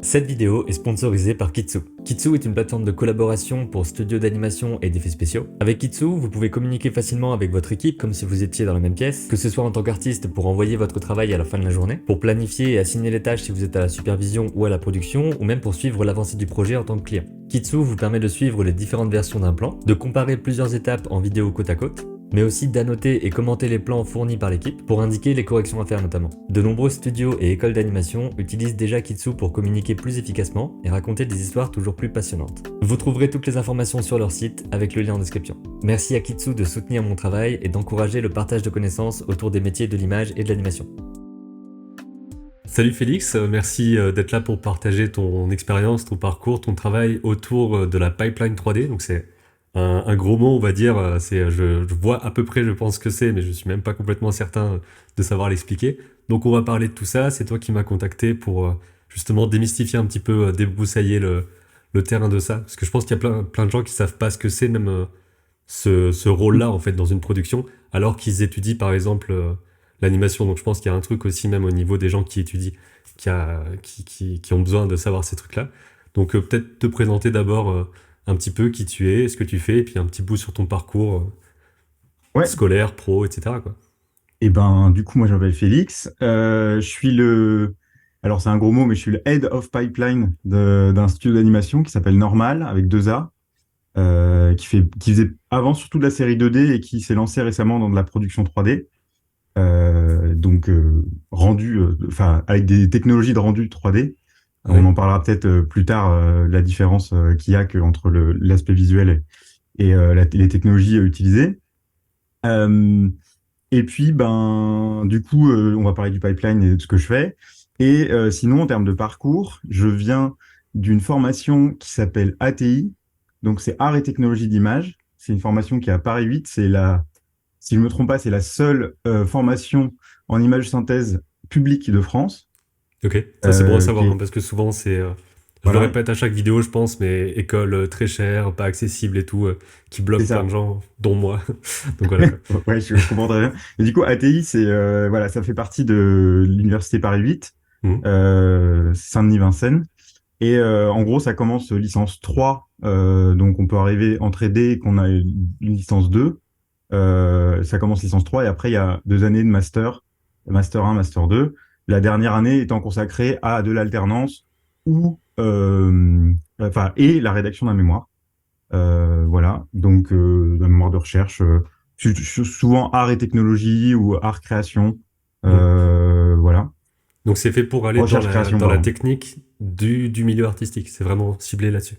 Cette vidéo est sponsorisée par Kitsu. Kitsu est une plateforme de collaboration pour studios d'animation et d'effets spéciaux. Avec Kitsu, vous pouvez communiquer facilement avec votre équipe comme si vous étiez dans la même pièce, que ce soit en tant qu'artiste pour envoyer votre travail à la fin de la journée, pour planifier et assigner les tâches si vous êtes à la supervision ou à la production, ou même pour suivre l'avancée du projet en tant que client. Kitsu vous permet de suivre les différentes versions d'un plan, de comparer plusieurs étapes en vidéo côte à côte, mais aussi d'annoter et commenter les plans fournis par l'équipe pour indiquer les corrections à faire notamment. De nombreux studios et écoles d'animation utilisent déjà Kitsu pour communiquer plus efficacement et raconter des histoires toujours plus passionnantes. Vous trouverez toutes les informations sur leur site avec le lien en description. Merci à Kitsu de soutenir mon travail et d'encourager le partage de connaissances autour des métiers de l'image et de l'animation. Salut Félix, merci d'être là pour partager ton expérience, ton parcours, ton travail autour de la pipeline 3D. Donc c'est un gros mot, on va dire. Je vois à peu près, je pense que c'est, mais je suis même pas complètement certain de savoir l'expliquer. Donc on va parler de tout ça. C'est toi qui m'as contacté pour justement démystifier un petit peu, débroussailler le terrain de ça. Parce que je pense qu'il y a plein de gens qui savent pas ce que c'est, même ce rôle-là, en fait, dans une production, alors qu'ils étudient, par exemple, l'animation. Donc je pense qu'il y a un truc aussi, même au niveau des gens qui étudient, qui ont besoin de savoir ces trucs-là. Donc peut-être te présenter d'abord un petit peu qui tu es, ce que tu fais, et puis un petit bout sur ton parcours Ouais, scolaire, pro, etc., quoi. et ben du coup moi je m'appelle Félix. Je suis alors c'est un gros mot, mais je suis le Head of Pipeline d'un studio d'animation qui s'appelle Normal avec deux A, qui faisait avant surtout de la série 2D et qui s'est lancé récemment dans de la production 3D. Rendu, enfin avec des technologies de rendu 3D. On Ouais. en parlera peut-être plus tard, la différence qu'il y a entre l'aspect visuel et les technologies utilisées. Euh, Et puis, ben, du coup, on va parler du pipeline et de ce que je fais. Sinon, en termes de parcours, je viens d'une formation qui s'appelle ATI. Donc, c'est Art et Technologie d'Image. C'est une formation qui est à Paris 8. Si je me trompe pas, c'est la seule formation en image synthèse publique de France. Ok, ça c'est bon à Qui savoir, hein, est, parce que souvent je le voilà, répète à chaque vidéo, je pense, mais école très chère, pas accessible et tout, qui c'est bloque plein de ça. gens, dont moi. Donc voilà, quoi. Ouais, je comprends très bien. Et du coup, ATI, voilà, ça fait partie de l'Université Paris 8, Mhm. Saint-Denis-Vincennes. En gros, ça commence licence 3, donc on peut arriver entrée dès qu'on a une licence 2. Ça commence licence 3 et après il y a 2 années de master, master 1, master 2. La dernière année étant consacrée à de l'alternance ou enfin et la rédaction d'un mémoire. Voilà, donc un mémoire de recherche, souvent art et technologie ou art création. Mhm. Voilà, Donc c'est fait pour aller recherche création, dans la pardon. technique du milieu artistique, c'est vraiment ciblé là-dessus.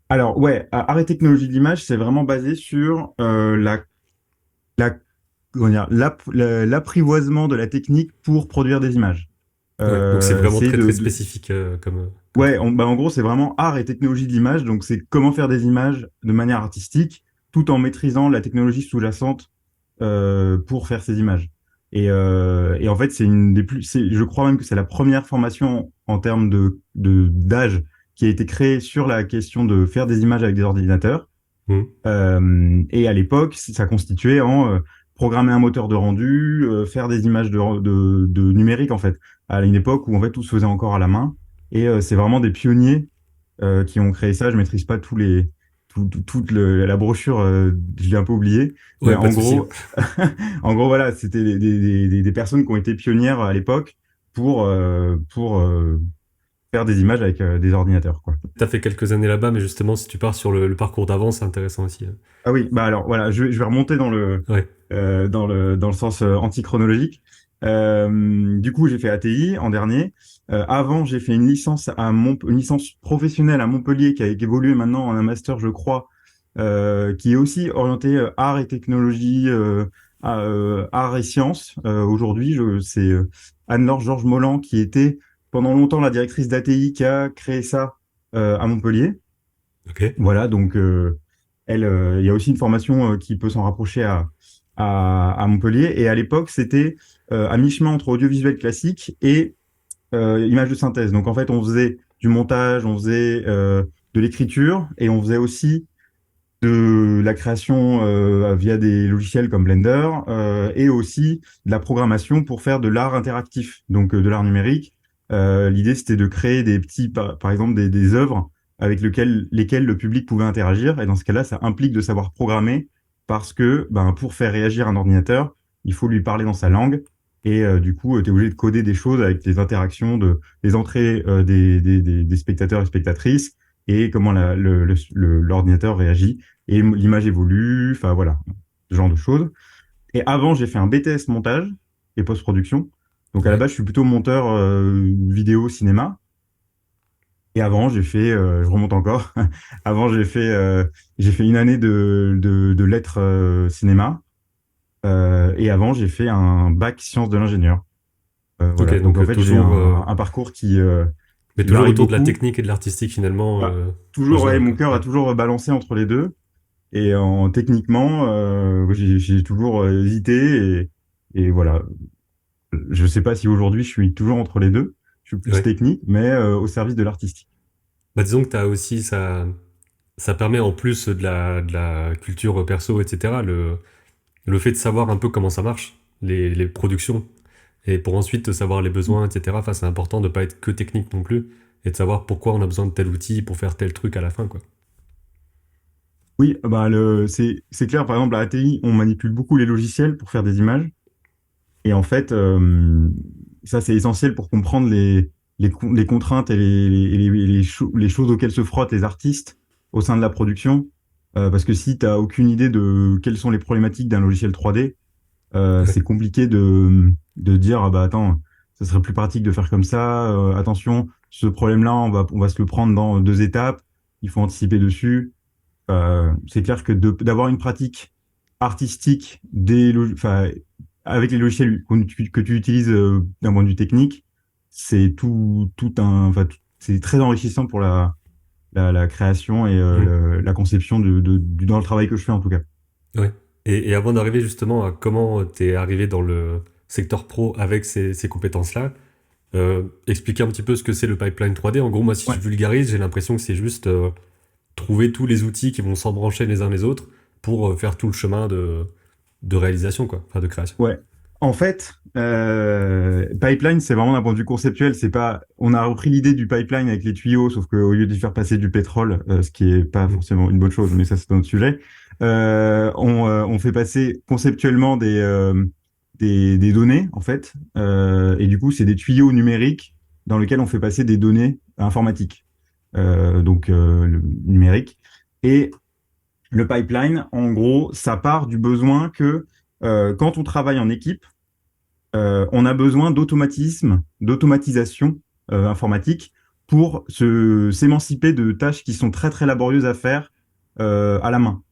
Alors, ouais, art et technologie de l'image, c'est vraiment basé sur la, comment dire, l'apprivoisement de la technique pour produire des images. Ouais, donc c'est vraiment C'est très très spécifique comme ouais, truc. bah, en gros, c'est vraiment art et technologie de l'image. Donc, c'est comment faire des images de manière artistique tout en maîtrisant la technologie sous-jacente pour faire ces images. Et en fait, c'est une des plus, je crois même que c'est la première formation en termes d'âge qui a été créée sur la question de faire des images avec des ordinateurs. Mhm. Et à l'époque, ça constituait en programmer un moteur de rendu, faire des images de numérique en fait. À une époque où en fait tout se faisait encore à la main. C'est vraiment des pionniers qui ont créé ça. Je maîtrise pas toute la brochure, je l'ai un peu oublié. Mais Ouais, pas en de souci. gros, en gros voilà, c'était des personnes qui ont été pionnières à l'époque pour faire des images avec des ordinateurs, quoi. T'as fait quelques années là-bas, mais justement, si tu pars sur le parcours d'avant, c'est intéressant aussi. Ah oui, bah alors voilà, je vais remonter Ouais, dans le sens antichronologique. Du coup, j'ai fait ATI en dernier. Avant, j'ai fait une licence professionnelle à Montpellier qui a évolué maintenant en un master, je crois, qui est aussi orienté art et technologie, art et sciences. Aujourd'hui, c'est Anne-Laure Georges Molland qui était pendant longtemps la directrice d'ATI qui a créé ça à Montpellier. ok. Voilà, donc il y a aussi une formation qui peut s'en rapprocher à Montpellier. Et à l'époque, c'était à mi-chemin entre audiovisuel classique et image de synthèse. Donc en fait, on faisait du montage, on faisait de l'écriture et on faisait aussi de la création via des logiciels comme Blender et aussi de la programmation pour faire de l'art interactif, donc de l'art numérique L'idée, c'était de créer des petits, par exemple, des œuvres avec lesquelles le public pouvait interagir. Et dans ce cas-là, ça implique de savoir programmer parce que ben, pour faire réagir un ordinateur, il faut lui parler dans sa langue. Et du coup, tu es obligé de coder des choses avec les interactions, des entrées des spectateurs et spectatrices et comment l'ordinateur réagit. Et l'image évolue, enfin voilà, ce genre de choses. Et avant, j'ai fait un BTS montage et post-production. Donc à la Ouais. base, je suis plutôt monteur vidéo, cinéma. Et avant, je remonte encore. Avant, j'ai fait une année de lettres cinéma. Et avant, j'ai fait un bac sciences de l'ingénieur. Ok, Voilà. Donc donc en fait, j'ai toujours, un parcours mais qui toujours varie autour de la beaucoup. technique et de l'artistique finalement, Bah, en toujours, ouais, général, mon quoi. cœur a Ouais. toujours balancé entre les deux. Et techniquement, j'ai toujours hésité. Et voilà. Je sais pas si aujourd'hui je suis toujours entre les deux. Je suis plus Ouais. technique, mais au service de l'artistique. Bah, disons que t'as aussi ça permet en plus de la culture perso, etc. Le fait de savoir un peu comment ça marche, les productions, et pour ensuite savoir les besoins, etc. Enfin, c'est important de pas être que technique non plus, et de savoir pourquoi on a besoin de tel outil pour faire tel truc à la fin, quoi. Oui, bah c'est clair. Par exemple, à ATI, on manipule beaucoup les logiciels pour faire des images. Et en fait, ça c'est essentiel pour comprendre les contraintes et les choses auxquelles se frottent les artistes au sein de la production. Parce que si tu n'as aucune idée de quelles sont les problématiques d'un logiciel 3D, Ouais. c'est compliqué de dire ah bah attends, ça serait plus pratique de faire comme ça. Attention, ce problème-là, on va se le prendre dans deux étapes. Il faut anticiper dessus. C'est clair que d'avoir une pratique artistique enfin, avec les logiciels que tu utilises d'un point de vue technique, c'est c'est très enrichissant pour la création et Mm. la conception dans le travail que je fais en tout cas. Ouais. Et avant d'arriver justement à comment t'es arrivé dans le secteur pro avec ces compétences-là, expliquer un petit peu ce que c'est le pipeline 3D. En gros, moi, si je Ouais. vulgarise, j'ai l'impression que c'est juste trouver tous les outils qui vont s'embrancher les uns les autres pour faire tout le chemin de réalisation, quoi, enfin de création. Ouais. En fait, pipeline, c'est vraiment d'un point de vue conceptuel. C'est pas, on a repris l'idée du pipeline avec les tuyaux, sauf qu'au lieu d'y faire passer du pétrole, ce qui est pas Mm. forcément une bonne chose, mais ça c'est un autre sujet, on fait passer conceptuellement des données, en fait. Et du coup, c'est des tuyaux numériques dans lesquels on fait passer des données informatiques, numériques. Et le pipeline, en gros, ça part du besoin que quand on travaille en équipe, on a besoin d'automatisation informatique pour s'émanciper de tâches qui sont très très laborieuses à faire à la main.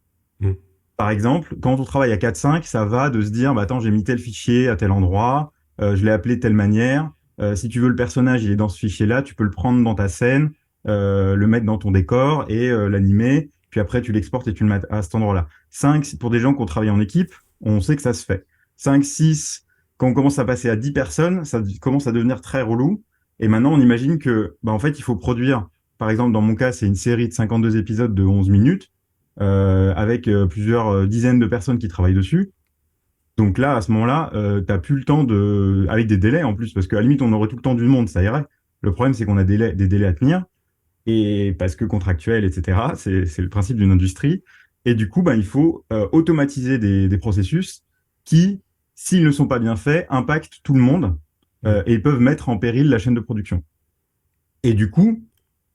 Mm. Par exemple, quand on travaille à 4-5, ça va de se dire, bah, attends, j'ai mis tel fichier à tel endroit, je l'ai appelé de telle manière. Si tu veux le personnage, il est dans ce fichier-là, tu peux le prendre dans ta scène, le mettre dans ton décor et l'animer. Puis après, tu l'exportes et tu le mets à cet endroit-là. 5, pour des gens qui ont travaillé en équipe, on sait que ça se fait. 5, 6, quand on commence à passer à 10 personnes, ça commence à devenir très relou. Et maintenant, on imagine que, bah, en fait, il faut produire, par exemple, dans mon cas, c'est une série de 52 épisodes de 11 minutes avec plusieurs dizaines de personnes qui travaillent dessus. Donc là, à ce moment-là, t'as plus le temps avec des délais en plus, parce qu'à la limite, on aurait tout le temps du monde, ça irait. Le problème, c'est qu'on a des délais à tenir, et parce que contractuel, etc. C'est le principe d'une industrie. Et du coup, ben, il faut automatiser des processus qui, s'ils ne sont pas bien faits, impactent tout le monde Mm. et peuvent mettre en péril la chaîne de production. Et du coup,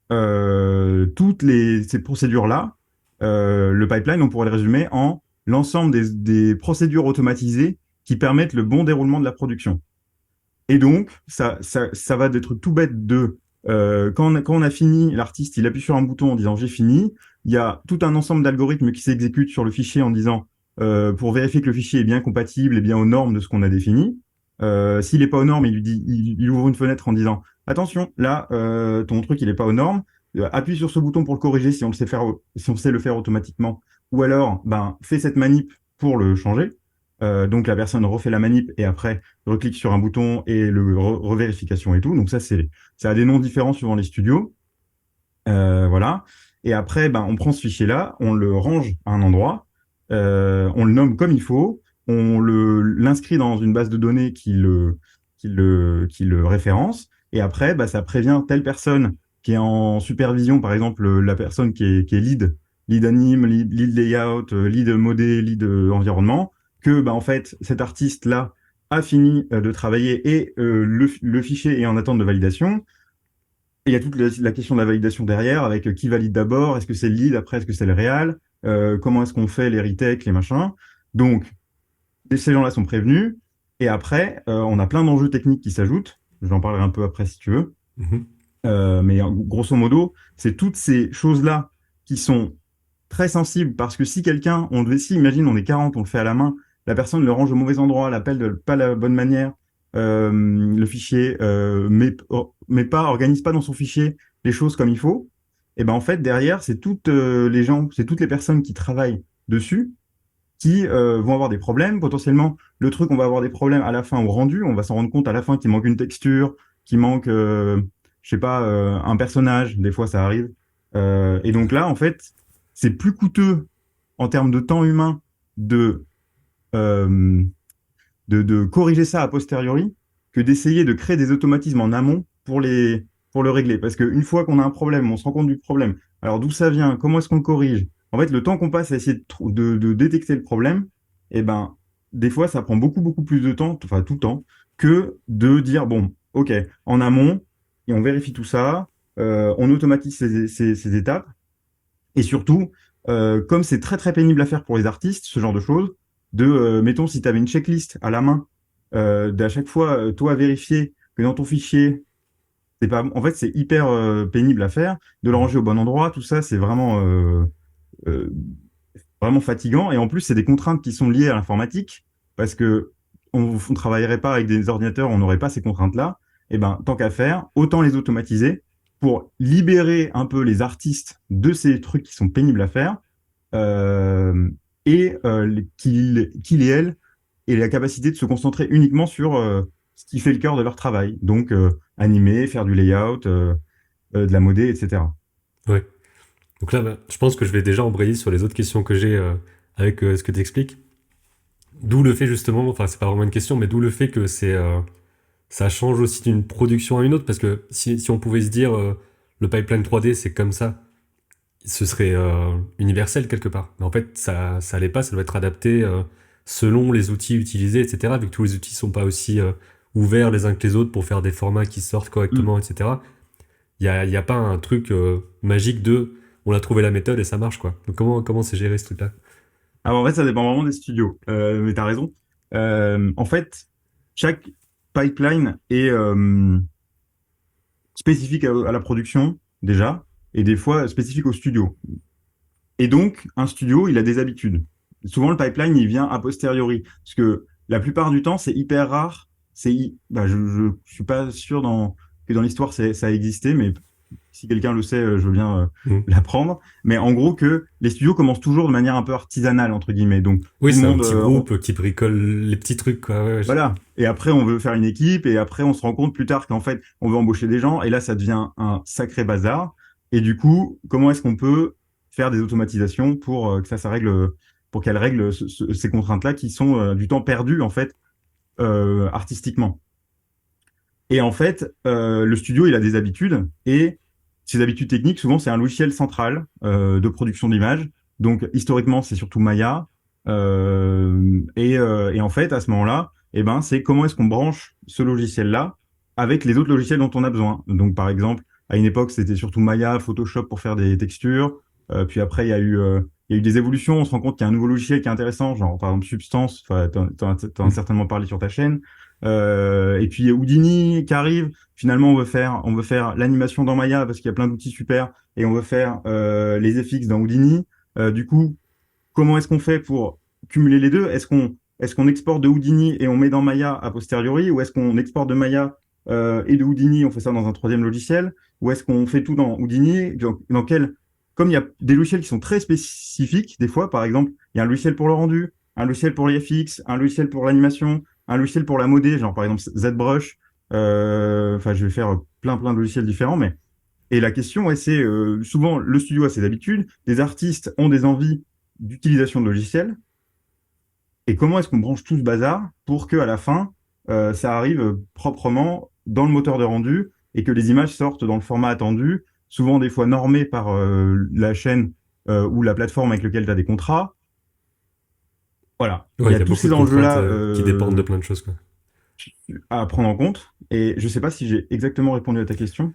ces procédures-là, le pipeline, on pourrait le résumer en l'ensemble des procédures automatisées qui permettent le bon déroulement de la production. Et donc, ça va des trucs tout bêtes quand on a fini, l'artiste, il appuie sur un bouton en disant j'ai fini. Il y a tout un ensemble d'algorithmes qui s'exécutent sur le fichier en disant pour vérifier que le fichier est bien compatible et bien aux normes de ce qu'on a défini. S'il n'est pas aux normes, il ouvre une fenêtre en disant attention, là, ton truc, il n'est pas aux normes. Appuie sur ce bouton pour le corriger si on sait le faire automatiquement. Ou alors, ben, fais cette manip pour le changer. Donc la personne refait la manip et après reclique sur un bouton et le revérification et tout. Donc ça a des noms différents suivant les studios. Voilà. Et après, ben, on prend ce fichier-là, on le range à un endroit, on le nomme comme il faut, l'inscrit dans une base de données qui le référence. Et après, bah, ça prévient telle personne qui est en supervision, par exemple, la personne qui est lead anime, lead layout, lead modé, lead environnement, que bah, en fait, cet artiste-là a fini de travailler et le fichier est en attente de validation. Et il y a toute la question de la validation derrière, avec qui valide d'abord, est-ce que c'est le lead, après est-ce que c'est le réal, comment est-ce qu'on fait les retakes, les machins. Donc, ces gens-là sont prévenus, et après, on a plein d'enjeux techniques qui s'ajoutent, j'en parlerai un peu après si tu veux. Mhm. Mais grosso modo, c'est toutes ces choses-là qui sont très sensibles parce que si quelqu'un, si imagine on est 40, on le fait à la main, la personne le range au mauvais endroit, l'appelle de pas la bonne manière, le fichier, mais pas, organise pas dans son fichier les choses comme il faut, et ben en fait derrière c'est toutes les gens, c'est toutes les personnes qui travaillent dessus qui vont avoir des problèmes. Potentiellement, le truc, on va avoir des problèmes à la fin au rendu. On va s'en rendre compte à la fin qu'il manque une texture, qu'il manque, je sais pas, un personnage. Des fois, ça arrive. Et donc là, en fait, c'est plus coûteux en termes de temps humain de, euh, de corriger ça a posteriori que d'essayer de créer des automatismes en amont pour le régler. Parce qu'une fois qu'on a un problème, on se rend compte du problème. Alors d'où ça vient? Comment est-ce qu'on le corrige? En fait, le temps qu'on passe à essayer de détecter le problème, eh ben, des fois, ça prend beaucoup, beaucoup plus de temps, enfin tout le temps, que de dire, bon, OK, en amont, et on vérifie tout ça, on automatise ces étapes, et surtout, comme c'est très très pénible à faire pour les artistes, ce genre de choses, mettons, si tu avais une checklist à la main, d'à chaque fois, toi, vérifier que dans ton fichier, c'est pas, en fait, c'est hyper pénible à faire, de le Mhm. ranger au bon endroit, tout ça, c'est euh, vraiment fatigant. Et en plus, c'est des contraintes qui sont liées à l'informatique, parce que on travaillerait pas avec des ordinateurs, on n'aurait pas ces contraintes-là. Et ben, tant qu'à faire, autant les automatiser pour libérer un peu les artistes de ces trucs qui sont pénibles à faire euh, et qu'il et elle aient la capacité de se concentrer uniquement sur ce qui fait le cœur de leur travail. Donc, animer, faire du layout, de la modé, etc. Ouais. Donc là, bah, je pense que je vais déjà embrayer sur les autres questions que j'ai avec ce que tu expliques. D'où le fait justement, enfin c'est pas vraiment une question, mais d'où le fait que ça change aussi d'une production à une autre, parce que si on pouvait se dire le pipeline 3D c'est comme ça, ce serait universel quelque part. Mais en fait, ça allait pas, ça doit être adapté selon les outils utilisés, etc. Vu que tous les outils sont pas aussi ouverts les uns que les autres pour faire des formats qui sortent Mm. correctement, etc. Il y a pas un truc magique de on a trouvé la méthode et ça marche, quoi. Donc comment c'est géré ce truc-là? Alors, en fait, ça dépend vraiment des studios. Mais tu as raison. En fait, chaque pipeline est spécifique à la production, déjà, et des fois spécifique au studio. Et donc, un studio, il a des habitudes. Souvent, le pipeline, il vient a posteriori. Parce que la plupart du temps, c'est hyper rare. Bah, je suis pas sûr que dans l'histoire, ça a existé, mais si quelqu'un le sait, je veux bien Hmm. l'apprendre. Mais en gros, que les studios commencent toujours de manière un peu artisanale, entre guillemets. Donc, Oui, tout le c'est un monde, petit groupe qui bricole les petits trucs, quoi. Ouais, voilà. Et après, on veut faire une équipe, et après, on se rend compte plus tard qu'en fait, on veut embaucher des gens, et là, ça devient un sacré bazar. Et du coup, comment est-ce qu'on peut faire des automatisations pour que ça règle, pour qu'elle règle ces contraintes-là qui sont du temps perdu, en fait, artistiquement. Et en fait, le studio, il a des habitudes, et ces habitudes techniques, souvent, c'est un logiciel central de production d'images. Donc, historiquement, c'est surtout Maya. Et en fait, à ce moment-là, eh ben, c'est comment est-ce qu'on branche ce logiciel-là avec les autres logiciels dont on a besoin. Donc, par exemple, à une époque, c'était surtout Maya, Photoshop pour faire des textures. Puis après, il y a eu des évolutions. On se rend compte qu'il y a un nouveau logiciel qui est intéressant, genre par exemple Substance. Enfin, t'en as Hmm. certainement parlé sur ta chaîne. Et puis il y a Houdini qui arrive. Finalement, on veut faire l'animation dans Maya parce qu'il y a plein d'outils super, et on veut faire les FX dans Houdini. Du coup, comment est-ce qu'on fait pour cumuler les deux? Est-ce qu'on exporte de Houdini et on met dans Maya a posteriori, ou est-ce qu'on exporte de Maya et de Houdini, on fait ça dans un troisième logiciel, ou est-ce qu'on fait tout dans Houdini? Comme il y a des logiciels qui sont très spécifiques, des fois, par exemple, il y a un logiciel pour le rendu, un logiciel pour les FX, un logiciel pour l'animation, un logiciel pour la modé, genre par exemple ZBrush. Enfin, je vais faire plein de logiciels différents, mais et la question, ouais, c'est souvent le studio a ses habitudes, des artistes ont des envies d'utilisation de logiciels, et comment est-ce qu'on branche tout ce bazar pour que à la fin, ça arrive proprement dans le moteur de rendu et que les images sortent dans le format attendu, souvent des fois normé par la chaîne ou la plateforme avec laquelle tu as des contrats. Voilà, il Ouais, y il a y a tous beaucoup ces de contraintes enjeux-là qui dépendent de plein de choses, quoi. à prendre en compte. Et je sais pas si j'ai exactement répondu à ta question.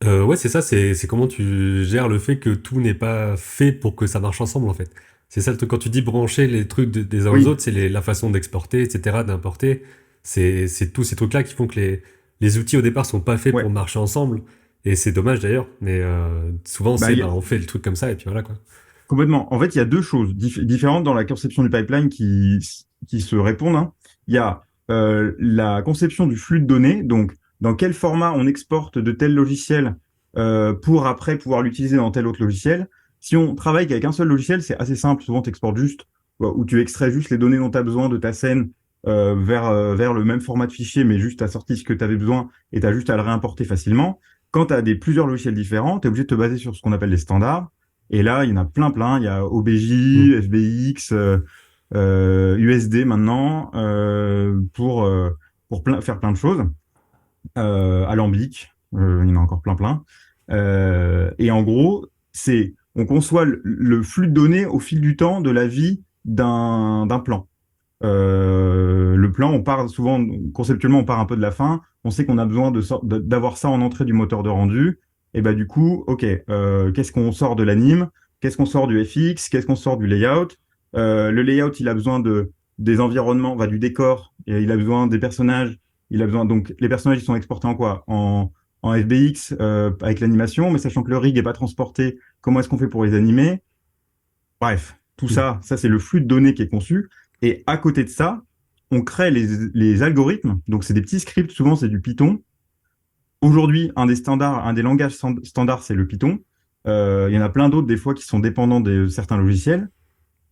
Ouais, c'est ça, c'est comment tu gères le fait que tout n'est pas fait pour que ça marche ensemble, en fait. C'est ça le truc, quand tu dis brancher les trucs des uns aux Oui, autres, c'est la façon d'exporter, etc., d'importer. C'est tous ces trucs-là qui font que les outils au départ sont pas faits ouais. pour marcher ensemble. Et c'est dommage d'ailleurs, mais souvent Bah, on fait le truc comme ça et puis voilà quoi. complètement. En fait, il y a deux choses différentes dans la conception du pipeline qui se répondent, hein. Il y a la conception du flux de données, donc dans quel format on exporte de tel logiciel pour après pouvoir l'utiliser dans tel autre logiciel. Si on travaille qu'avec un seul logiciel, c'est assez simple. Souvent, tu exportes juste, ou tu extrais juste les données dont tu as besoin de ta scène vers le même format de fichier, mais juste tu as sorti ce que tu avais besoin et tu as juste à le réimporter facilement. Quand tu as plusieurs logiciels différents, tu es obligé de te baser sur ce qu'on appelle les standards. Et là, il y en a plein. Il y a Hmm. OBJ, FBX, USD maintenant, faire plein de choses. Alambic, il y en a encore plein. Et en gros, on conçoit le flux de données au fil du temps de la vie d'un plan. Le plan, on part souvent, conceptuellement, on part un peu de la fin. On sait qu'on a besoin d'avoir ça en entrée du moteur de rendu. Et bah du coup, ok, qu'est-ce qu'on sort de l'anime? Qu'est-ce qu'on sort du FX? Qu'est-ce qu'on sort du layout? Le layout, il a besoin des environnements, du décor. Et il a besoin des personnages. Il a besoin donc les personnages, ils sont exportés en quoi? En FBX avec l'animation, mais sachant que le rig est pas transporté, comment est-ce qu'on fait pour les animer? Bref, tout Hmm. ça c'est le flux de données qui est conçu. Et à côté de ça, on crée les algorithmes. Donc, c'est des petits scripts, souvent c'est du Python. Aujourd'hui, un des langages standards, c'est le Python. Il y en a plein d'autres, des fois, qui sont dépendants de certains logiciels.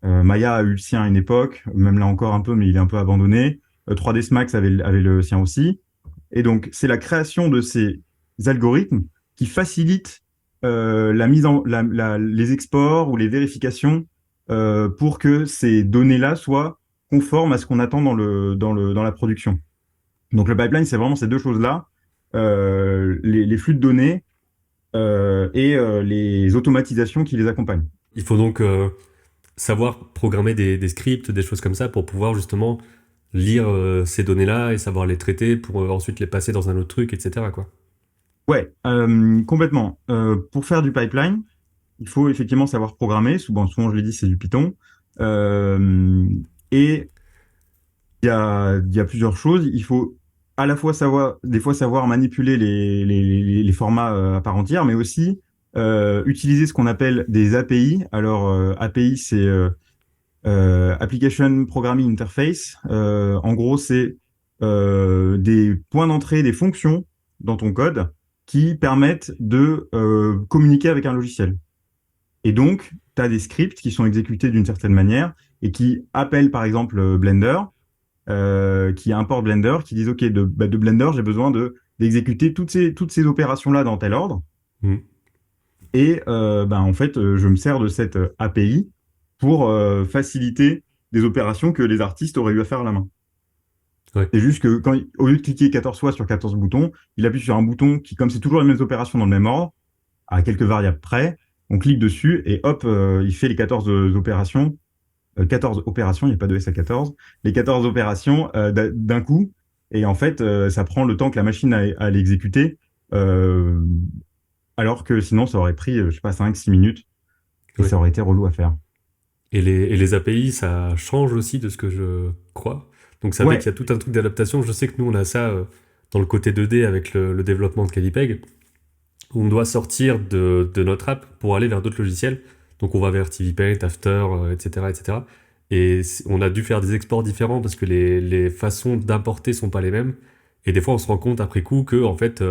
Maya a eu le sien à une époque, même là encore un peu, mais il est un peu abandonné. 3ds Max avait le sien aussi. Et donc, c'est la création de ces algorithmes qui facilitent la mise en, les exports ou les vérifications pour que ces données-là soient conformes à ce qu'on attend dans la production. Donc, le pipeline, c'est vraiment ces deux choses-là, les flux de données et les automatisations qui les accompagnent. Il faut donc savoir programmer des scripts, des choses comme ça pour pouvoir justement lire ces données-là et savoir les traiter pour ensuite les passer dans un autre truc, etc. quoi. Ouais, complètement. Pour faire du pipeline, il faut effectivement savoir programmer. Souvent je l'ai dit, c'est du Python. Euh, et il y a plusieurs choses. Il faut à la fois des fois savoir manipuler les formats à part entière, mais aussi utiliser ce qu'on appelle des API. Alors, API, c'est Application Programming Interface. En gros, c'est des points d'entrée, des fonctions dans ton code qui permettent de communiquer avec un logiciel. Et donc, tu as des scripts qui sont exécutés d'une certaine manière et qui appellent par exemple Blender, qui importent Blender, qui disent OK, de Blender, j'ai besoin d'exécuter toutes ces opérations-là dans tel ordre. Hmm. Et en fait, je me sers de cette API pour faciliter des opérations que les artistes auraient eu à faire à la main. Ouais. C'est juste que au lieu de cliquer 14 fois sur 14 boutons, il appuie sur un bouton qui, comme c'est toujours les mêmes opérations dans le même ordre, à quelques variables près, on clique dessus et hop, il fait les 14 opérations. 14 opérations, il n'y a pas de S à 14. Les 14 opérations d'un coup. Et en fait, ça prend le temps que la machine a à l'exécuter. Euh, alors que sinon, ça aurait pris, je sais pas, 5 6 minutes. Et Ouais. ça aurait été relou à faire. Et les API, ça change aussi de ce que je crois. Donc ça fait qu'il Ouais, y a tout un truc d'adaptation. Je sais que nous, on a ça dans le côté 2D avec le développement de Calipeg. On doit sortir de notre app pour aller vers d'autres logiciels. Donc on va vers TV Paint, After, etc., etc. Et on a dû faire des exports différents parce que les façons d'importer sont pas les mêmes. Et des fois, on se rend compte après coup que en fait,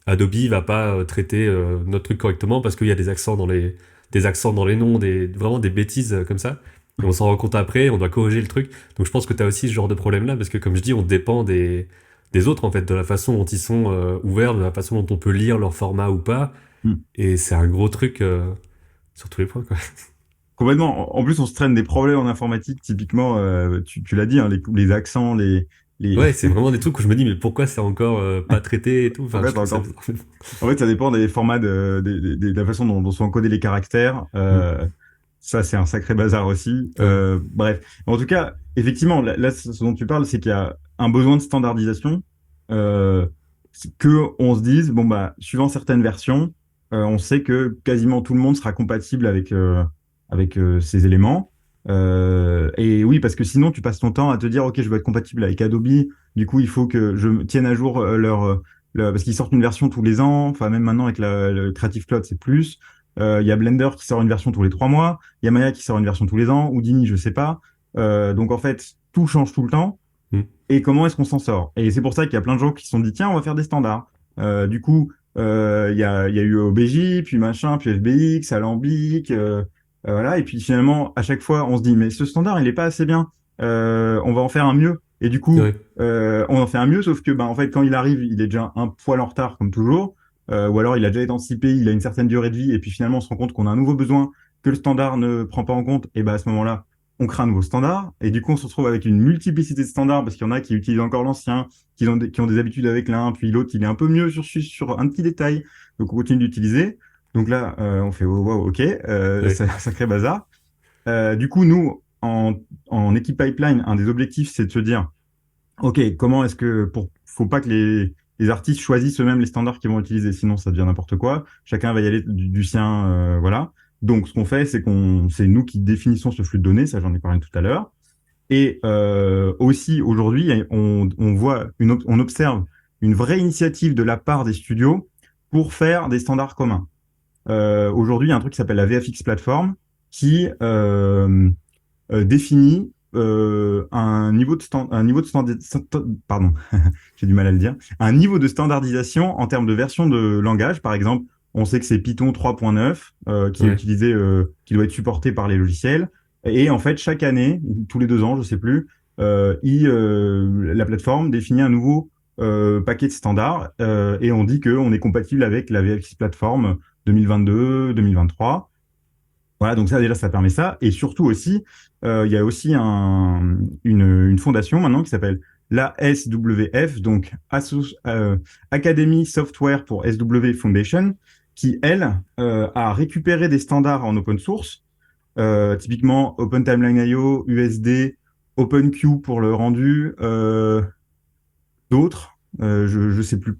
Adobe va pas traiter notre truc correctement parce qu'il y a des accents dans les noms, vraiment des bêtises comme ça. Et on s'en rend compte après, on doit corriger le truc. Donc je pense que tu as aussi ce genre de problème-là parce que comme je dis, on dépend des autres en fait, de la façon dont ils sont ouverts, de la façon dont on peut lire leur format ou pas. mm, Et c'est un gros truc sur tous les points, quoi. complètement. En plus, on se traîne des problèmes en informatique. Typiquement, tu l'as dit, hein, les accents, les... Ouais, c'est vraiment des trucs où je me dis, mais pourquoi c'est encore pas traité et tout? Enfin, Pourquoi je t'as trouve ça encore... bizarre. En fait, ça dépend des formats, de la façon dont sont encodés les caractères. Hmm. Ça, c'est un sacré bazar aussi. Ouais, Bref. En tout cas, effectivement, là, ce dont tu parles, c'est qu'il y a un besoin de standardisation. Euh, que on se dise, bon, bah, suivant certaines versions, on sait que quasiment tout le monde sera compatible avec ces éléments. Et oui, parce que sinon, tu passes ton temps à te dire, OK, je veux être compatible avec Adobe. Du coup, il faut que je me tienne à jour parce qu'ils sortent une version tous les ans. Enfin, même maintenant avec le Creative Cloud, c'est plus. Il y a Blender qui sort une version tous les 3 mois. Il y a Maya qui sort une version tous les ans. Houdini, je sais pas. Donc en fait, tout change tout le temps. hmm. Et comment est-ce qu'on s'en sort? Et c'est pour ça qu'il y a plein de gens qui se sont dit, tiens, on va faire des standards. Du coup, il y a eu OBJ, puis machin, puis FBX, Alembic, voilà. Et puis finalement, à chaque fois, on se dit, mais ce standard, il est pas assez bien. On va en faire un mieux. Et du coup, Ouais, on en fait un mieux, sauf que, ben, en fait, quand il arrive, il est déjà un poil en retard, comme toujours. Ou alors, il a déjà été anticipé, il a une certaine durée de vie, et puis finalement, on se rend compte qu'on a un nouveau besoin que le standard ne prend pas en compte. Et ben, à ce moment-là, on crée un nouveau standard, et du coup, on se retrouve avec une multiplicité de standards, parce qu'il y en a qui utilisent encore l'ancien, qui ont des habitudes avec l'un, puis l'autre, il est un peu mieux sur un petit détail, donc on continue d'utiliser. Donc là, on fait, wow, wow, ok, ouais, c'est un sacré bazar. Du coup, nous, en équipe pipeline, un des objectifs, c'est de se dire, ok, comment est-ce que, faut pas que les artistes choisissent eux-mêmes les standards qu'ils vont utiliser, sinon ça devient n'importe quoi. Chacun va y aller du sien, voilà. Donc, ce qu'on fait, c'est nous qui définissons ce flux de données, ça j'en ai parlé tout à l'heure. Et aussi aujourd'hui, on observe une vraie initiative de la part des studios pour faire des standards communs. Aujourd'hui, il y a un truc qui s'appelle la VFX Platform qui définit pardon, j'ai du mal à le dire, un niveau de standardisation en termes de version de langage. Par exemple, on sait que c'est Python 3.9 qui est ouais. utilisé, qui doit être supporté par les logiciels. Et en fait, chaque année, tous les 2 ans, je sais plus, la plateforme définit un nouveau paquet de standards et on dit qu'on est compatible avec la VFX Platform 2022, 2023. Voilà, donc ça déjà, ça permet ça. Et surtout aussi, il y a aussi une fondation maintenant qui s'appelle la SWF, donc Academy Software pour SW Foundation, qui, elle, a récupéré des standards en open source, typiquement OpenTimeline.io, USD, OpenQ pour le rendu, d'autres, je sais plus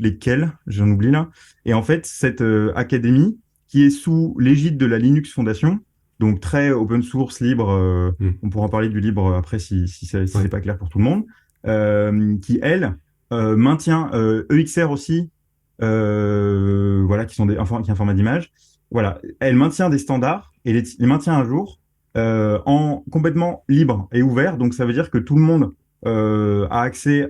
lesquels, j'en oublie là. Et en fait, cette académie, qui est sous l'égide de la Linux Foundation, donc très open source, libre, Hmm. on pourra en parler du libre après si Ouais, c'est pas clair pour tout le monde, qui, elle, maintient EXR aussi, voilà, qui est un format d'image. Voilà, elle maintient des standards et les maintient à jour en complètement libre et ouvert. Donc ça veut dire que tout le monde a accès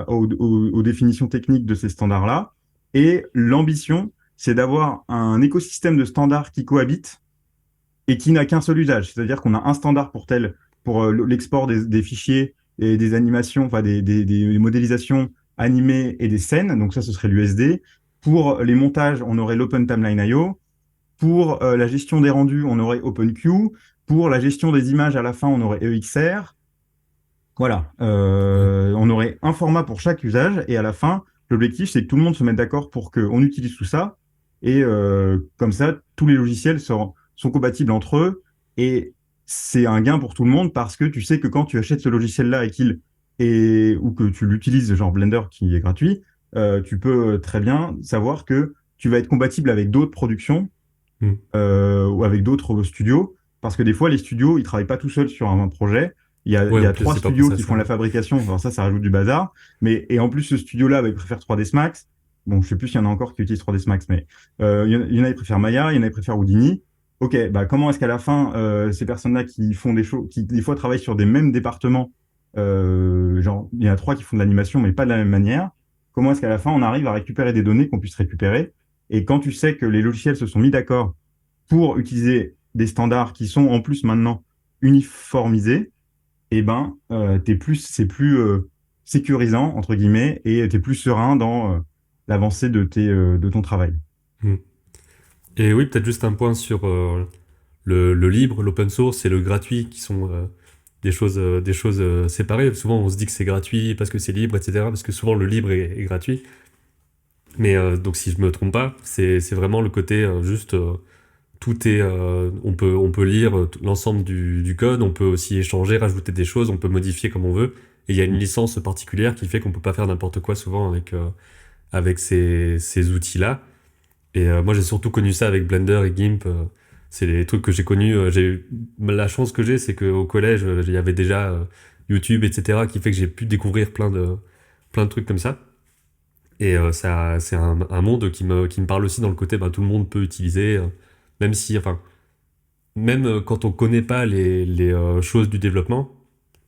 aux définitions techniques de ces standards-là. Et l'ambition, c'est d'avoir un écosystème de standards qui cohabitent et qui n'a qu'un seul usage. C'est-à-dire qu'on a un standard pour l'export des fichiers et des animations, enfin des modélisations animées et des scènes. Donc ça, ce serait l'USD. Pour les montages, on aurait l'OpenTimeline.io. Pour la gestion des rendus, on aurait OpenQ. Pour la gestion des images à la fin, on aurait EXR. Voilà, ouais. on aurait un format pour chaque usage et à la fin, l'objectif c'est que tout le monde se mette d'accord pour qu'on utilise tout ça et comme ça, tous les logiciels sont compatibles entre eux et c'est un gain pour tout le monde parce que tu sais que quand tu achètes ce logiciel-là ou que tu l'utilises, genre Blender qui est gratuit, tu peux très bien savoir que tu vas être compatible avec d'autres productions Hmm. ou avec d'autres studios, parce que des fois, les studios, ils travaillent pas tout seuls sur un projet. Il Ouais, y en a plus, trois c'est pas studios pensé à qui ça. font la fabrication. Alors ça rajoute du bazar. Et en plus, ce studio-là, bah, il préfère 3ds Max. Bon, je sais plus s'il y en a encore qui utilisent 3ds Max, mais il y en a, ils préfèrent Maya, il y en a, ils préfèrent Houdini. Ok, bah comment est-ce qu'à la fin, ces personnes-là qui font des choses, qui des fois travaillent sur des mêmes départements, genre il y en a trois qui font de l'animation, mais pas de la même manière. Comment est-ce qu'à la fin, on arrive à récupérer des données qu'on puisse récupérer? Et quand tu sais que les logiciels se sont mis d'accord pour utiliser des standards qui sont en plus maintenant uniformisés, eh ben, c'est plus sécurisant, entre guillemets, et tu es plus serein dans l'avancée de ton travail. Hmm. Et oui, peut-être juste un point sur le libre, l'open source et le gratuit qui sont des choses séparées. Souvent, on se dit que c'est gratuit parce que c'est libre, etc. Parce que souvent, le libre est gratuit. Mais donc, si je me trompe pas, c'est vraiment le côté juste tout est, on peut lire l'ensemble du code, on peut aussi échanger, rajouter des choses, on peut modifier comme on veut. Et il y a une licence particulière qui fait qu'on peut pas faire n'importe quoi souvent avec ces outils-là. Et moi, j'ai surtout connu ça avec Blender et GIMP. C'est les trucs que j'ai connus. La chance que j'ai, c'est qu'au collège, il y avait déjà YouTube, etc., qui fait que j'ai pu découvrir plein de trucs comme ça. Et ça, c'est un monde qui me parle aussi dans le côté, ben, tout le monde peut utiliser, même si, enfin, même quand on connaît pas les choses du développement,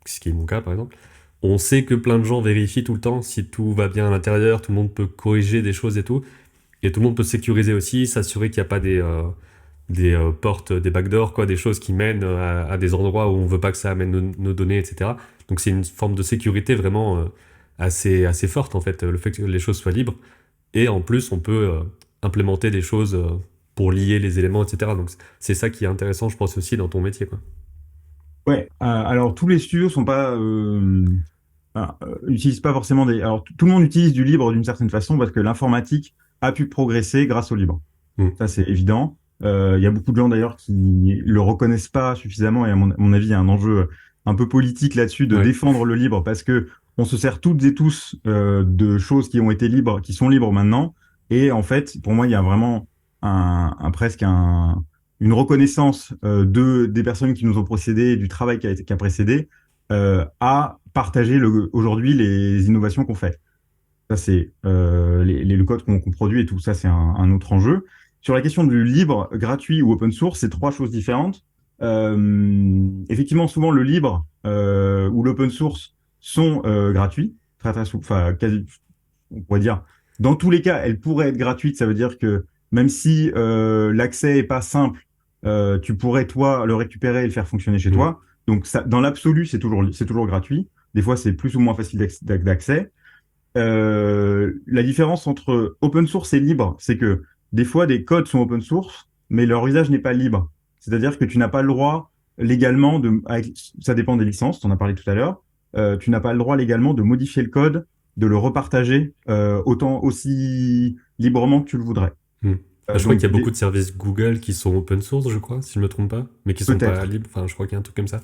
ce qui est mon cas par exemple, on sait que plein de gens vérifient tout le temps si tout va bien à l'intérieur, tout le monde peut corriger des choses et tout. Et tout le monde peut sécuriser aussi, s'assurer qu'il n'y a pas des portes, des backdoors, quoi, des choses qui mènent à des endroits où on veut pas que ça amène nos données, etc. Donc c'est une forme de sécurité vraiment assez forte, en fait, le fait que les choses soient libres. Et en plus, on peut implémenter des choses pour lier les éléments, etc. Donc c'est ça qui est intéressant, je pense, aussi dans ton métier, quoi. Ouais, alors tous les studios sont pas utilisent pas forcément des. Alors tout le monde utilise du libre d'une certaine façon parce que l'informatique a pu progresser grâce au libre. Mm. Ça c'est évident. Il y a beaucoup de gens d'ailleurs qui le reconnaissent pas suffisamment et à mon avis il y a un enjeu un peu politique là-dessus de Ouais. défendre le libre parce que on se sert toutes et tous de choses qui ont été libres, qui sont libres maintenant. Et en fait, pour moi, il y a vraiment presque une reconnaissance des personnes qui nous ont précédés, du travail qui a précédé, à partager aujourd'hui les innovations qu'on fait. Ça, c'est le code qu'on produit et tout ça, c'est un autre enjeu. Sur la question du libre, gratuit ou open source, c'est trois choses différentes. Effectivement, souvent le libre ou l'open source sont gratuits, très enfin quasi, on pourrait dire. Dans tous les cas, elles pourraient être gratuites. Ça veut dire que même si l'accès est pas simple, tu pourrais toi le récupérer et le faire fonctionner chez Mm. toi. Donc ça, dans l'absolu, c'est toujours gratuit. Des fois, c'est plus ou moins facile d'accès. La différence entre open source et libre, c'est que des fois, des codes sont open source, mais leur usage n'est pas libre. C'est-à-dire que tu n'as pas le droit légalement ça dépend des licences, tu en as parlé tout à l'heure, tu n'as pas le droit légalement de modifier le code, de le repartager autant aussi librement que tu le voudrais. Mm. Bah, je crois Donc, qu'il y a beaucoup de services Google qui sont open source, je crois, si je me trompe pas, mais qui sont pas peut-être. libres. Enfin, je crois qu'il y a un truc comme ça.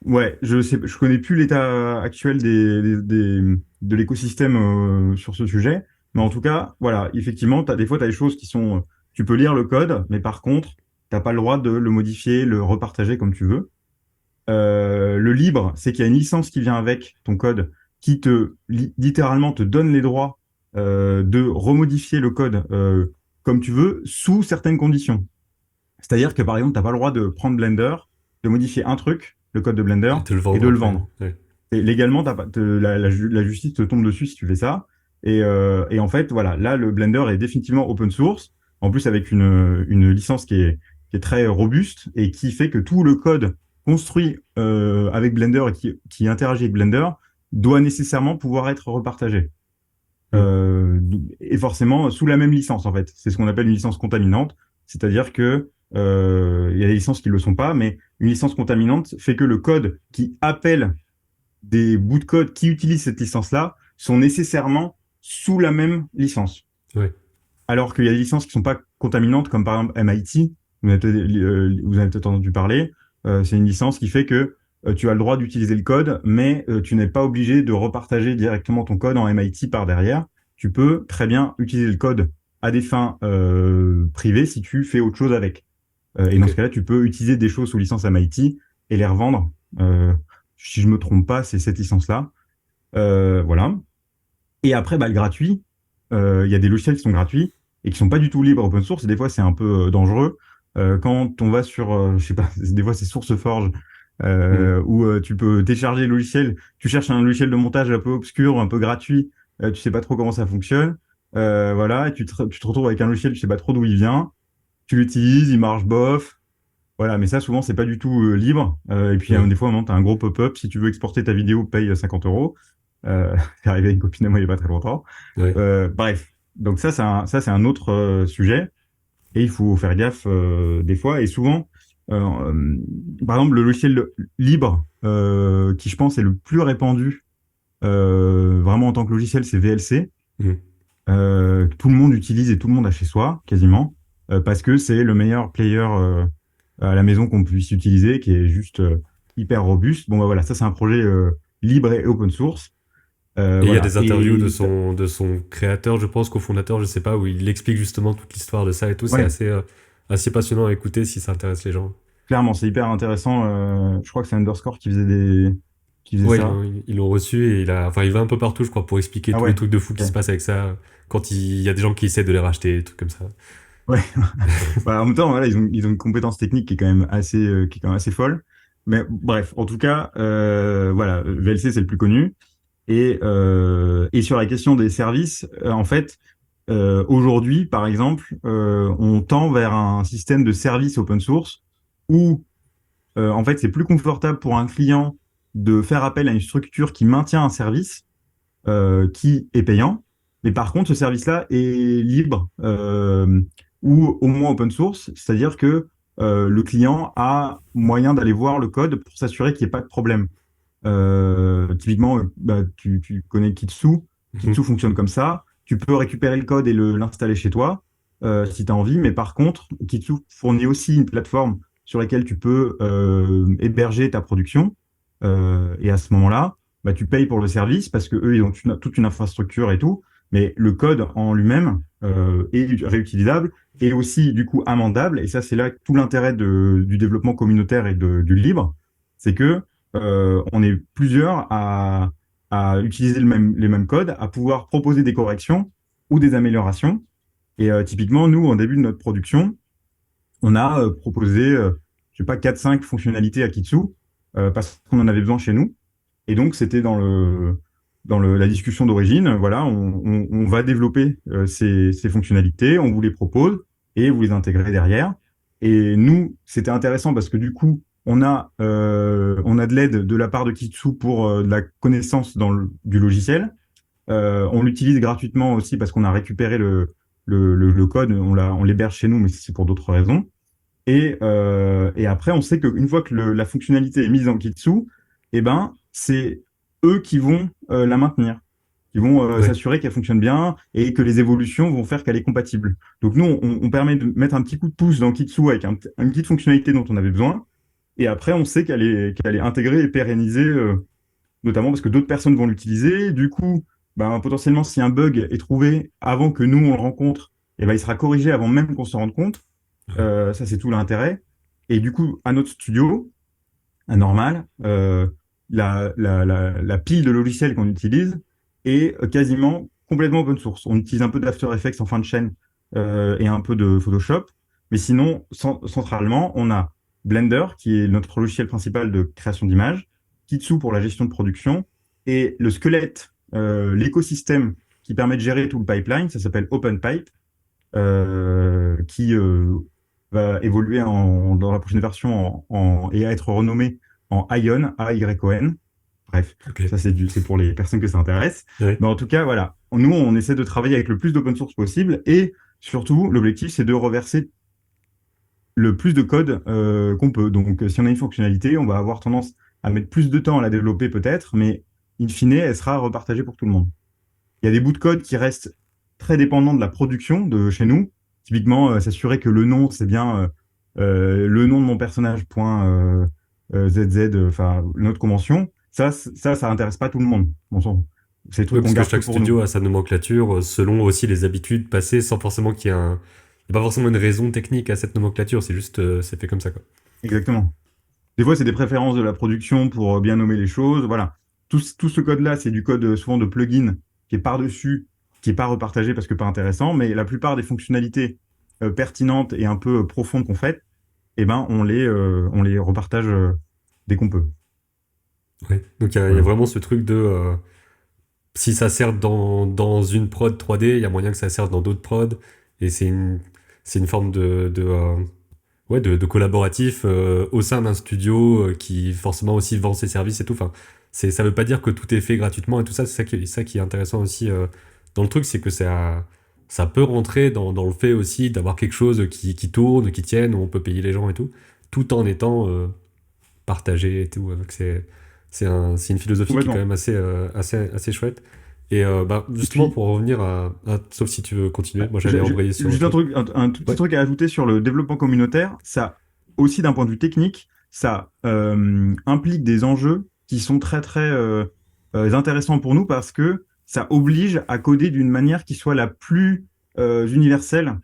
Ouais, je sais, je connais plus l'état actuel de l'écosystème sur ce sujet, mais en tout cas, voilà, effectivement, des fois, tu as des choses qui sont, tu peux lire le code, mais par contre, t'as pas le droit de le modifier, le repartager comme tu veux. Le libre, c'est qu'il y a une licence qui vient avec ton code qui littéralement te donne les droits de remodifier le code comme tu veux sous certaines conditions. C'est-à-dire que par exemple, t'as pas le droit de prendre Blender, de modifier un truc, le code de Blender, Et te le et vendre de le après. vendre. Ouais. Et légalement, la justice te tombe dessus si tu fais ça. Et en fait, voilà, là, le Blender est définitivement open source, en plus avec une licence qui est très robuste et qui fait que tout le code construit avec Blender et qui interagit avec Blender doit nécessairement pouvoir être repartagé. Mm. Euh, et forcément sous la même licence en fait. C'est ce qu'on appelle une licence contaminante, c'est-à-dire que il y a des licences qui ne le sont pas, mais une licence contaminante fait que le code qui appelle des bouts de code qui utilisent cette licence-là sont nécessairement sous la même licence. Ouais. Alors qu'il y a des licences qui sont pas contaminantes, comme par exemple MIT, vous avez peut-être entendu parler, c'est une licence qui fait que tu as le droit d'utiliser le code, mais tu n'es pas obligé de repartager directement ton code en MIT par derrière. Tu peux très bien utiliser le code à des fins privées si tu fais autre chose avec. Et dans ce Ok. cas-là, tu peux utiliser des choses sous licence MIT et les revendre. Si je me trompe pas, c'est cette licence-là. Voilà. Et après, bah, le gratuit, il y a des logiciels qui sont gratuits et qui sont pas du tout libres open source. Et des fois, c'est un peu dangereux. Quand on va sur, je sais pas, des fois, c'est SourceForge, Mm. où tu peux télécharger le logiciel. Tu cherches un logiciel de montage un peu obscur, un peu gratuit. Tu sais pas trop comment ça fonctionne. Voilà, et tu te retrouves avec un logiciel, tu sais pas trop d'où il vient. Tu l'utilises, il marche bof. Voilà, mais ça, souvent, c'est pas du tout libre. Et puis, Ouais. des fois, tu as un gros pop-up. Si tu veux exporter ta vidéo, paye 50 euros. C'est arrivé à une copine à moi il y a pas très longtemps. Ouais. Bref, donc ça c'est un autre sujet et il faut faire gaffe des fois et souvent. Euh, euh, Par exemple, le logiciel libre, qui je pense est le plus répandu vraiment en tant que logiciel, c'est VLC. Mhm. Tout le monde utilise et tout le monde a chez soi, quasiment, parce que c'est le meilleur player à la maison qu'on puisse utiliser, qui est juste hyper robuste. Bon, bah, voilà, ça c'est un projet libre et open source. Et il y a Voilà. des interviews de son créateur, je pense, cofondateur, je sais pas, où il explique justement toute l'histoire de ça et tout. C'est Ouais, assez, assez passionnant à écouter si ça intéresse les gens. clairement, c'est hyper intéressant. Je crois que c'est Underscore qui faisait Ouais, ça. ils l'ont reçu et enfin, il va un peu partout, je crois, pour expliquer Ah tous les ouais, trucs de fou qui ok. se passent avec ça. Quand il y a des gens qui essaient de les racheter, des trucs comme ça. Ouais. Bah, en même temps, voilà, ils ont une compétence technique qui est quand même assez folle. Mais bref, en tout cas, voilà, VLC c'est le plus connu. Et sur la question des services, en fait, aujourd'hui, par exemple, on tend vers un système de service open source où, en fait, c'est plus confortable pour un client de faire appel à une structure qui maintient un service qui est payant. Mais par contre, ce service-là est libre ou au moins open source, c'est-à-dire que le client a moyen d'aller voir le code pour s'assurer qu'il n'y ait pas de problème. Typiquement, bah, tu connais Kitsu. Mhm. Kitsu fonctionne comme ça. Tu peux récupérer le code et l'installer chez toi si tu as envie. Mais par contre, Kitsu fournit aussi une plateforme sur laquelle tu peux héberger ta production. Et à ce moment-là, bah, tu payes pour le service parce que eux, ils ont toute une infrastructure et tout. Mais le code en lui-même est réutilisable et aussi du coup amendable. Et ça, c'est là tout l'intérêt du développement communautaire et du libre. C'est que on est plusieurs à utiliser les mêmes codes, à pouvoir proposer des corrections ou des améliorations. Et typiquement, nous, en début de notre production, on a proposé, je sais pas, 4-5 fonctionnalités à Kitsu parce qu'on en avait besoin chez nous. Et donc, c'était la discussion d'origine. Voilà, on va développer ces fonctionnalités, on vous les propose et vous les intégrez derrière. Et nous, c'était intéressant parce que du coup, on a de l'aide de la part de Kitsu pour de la connaissance du logiciel. On l'utilise gratuitement aussi parce qu'on a récupéré le code, on l'héberge chez nous, mais c'est pour d'autres raisons. Et après, on sait qu'une fois que la fonctionnalité est mise dans Kitsu, eh ben, c'est eux qui vont la maintenir, qui vont Ouais. s'assurer qu'elle fonctionne bien et que les évolutions vont faire qu'elle est compatible. Donc nous, on permet de mettre un petit coup de pouce dans Kitsu avec une petite fonctionnalité dont on avait besoin. Et après, on sait qu'elle est intégrée et pérennisée, notamment parce que d'autres personnes vont l'utiliser. Du coup, ben, potentiellement, si un bug est trouvé avant que nous, on le rencontre, eh ben, il sera corrigé avant même qu'on se rende compte. Ouais. Ça, c'est tout l'intérêt. Et du coup, à notre studio, à Normal, la pile de logiciels qu'on utilise est quasiment complètement open source. On utilise un peu d'After Effects en fin de chaîne et un peu de Photoshop. Mais sinon, centralement, on a Blender, qui est notre logiciel principal de création d'images, Kitsu pour la gestion de production, et le squelette, l'écosystème qui permet de gérer tout le pipeline, ça s'appelle OpenPipe, qui va évoluer dans la prochaine version et à être renommé en Ion, A-Y-O-N. Bref, Ok. ça c'est pour les personnes que ça intéresse. Ouais. Mais en tout cas, voilà, nous on essaie de travailler avec le plus d'open source possible et surtout l'objectif c'est de reverser le plus de code qu'on peut. Donc si on a une fonctionnalité, on va avoir tendance à mettre plus de temps à la développer peut-être, mais in fine, elle sera repartagée pour tout le monde. Il y a des bouts de code qui restent très dépendants de la production de chez nous. Typiquement, s'assurer que le nom, c'est bien le nom de mon personnage, point ZZ, enfin, notre convention. Ça intéresse pas tout le monde. Bon sang. C'est des Oui, trucs qu'on parce que garde que chaque pour nous. studio a sa nomenclature selon aussi les habitudes passées, sans forcément qu'il y ait un. Il n'y a pas forcément une raison technique à cette nomenclature, c'est juste, c'est fait comme ça, quoi. Exactement. Des fois, c'est des préférences de la production pour bien nommer les choses. Voilà. Tout ce code-là, c'est du code souvent de plugin qui est par-dessus, qui est pas repartagé parce que pas intéressant, mais la plupart des fonctionnalités pertinentes et un peu profondes qu'on fait, eh ben, on les repartage dès qu'on peut. Ouais. Donc il y a Voilà. vraiment ce truc de. Si ça sert dans une prod 3D, il y a moyen que ça serve dans d'autres prods. Et c'est une forme ouais, de collaboratif au sein d'un studio qui forcément aussi vend ses services et tout. Enfin, ça veut pas dire que tout est fait gratuitement et tout ça. C'est ça qui est intéressant aussi dans le truc, c'est que ça peut rentrer dans le fait aussi d'avoir quelque chose qui tourne, qui tienne, où on peut payer les gens et tout. tout en étant partagé et tout. Donc c'est une philosophie qui est quand Complètement. même assez chouette. Et bah, Et justement, puis, pour revenir sauf si tu veux continuer, moi j'allais J'ai- embrayer sur Juste autre un chose. truc, un tout petit Ouais. truc à ajouter sur le développement communautaire. Ça aussi, d'un point de vue technique, ça implique des enjeux qui sont très intéressants pour nous parce que ça oblige à coder d'une manière qui soit la plus universelle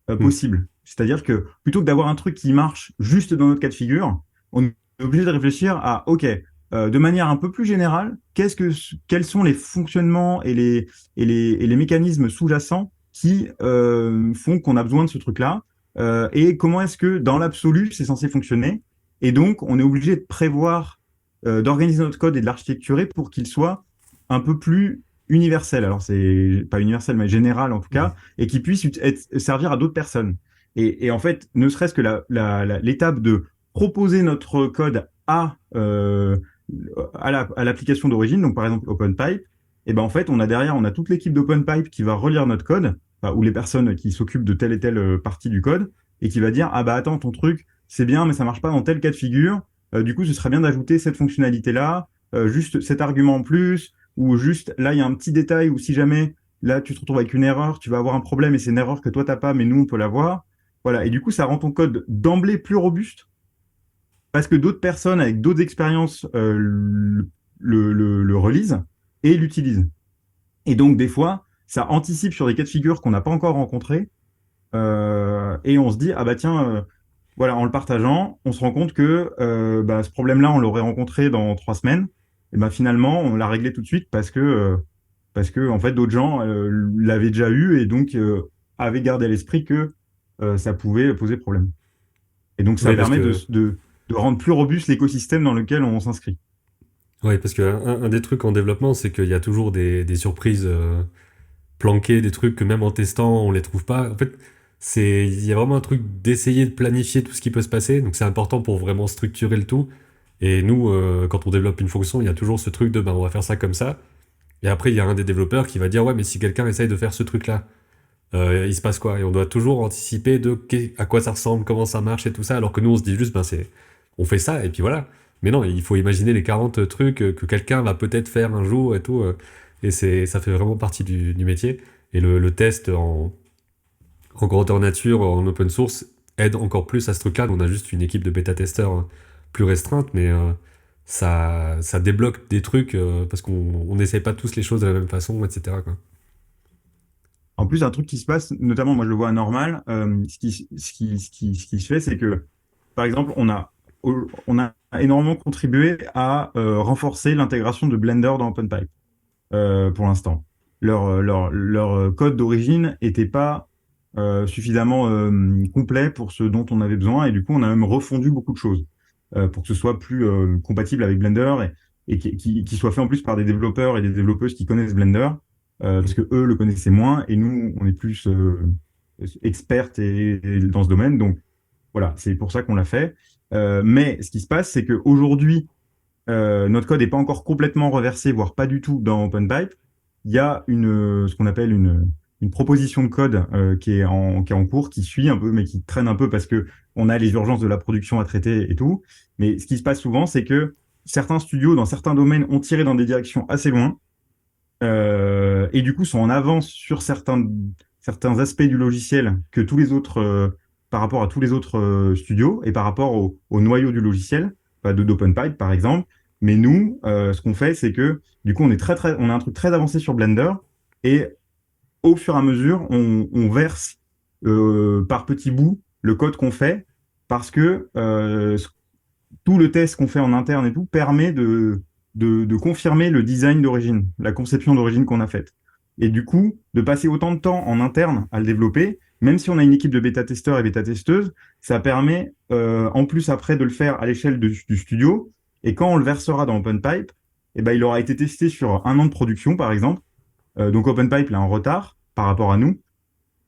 Hmm. possible. C'est-à-dire que plutôt que d'avoir un truc qui marche juste dans notre cas de figure, on est obligé de réfléchir à, OK, de manière un peu plus générale, quels sont les fonctionnements et les mécanismes sous-jacents qui font qu'on a besoin de ce truc-là, et comment est-ce que dans l'absolu, c'est censé fonctionner. Et donc, on est obligé de prévoir, d'organiser notre code et de l'architecturer pour qu'il soit un peu plus universel. Alors, c'est pas universel, mais général en tout cas, et qui puisse servir à d'autres personnes. En fait, ne serait-ce que l'étape de proposer notre code à l'application d'origine, donc par exemple OpenPipe, et ben en fait, on a toute l'équipe d'OpenPipe qui va relire notre code, enfin, ou les personnes qui s'occupent de telle et telle partie du code, et qui va dire, ah bah attends, ton truc, c'est bien, mais ça marche pas dans tel cas de figure. Du coup, ce serait bien d'ajouter cette fonctionnalité-là, juste cet argument en plus, ou juste là, il y a un petit détail où si jamais là, tu te retrouves avec une erreur, tu vas avoir un problème et c'est une erreur que toi, t'as pas, mais nous, on peut l'avoir. Voilà. Et du coup, ça rend ton code d'emblée plus robuste parce que d'autres personnes avec d'autres expériences le relisent et l'utilisent. Et donc, des fois, ça anticipe sur des cas de figure qu'on n'a pas encore rencontrés. Et on se dit, ah bah tiens, voilà, en le partageant, on se rend compte que bah, ce problème-là, on l'aurait rencontré dans 3 semaines. Et ben finalement, on l'a réglé tout de suite parce que en fait d'autres gens l'avaient déjà eu et donc avaient gardé à l'esprit que ça pouvait poser problème. Et donc ça Oui, parce permet que de rendre plus robuste l'écosystème dans lequel on s'inscrit. ouais, parce que un des trucs en développement, c'est qu'il y a toujours des surprises planquées, des trucs que même en testant, on les trouve pas. En fait, il y a vraiment un truc d'essayer de planifier tout ce qui peut se passer. Donc c'est important pour vraiment structurer le tout. Et nous, quand on développe une fonction, il y a toujours ce truc de, ben, on va faire ça comme ça. Et après, il y a un des développeurs qui va dire, ouais, mais si quelqu'un essaye de faire ce truc-là, il se passe quoi? Et on doit toujours anticiper à quoi ça ressemble, comment ça marche et tout ça, alors que nous, on se dit juste, ben, on fait ça, et puis voilà. Mais non, il faut imaginer les 40 trucs que quelqu'un va peut-être faire un jour et tout, et ça fait vraiment partie du métier. Et le test en grandeur nature, en open source, aide encore plus à ce truc-là. On a juste une équipe de bêta-testeurs plus restreinte, mais ça débloque des trucs parce qu'on n'essaye pas tous les choses de la même façon, etc., quoi. En plus, un truc qui se passe, notamment moi je le vois à Normal, ce qui se fait, c'est que par exemple, on a énormément contribué à renforcer l'intégration de Blender dans OpenPipe pour l'instant. Leur code d'origine n'était pas suffisamment complet pour ce dont on avait besoin et du coup on a même refondu beaucoup de choses pour que ce soit plus compatible avec Blender et qui soit fait en plus par des développeurs et des développeuses qui connaissent Blender parce Mm. que eux le connaissaient moins et nous on est plus experts dans ce domaine donc voilà c'est pour ça qu'on l'a fait. Mais ce qui se passe c'est qu'aujourd'hui notre code n'est pas encore complètement reversé, voire pas du tout dans OpenPipe. Il y a ce qu'on appelle une proposition de code qui est en cours, qui suit un peu, mais qui traîne un peu parce que on a les urgences de la production à traiter et tout. Mais ce qui se passe souvent, c'est que certains studios, dans certains domaines, ont tiré dans des directions assez loin et du coup sont en avance sur certains aspects du logiciel que tous les autres, par rapport à tous les autres studios et par rapport au noyau du logiciel, enfin, d'OpenPipe par exemple. Mais nous, ce qu'on fait, c'est que du coup, on a un truc très avancé sur Blender et au fur et à mesure, on verse par petits bouts le code qu'on fait parce que tout le test qu'on fait en interne et tout permet de confirmer le design d'origine, la conception d'origine qu'on a faite. Et du coup, de passer autant de temps en interne à le développer, même si on a une équipe de bêta-testeurs et bêta-testeuses, ça permet en plus après de le faire à l'échelle du studio. Et quand on le versera dans OpenPipe, eh ben, il aura été testé sur 1 an de production, par exemple. Donc OpenPipe est en retard par rapport à nous.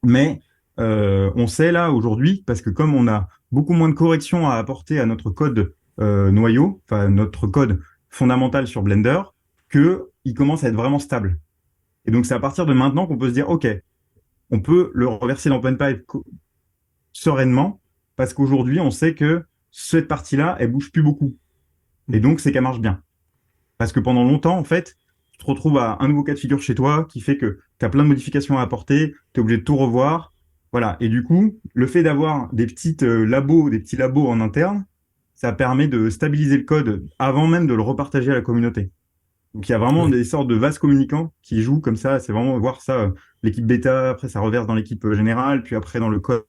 Mais on sait là aujourd'hui, parce que comme on a beaucoup moins de corrections à apporter à notre code noyau, enfin notre code fondamental sur Blender, que il commence à être vraiment stable. Et donc c'est à partir de maintenant qu'on peut se dire, OK, on peut le reverser dans OpenPipe sereinement, parce qu'aujourd'hui on sait que cette partie-là, elle bouge plus beaucoup. Et donc, c'est qu'elle marche bien. Parce que pendant longtemps, en fait, tu te retrouves à un nouveau cas de figure chez toi qui fait que tu as plein de modifications à apporter, tu es obligé de tout revoir. Voilà. Et du coup, le fait d'avoir des des petits labos en interne, ça permet de stabiliser le code avant même de le repartager à la communauté. Donc il y a vraiment Ouais. des sortes de vases communicants qui jouent comme ça. C'est vraiment voir ça, l'équipe bêta, après ça reverse dans l'équipe générale, puis après dans le code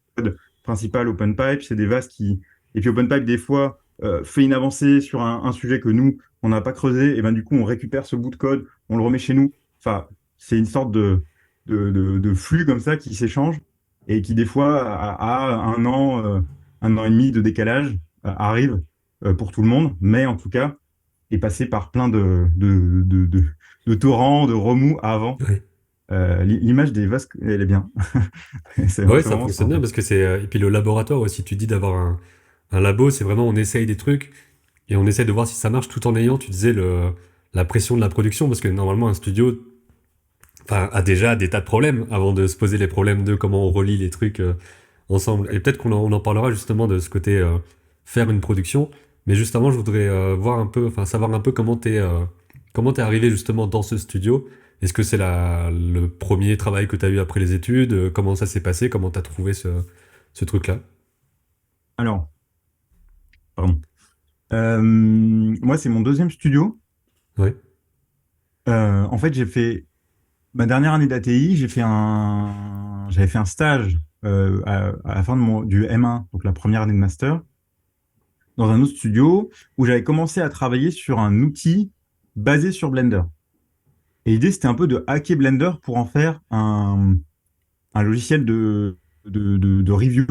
principal OpenPipe, c'est des vases qui... Et puis OpenPipe, des fois, fait une avancée sur un sujet que nous, on n'a pas creusé, et ben du coup, on récupère ce bout de code, on le remet chez nous. Enfin, c'est une sorte de flux comme ça qui s'échange et qui, des fois, a un an et demi de décalage, arrive pour tout le monde, mais en tout cas, est passé par plein de torrents, de remous avant. Ouais. L'image des vases, elle est bien. Ouais, C'est ça vraiment fonctionne bien sympa. parce que c'est. Et puis le laboratoire aussi, tu dis d'avoir un labo, c'est vraiment on essaye des trucs et on essaye de voir si ça marche tout en ayant, tu disais, la pression de la production parce que normalement un studio enfin, a déjà des tas de problèmes avant de se poser les problèmes de comment on relie les trucs ensemble. Et peut-être on en parlera justement de ce côté faire une production. Mais juste avant, je voudrais voir un peu, enfin savoir un peu comment t'es arrivé justement dans ce studio. Est-ce que c'est le premier travail que tu as eu après les études? Comment ça s'est passé? Comment tu as trouvé ce truc-là? Alors, pardon. Moi, c'est mon deuxième studio. Ouais. En fait, j'ai fait ma dernière année d'ATI, j'avais fait un stage à la fin du M1, donc la première année de master, dans un autre studio où j'avais commencé à travailler sur un outil basé sur Blender. Et l'idée, c'était un peu de hacker Blender pour en faire un logiciel de review.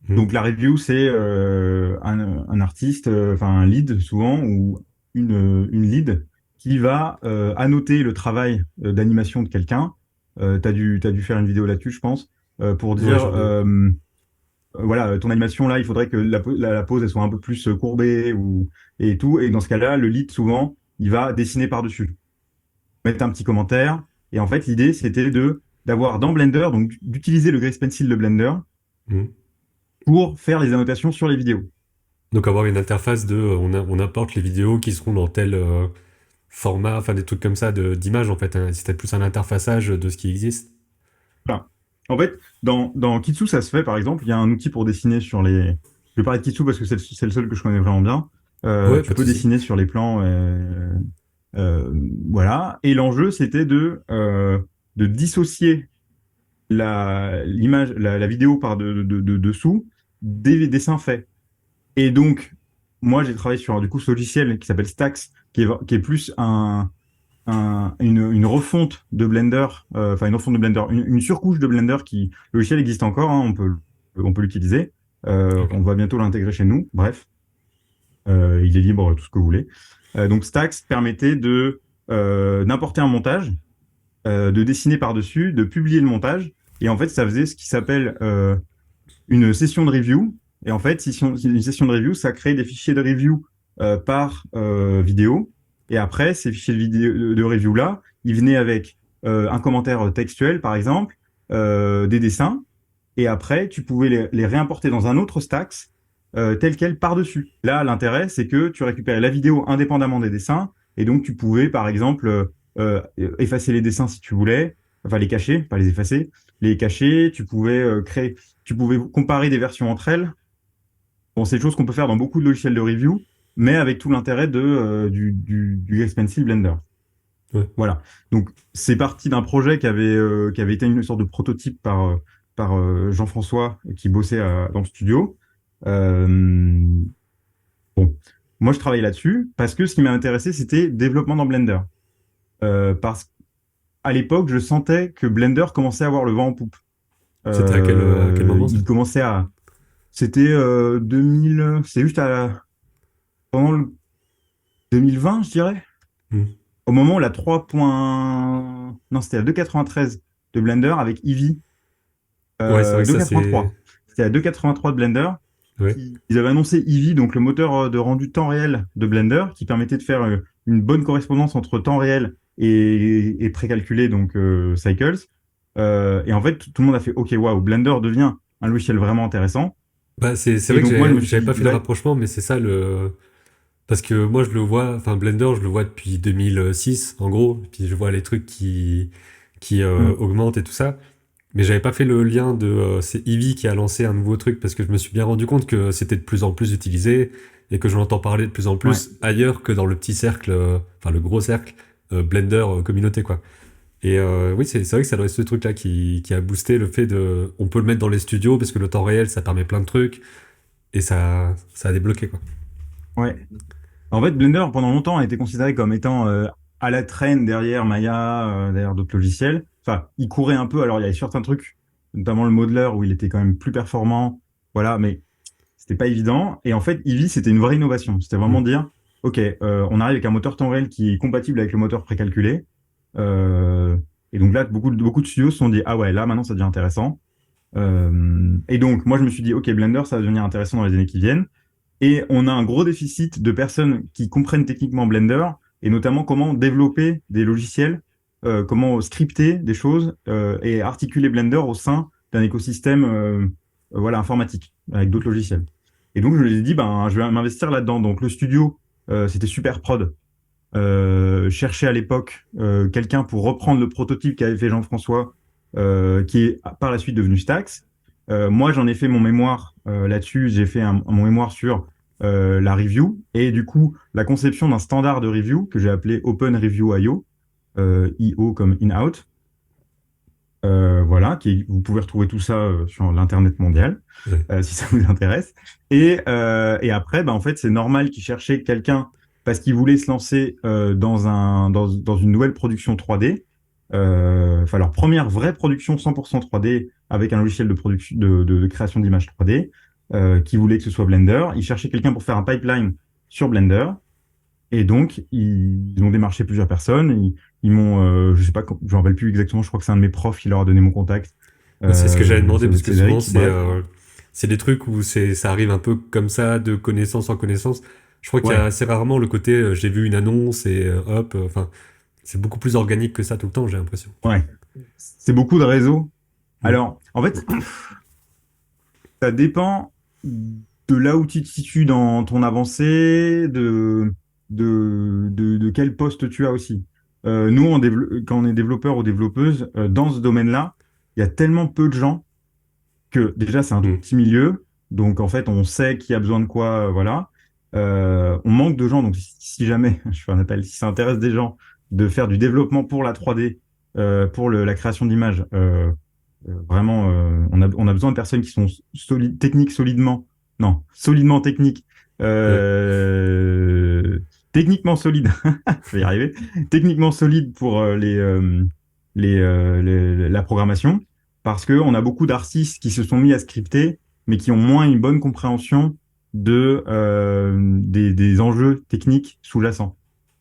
Mhm. Donc la review, c'est un artiste, enfin un lead souvent, ou une lead, qui va annoter le travail d'animation de quelqu'un. T'as dû faire une vidéo là-dessus, je pense, pour Ouais, dire, j'en ai. voilà, ton animation là, il faudrait que la pose elle soit un peu plus courbée et tout. Et dans ce cas-là, le lead, souvent, il va dessiner par-dessus, mettre un petit commentaire. Et en fait, l'idée, c'était d'avoir dans Blender, donc d'utiliser le Grace Pencil de Blender Mhm. pour faire les annotations sur les vidéos. Donc avoir une interface on apporte les vidéos qui seront dans tel format, enfin des trucs comme ça d'image en fait, hein. C'était plus un interfaçage de ce qui existe. Enfin, en fait, dans Kitsu, ça se fait, par exemple, il y a un outil pour dessiner sur les... Je vais parler de Kitsu parce que c'est le seul que je connais vraiment bien. Ouais, Tu pas de peux souci. dessiner sur les plans, voilà. Et l'enjeu, c'était de dissocier la vidéo par dessous des dessins faits. Et donc, moi, j'ai travaillé sur du coup ce logiciel qui s'appelle Stax, qui est plus une refonte de Blender, enfin une refonte de Blender, une surcouche de Blender qui, le logiciel existe encore, hein, on peut l'utiliser. On D'accord. va bientôt l'intégrer chez nous. Bref, il est libre, tout ce que vous voulez. Donc Stax permettait d'importer un montage, de dessiner par-dessus, de publier le montage. Et en fait, ça faisait ce qui s'appelle une session de review. Et en fait, une session de review, ça crée des fichiers de review par vidéo. Et après, ces fichiers de review là, ils venaient avec un commentaire textuel, par exemple, des dessins. Et après, tu pouvais les réimporter dans un autre Stax tel quel par-dessus. Là, l'intérêt, c'est que tu récupérais la vidéo indépendamment des dessins. Et donc, tu pouvais, par exemple, effacer les dessins si tu voulais, enfin les cacher, pas les effacer, les cacher. Tu pouvais comparer des versions entre elles. Bon, c'est des choses qu'on peut faire dans beaucoup de logiciels de review, mais avec tout l'intérêt du Expensive Blender. Ouais. Voilà. Donc, c'est parti d'un projet qui avait été une sorte de prototype par Jean-François qui bossait dans le studio. Euh, bon, moi, je travaillais là-dessus parce que ce qui m'a intéressé, c'était développement dans Blender. Parce qu'à l'époque, je sentais que Blender commençait à avoir le vent en poupe. C'était à quel moment ça? Il commençait à... C'était 2000... C'est juste pendant le 2020, je dirais. Mhm. Au moment où la 3. Non, c'était la 2.93 de Blender avec Eevee. Ouais, c'est vrai que ça c'est. 2.83. C'était la 2.83 de Blender. Ouais. Ils avaient annoncé Eevee, donc le moteur de rendu temps réel de Blender, qui permettait de faire une bonne correspondance entre temps réel et précalculé, donc cycles. Et en fait, tout le monde a fait OK, waouh, Blender devient un logiciel vraiment intéressant. Bah, c'est Et vrai que donc moi je me suis j'avais dit, pas fait le là, rapprochement, mais c'est ça le. Parce que moi, je le vois, enfin, Blender, je le vois depuis 2006, en gros. Puis je vois les trucs qui hmm, augmentent et tout ça. Mais j'avais pas fait le lien de c'est Eevee qui a lancé un nouveau truc parce que je me suis bien rendu compte que c'était de plus en plus utilisé et que je l'entends parler de plus en ouais, plus ailleurs que dans le petit cercle, enfin le gros cercle Blender communauté quoi. Et oui, c'est vrai que ça doit être ce truc-là qui a boosté le fait de. On peut le mettre dans les studios parce que le temps réel ça permet plein de trucs et ça a débloqué quoi. ouais. En fait, Blender, pendant longtemps, a été considéré comme étant à la traîne derrière Maya, derrière d'autres logiciels. Enfin, il courait un peu. Alors, il y avait certains trucs, notamment le modeler, où il était quand même plus performant. Voilà, mais c'était pas évident. Et en fait, Eevee, c'était une vraie innovation. C'était vraiment Mm. dire, OK, on arrive avec un moteur temps réel qui est compatible avec le moteur précalculé. Euh, et donc là, beaucoup de studios se sont dit, ah ouais, là, maintenant, ça devient intéressant. Et donc, moi, je me suis dit, OK, Blender, ça va devenir intéressant dans les années qui viennent. Et on a un gros déficit de personnes qui comprennent techniquement Blender et notamment comment développer des logiciels, comment scripter des choses et articuler Blender au sein d'un écosystème voilà, informatique avec d'autres logiciels. Et donc je lui ai dit, ben, je vais m'investir là-dedans. Donc le studio, c'était Super Prod. Cherchait à l'époque quelqu'un pour reprendre le prototype qu'avait fait Jean-François, qui est par la suite devenu Stax. Moi, j'en ai fait mon mémoire là-dessus. J'ai fait mon mémoire sur la review et du coup la conception d'un standard de review que j'ai appelé Open Review IO, IO comme in-out. Voilà, vous pouvez retrouver tout ça sur l'internet mondial Ouais. si ça vous intéresse. Et après, bah, en fait, c'est normal qu'ils cherchaient quelqu'un parce qu'ils voulaient se lancer dans une nouvelle production 3D. Enfin, leur première vraie production 100% 3D avec un logiciel de production de création d'images 3D qui voulait que ce soit Blender. Ils cherchaient quelqu'un pour faire un pipeline sur Blender. Et donc, ils ont démarché plusieurs personnes. Ils m'ont, je sais pas, je me rappelle plus exactement. Je crois que c'est un de mes profs qui leur a donné mon contact. Bah, c'est ce que j'avais demandé Ça doit parce être que souvent Cédric. Bref. c'est des trucs où ça arrive un peu comme ça de connaissance en connaissance. Je crois qu'il y a Ouais, assez rarement le côté j'ai vu une annonce et hop, enfin c'est beaucoup plus organique que ça tout le temps, j'ai l'impression. ouais. C'est beaucoup de réseaux. Mm. Alors, en fait, ça dépend de là où tu te situes dans ton avancée, de quel poste tu as aussi. Nous, quand on est développeur ou développeuse, dans ce domaine-là, il y a tellement peu de gens que déjà c'est un tout Mm. petit milieu, donc en fait on sait qui a besoin de quoi, voilà. On manque de gens, donc si jamais, je fais un appel, si ça intéresse des gens de faire du développement pour la 3D, pour la création d'images, vraiment, on a besoin de personnes qui sont techniques solidement, non, solidement techniques, Ouais. euh, techniquement solides, je vais y arriver, techniquement solides pour la programmation parce qu'on a beaucoup d'artistes qui se sont mis à scripter, mais qui ont moins une bonne compréhension des enjeux techniques sous-jacents.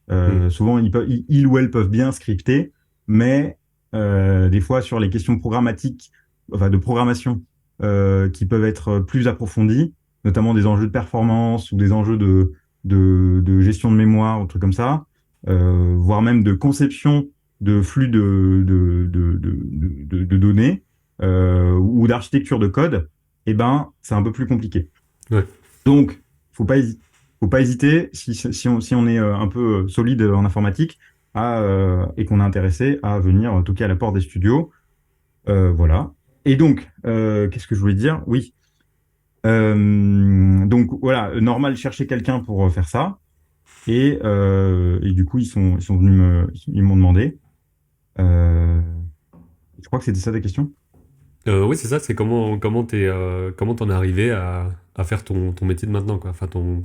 Mm. Souvent, ils ou elles peuvent bien scripter, mais des fois, sur les questions programmatiques, enfin de programmation, qui peuvent être plus approfondies, notamment des enjeux de performance ou des enjeux de gestion de mémoire, ou trucs comme ça, voire même de conception de flux de données ou d'architecture de code, eh ben, c'est un peu plus compliqué. Ouais. Donc, faut pas hésiter, si on est un peu solide en informatique, et qu'on est intéressé à venir toquer à la porte des studios. Voilà. Et donc, qu'est-ce que je voulais dire? Oui. Donc voilà, normal chercher quelqu'un pour faire ça. Et du coup, ils sont venus ils m'ont demandé. Euh, je crois que c'était ça ta question. Oui, c'est ça, c'est comment t'en es arrivé à faire ton métier de maintenant, quoi. Enfin, ton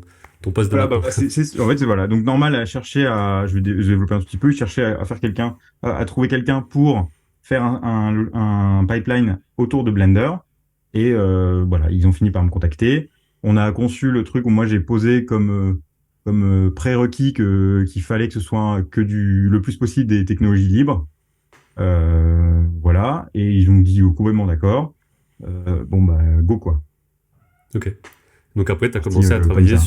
poste de Voilà, maintenant. en fait, c'est voilà. Donc, normal à chercher je vais développer un petit peu, chercher à faire quelqu'un, à trouver quelqu'un pour faire un pipeline autour de Blender. Et voilà, ils ont fini par me contacter. On a conçu le truc où moi j'ai posé comme prérequis qu'il fallait que ce soit que le plus possible des technologies libres. Voilà. Et ils ont dit complètement d'accord. Bon, bah, go quoi. Ok. Donc après, t'as Parti commencé à comme travailler ça.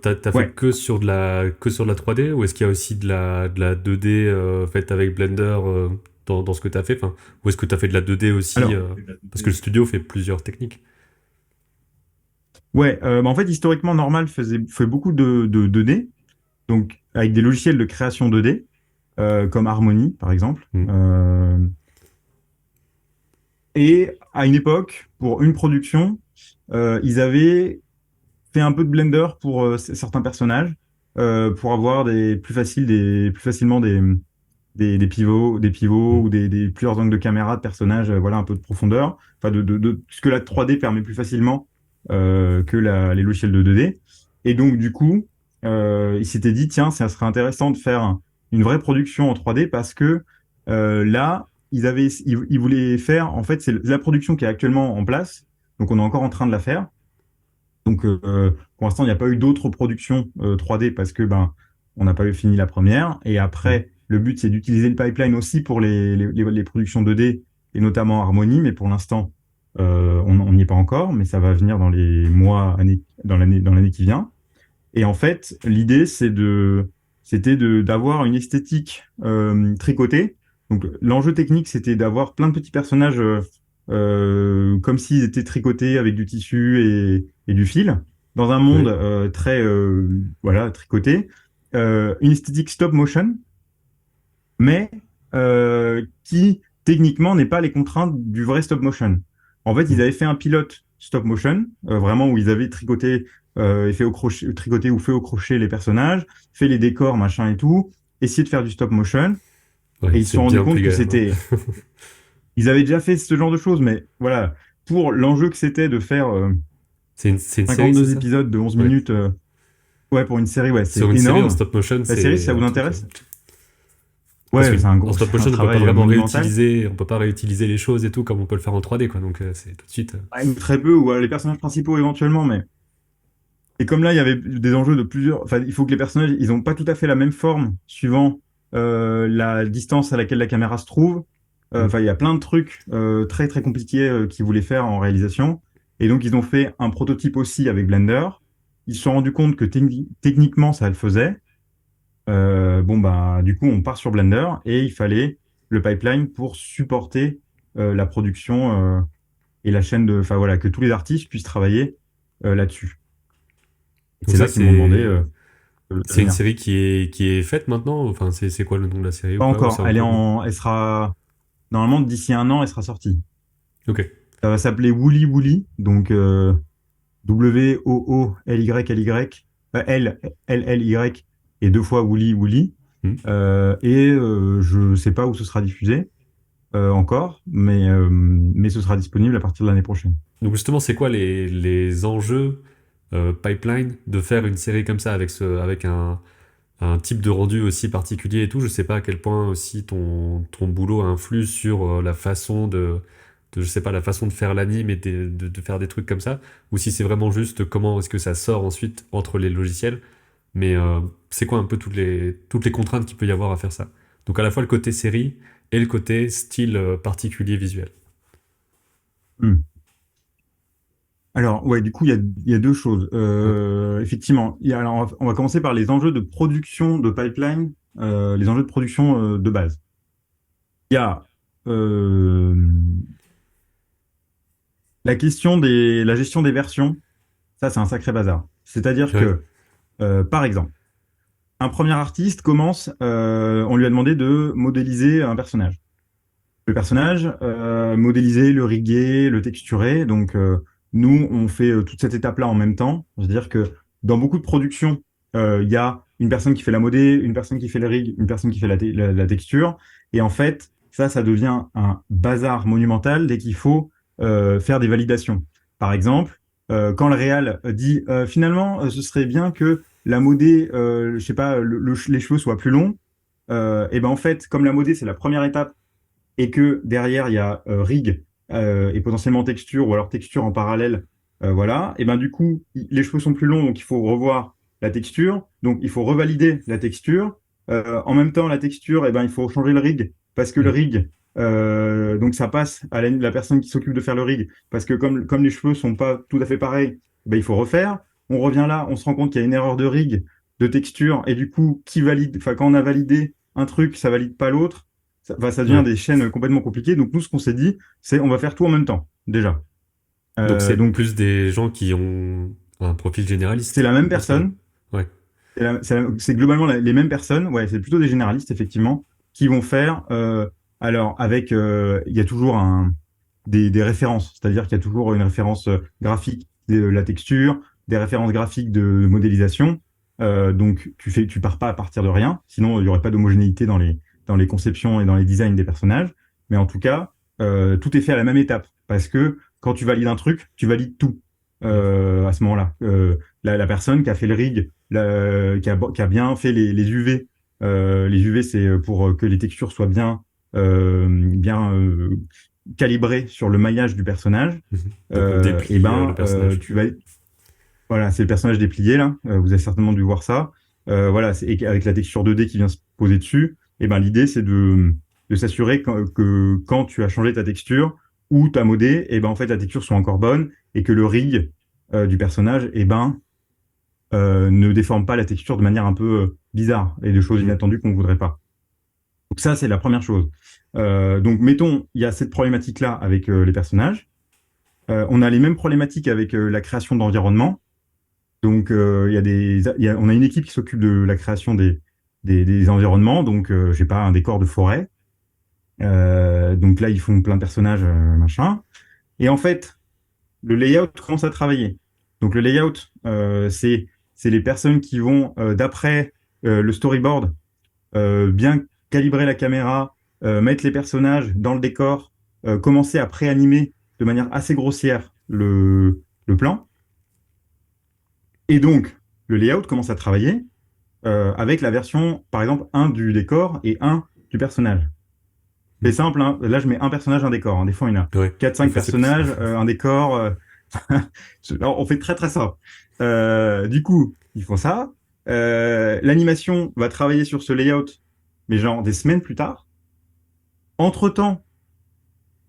t'as fait Ouais. que sur de la 3D ou est-ce qu'il y a aussi de la 2D faite avec Blender dans ce que t'as fait, enfin, ou est-ce que t'as fait de la 2D aussi Alors, parce que le studio fait plusieurs techniques. Ouais, en fait, historiquement, Normal fait beaucoup de 2D, donc avec des logiciels de création 2D, comme Harmony, par exemple. Hmm. Et à une époque, pour une production, ils avaient fait un peu de Blender pour certains personnages, pour avoir plus facilement des pivots Hmm. ou plusieurs angles de caméra de personnages, voilà, un peu de profondeur, enfin ce que la 3D permet plus facilement que les logiciels de 2D. Et donc du coup, il s'était dit tiens, ça serait intéressant de faire une vraie production en 3D parce que là, ils voulaient faire, en fait, c'est la production qui est actuellement en place, donc on est encore en train de la faire. Donc, pour l'instant, il n'y a pas eu d'autres productions 3D parce que ben, on n'a pas eu fini la première. Et Hmm. après, le but, c'est d'utiliser le pipeline aussi pour les productions 2D et notamment Harmony. Mais pour l'instant, on n'y est pas encore, mais ça va venir dans les mois, dans l'année qui vient. Et en fait, l'idée, c'était d'avoir une esthétique tricotée. Donc, l'enjeu technique, c'était d'avoir plein de petits personnages comme s'ils étaient tricotés avec du tissu et du fil dans un monde Ouais. très voilà tricoté. Une esthétique stop motion, mais qui techniquement n'est pas les contraintes du vrai stop motion. En fait, ils Hmm. avaient fait un pilote stop motion, vraiment où ils avaient tricoté et fait au crochet, tricoté ou fait au crochet les personnages, fait les décors, machin et tout, essayé de faire du stop motion, Ouais, et ils se c'est sont rendus bien compte plus que galère, hein. ils avaient déjà fait ce genre de choses, mais voilà, pour l'enjeu que c'était de faire C'est une série, c'est 52 ça? épisodes de 11 Ouais. minutes, ouais, pour une série, ouais, Sur c'est une série en énorme. stop motion, La série, si c'est ça un vous truc. intéresse? Parce Ouais, qu'en stop c'est un motion, travail monumental. on peut pas réutiliser les choses et tout comme on peut le faire en 3D, quoi. Donc c'est tout de suite. Ouais, très peu, ou les personnages principaux éventuellement, mais. Et comme là, il y avait des enjeux de plusieurs. Enfin, il faut que les personnages, ils n'ont pas tout à fait la même forme suivant la distance à laquelle la caméra se trouve. Hmm. Enfin, il y a plein de trucs très très compliqués qu'ils voulaient faire en réalisation. Et donc, ils ont fait un prototype aussi avec Blender. Ils se sont rendus compte que techniquement, ça le faisait. Bon, bah, du coup, on part sur Blender et il fallait le pipeline pour supporter la production et la chaîne de. Enfin, voilà, que tous les artistes puissent travailler là-dessus. Et Donc c'est ça, là qu'ils m'ont demandé de c'est une venir. série qui est faite maintenant. Enfin, c'est quoi le nom de la série ou Pas pas? Ou encore. c'est encore. Elle sera normalement d'ici un an, elle sera sortie. Ok. Ça va s'appeler Woolly Woolly, donc Woolly, L y et deux fois Woolly Woolly. Hmm. Je sais pas où ce sera diffusé encore, mais ce sera disponible à partir de l'année prochaine. Donc justement, c'est quoi les enjeux pipeline de faire une série comme ça avec avec un type de rendu aussi particulier et tout? Je sais pas à quel point aussi ton boulot influe sur la façon je sais pas, la façon de faire l'anime et de faire des trucs comme ça, ou si c'est vraiment juste comment est-ce que ça sort ensuite entre les logiciels. Mais c'est quoi un peu toutes les contraintes qu'il peut y avoir à faire ça? Donc à la fois le côté série et le côté style particulier visuel. Hmm. Alors, ouais, du coup, il y a deux choses. Ouais. Effectivement, alors, on va commencer par les enjeux de production de pipeline, les enjeux de production de base. Il y a euh, la gestion des versions. Ça, c'est un sacré bazar. C'est-à-dire Ouais. que, par exemple, un premier artiste commence, on lui a demandé de modéliser un personnage. Le personnage, modéliser, le riguer, le texturer. Donc, nous, on fait toute cette étape-là en même temps. C'est-à-dire que dans beaucoup de productions, il y a une personne qui fait la modé, une personne qui fait le rig, une personne qui fait la texture. Et en fait, ça devient un bazar monumental dès qu'il faut faire des validations. Par exemple, quand le réal dit finalement, ce serait bien que la modé, je sais pas, les cheveux soient plus longs. Et ben en fait, comme la modé, c'est la première étape et que derrière il y a rig et potentiellement texture ou alors texture en parallèle, voilà, et ben du coup les cheveux sont plus longs donc il faut revoir la texture, donc il faut revalider la texture. En même temps la texture, et ben il faut changer le rig parce que le Mm. rig donc ça passe à la personne qui s'occupe de faire le rig parce que comme les cheveux sont pas tout à fait pareils, ben il faut refaire. On revient là, on se rend compte qu'il y a une erreur de rig, de texture et du coup qui valide, enfin quand on a validé un truc, ça valide pas l'autre, ça devient Ouais. des chaînes complètement compliquées. Donc nous, ce qu'on s'est dit, c'est on va faire tout en même temps, déjà. Donc c'est Donc, plus des gens qui ont un profil c'est généraliste la même dans ce cas-là. personne. Ouais. C'est globalement les mêmes personnes. Ouais, c'est plutôt des généralistes, effectivement, qui vont faire. Alors, il y a toujours des références, c'est-à-dire qu'il y a toujours une référence graphique de la texture, des références graphiques de modélisation. Donc, tu pars pas à partir de rien, sinon il y aurait pas d'homogénéité dans les conceptions et dans les designs des personnages. Mais en tout cas, tout est fait à la même étape, parce que quand tu valides un truc, tu valides tout à ce moment-là. La personne qui a fait le rig, qui a bien fait les UV. Les UV, c'est pour que les textures soient bien calibrées sur le maillage du personnage. Mhm. Donc on Et déplie le ben, personnage. voilà, c'est le personnage déplié là. Vous avez certainement dû voir ça. Voilà, et avec la texture 2D qui vient se poser dessus. Et ben, l'idée, c'est de s'assurer que quand tu as changé ta texture ou ta modé, et ben en fait la texture soit encore bonne et que le rig du personnage, et ben ne déforme pas la texture de manière un peu bizarre et de choses Mhm. inattendues qu'on voudrait pas. Donc ça, c'est la première chose. Donc mettons, il y a cette problématique-là avec les personnages. On a les mêmes problématiques avec la création d'environnement. Donc on a une équipe qui s'occupe de la création des environnements. Donc je sais pas, un décor de forêt. Donc là, ils font plein de personnages, machin. Et en fait, le layout commence à travailler. Donc le layout, c'est les personnes qui vont, d'après le storyboard, bien calibrer la caméra, mettre les personnages dans le décor, commencer à pré-animer de manière assez grossière le plan. Et donc, le layout commence à travailler avec la version, par exemple, un du décor et un du personnage. C'est Mhm. simple, hein. Là, je mets un personnage, un décor, hein. Des fois, il y en a Ouais. quatre, Des cinq fois c'est plus personnages, simple. un décor. Alors, on fait très très simple. Du coup, ils font ça. L'animation va travailler sur ce layout, mais genre des semaines plus tard. Entre-temps,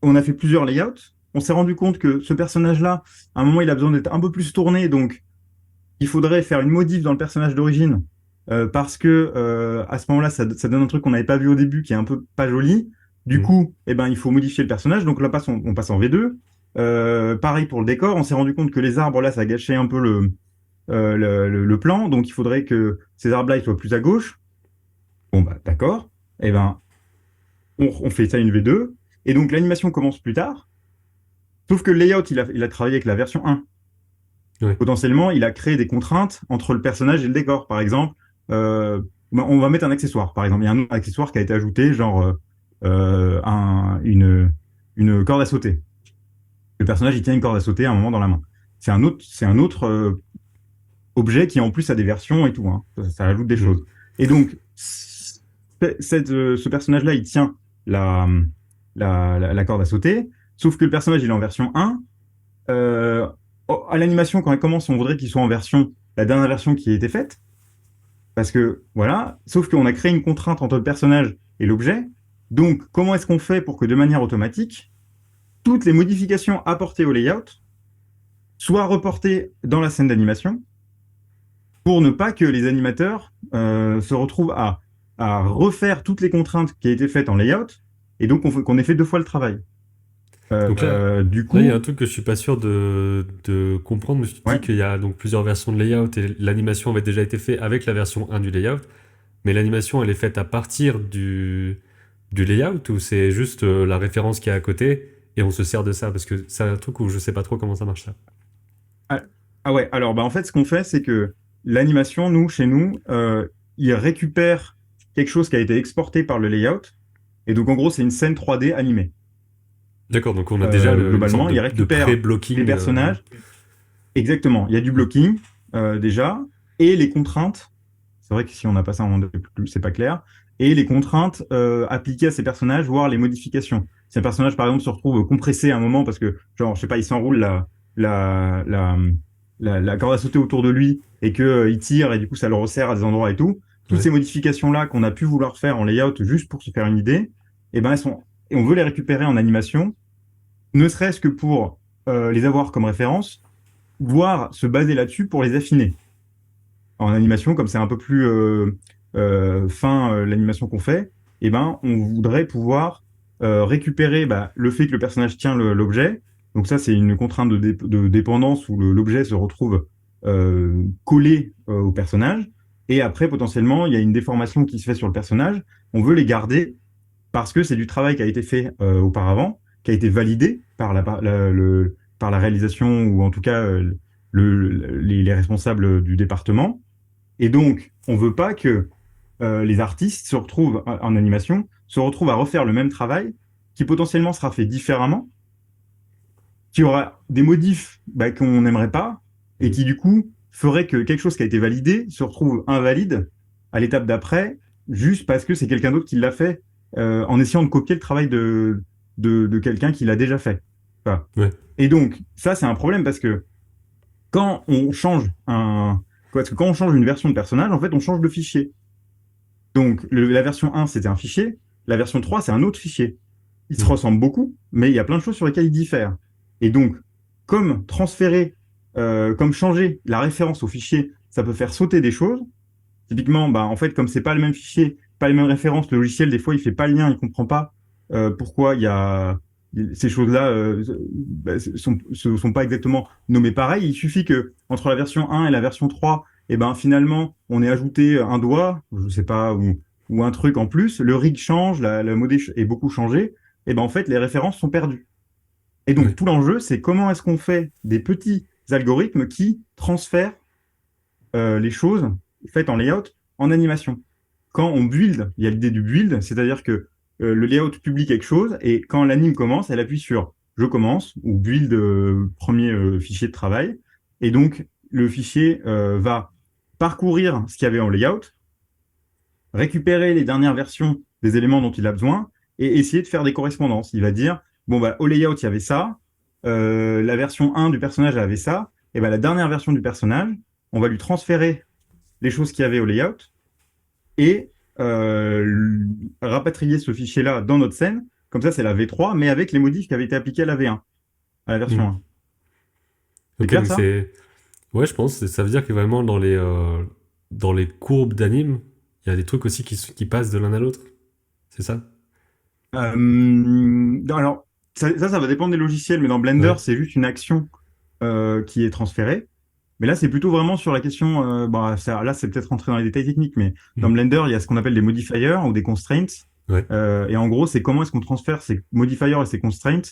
on a fait plusieurs layouts. On s'est rendu compte que ce personnage-là, à un moment, il a besoin d'être un peu plus tourné, donc il faudrait faire une modif dans le personnage d'origine parce que à ce moment-là, ça donne un truc qu'on n'avait pas vu au début, qui est un peu pas joli. Du Mhm. coup, eh ben, il faut modifier le personnage. Donc là, on passe en V2. Pareil pour le décor. On s'est rendu compte que les arbres là, ça gâchait un peu le plan. Donc il faudrait que ces arbres-là, ils soient plus à gauche. Bon bah d'accord. Eh ben, on fait ça une V2. Et donc l'animation commence plus tard. Sauf que le layout, il a travaillé avec la version 1. Ouais. Potentiellement, il a créé des contraintes entre le personnage et le décor. Par exemple, on va mettre un accessoire. Par exemple, il y a un autre accessoire qui a été ajouté, genre une corde à sauter. Le personnage, il tient une corde à sauter à un moment dans la main. C'est un autre objet qui en plus a des versions et tout. Hein. Ça ajoute des Mhm. choses. Et donc, ce personnage-là, il tient la, la corde à sauter. Sauf que le personnage, il est en version 1. Euh, à l'animation, quand elle commence, on voudrait qu'il soit en version, la dernière version qui a été faite. Parce que, voilà. Sauf qu'on a créé une contrainte entre le personnage et l'objet. Donc, comment est-ce qu'on fait pour que de manière automatique, toutes les modifications apportées au layout soient reportées dans la scène d'animation pour ne pas que les animateurs se retrouvent à refaire toutes les contraintes qui ont été faites en layout et donc qu'on ait fait deux fois le travail. Donc Du là, il y a un coup, truc que je suis pas sûr de comprendre. Je me suis dit ouais. qu'il y a donc plusieurs versions de layout et l'animation avait déjà été faite avec la version 1 du layout. Mais l'animation, elle est faite à partir du layout ou c'est juste la référence qui est à côté et on se sert de ça? Parce que c'est un truc où je sais pas trop comment ça marche ça. Ah, ah ouais, alors bah en fait, ce qu'on fait, c'est que l'animation, chez nous, il récupère quelque chose qui a été exporté par le layout. Et donc, en gros, c'est une scène 3D animée. D'accord, donc on a déjà une sorte Globalement, il de récupère les pré-blocking. personnages. Exactement, il y a du blocking déjà, et les contraintes. C'est vrai que si on n'a pas ça, c'est pas clair. Et les contraintes appliquées à ces personnages, voire les modifications. Si un personnage, par exemple, se retrouve compressé à un moment parce que, genre, je sais pas, il s'enroule la, la, la corde à sauter autour de lui et que il tire et du coup ça le resserre à des endroits et tout. Toutes Ouais. ces modifications-là qu'on a pu vouloir faire en layout juste pour se faire une idée, et ben et on veut les récupérer en animation, ne serait-ce que pour les avoir comme référence, voire se baser là-dessus pour les affiner en animation, comme c'est un peu plus fin l'animation qu'on fait, eh ben, on voudrait pouvoir récupérer bah, le fait que le personnage tient l'objet, Donc ça, c'est une contrainte de dépendance où l'objet se retrouve collé au personnage. Et après, potentiellement, il y a une déformation qui se fait sur le personnage. On veut les garder parce que c'est du travail qui a été fait auparavant, qui a été validé par par la réalisation ou en tout cas les responsables du département. Et donc, on veut pas que les artistes se retrouvent en animation, se retrouvent à refaire le même travail qui potentiellement sera fait différemment, qui aura des modifs qu'on n'aimerait pas et qui du coup ferait que quelque chose qui a été validé se retrouve invalide à l'étape d'après, juste parce que c'est quelqu'un d'autre qui l'a fait en essayant de copier le travail de quelqu'un qui l'a déjà fait. Voilà. Ouais. Et donc, ça, c'est un problème parce que quand on change parce que quand on change une version de personnage, en fait, on change de fichier. Donc, la version 1, c'était un fichier. La version 3, c'est un autre fichier. Ils se ressemblent beaucoup, mais il y a plein de choses sur lesquelles ils diffèrent. Et donc, comme comme changer la référence au fichier, ça peut faire sauter des choses. Typiquement, en fait, comme c'est pas le même fichier, pas les mêmes références, le logiciel, des fois, il fait pas le lien, il comprend pas pourquoi il y a ces choses-là sont pas exactement nommées pareil. Il suffit que entre la version 1 et la version 3, finalement, on ait ajouté un doigt, je sais pas, ou un truc en plus, le rig change, la modé est beaucoup changé, en fait, les références sont perdues. Et donc, Ouais. tout l'enjeu, c'est comment est-ce qu'on fait des petits algorithmes qui transfèrent les choses faites en layout en animation. Quand on build, il y a l'idée du build, c'est-à-dire que le layout publie quelque chose et quand l'anime commence, elle appuie sur je commence ou build premier fichier de travail. Et donc, le fichier va parcourir ce qu'il y avait en layout, récupérer les dernières versions des éléments dont il a besoin et essayer de faire des correspondances. Il va dire, bon, au layout, il y avait ça, la version 1 du personnage avait ça, et la dernière version du personnage, on va lui transférer les choses qu'il y avait au layout et rapatrier ce fichier-là dans notre scène. Comme ça, c'est la V3, mais avec les modifs qui avaient été appliqués à la V1, à la version 1. C'est Ok, clair, donc ça? Ouais, je pense. Ça veut dire que vraiment, dans les courbes d'anime, il y a des trucs aussi qui passent de l'un à l'autre. C'est ça? Alors, ça va dépendre des logiciels, mais dans Blender, Ouais. c'est juste une action qui est transférée. Mais là, c'est plutôt vraiment sur la question. Là, c'est peut-être rentrer dans les détails techniques, mais dans Mm. Blender, il y a ce qu'on appelle des modifiers ou des constraints. Ouais. Et en gros, c'est comment est-ce qu'on transfère ces modifiers et ces constraints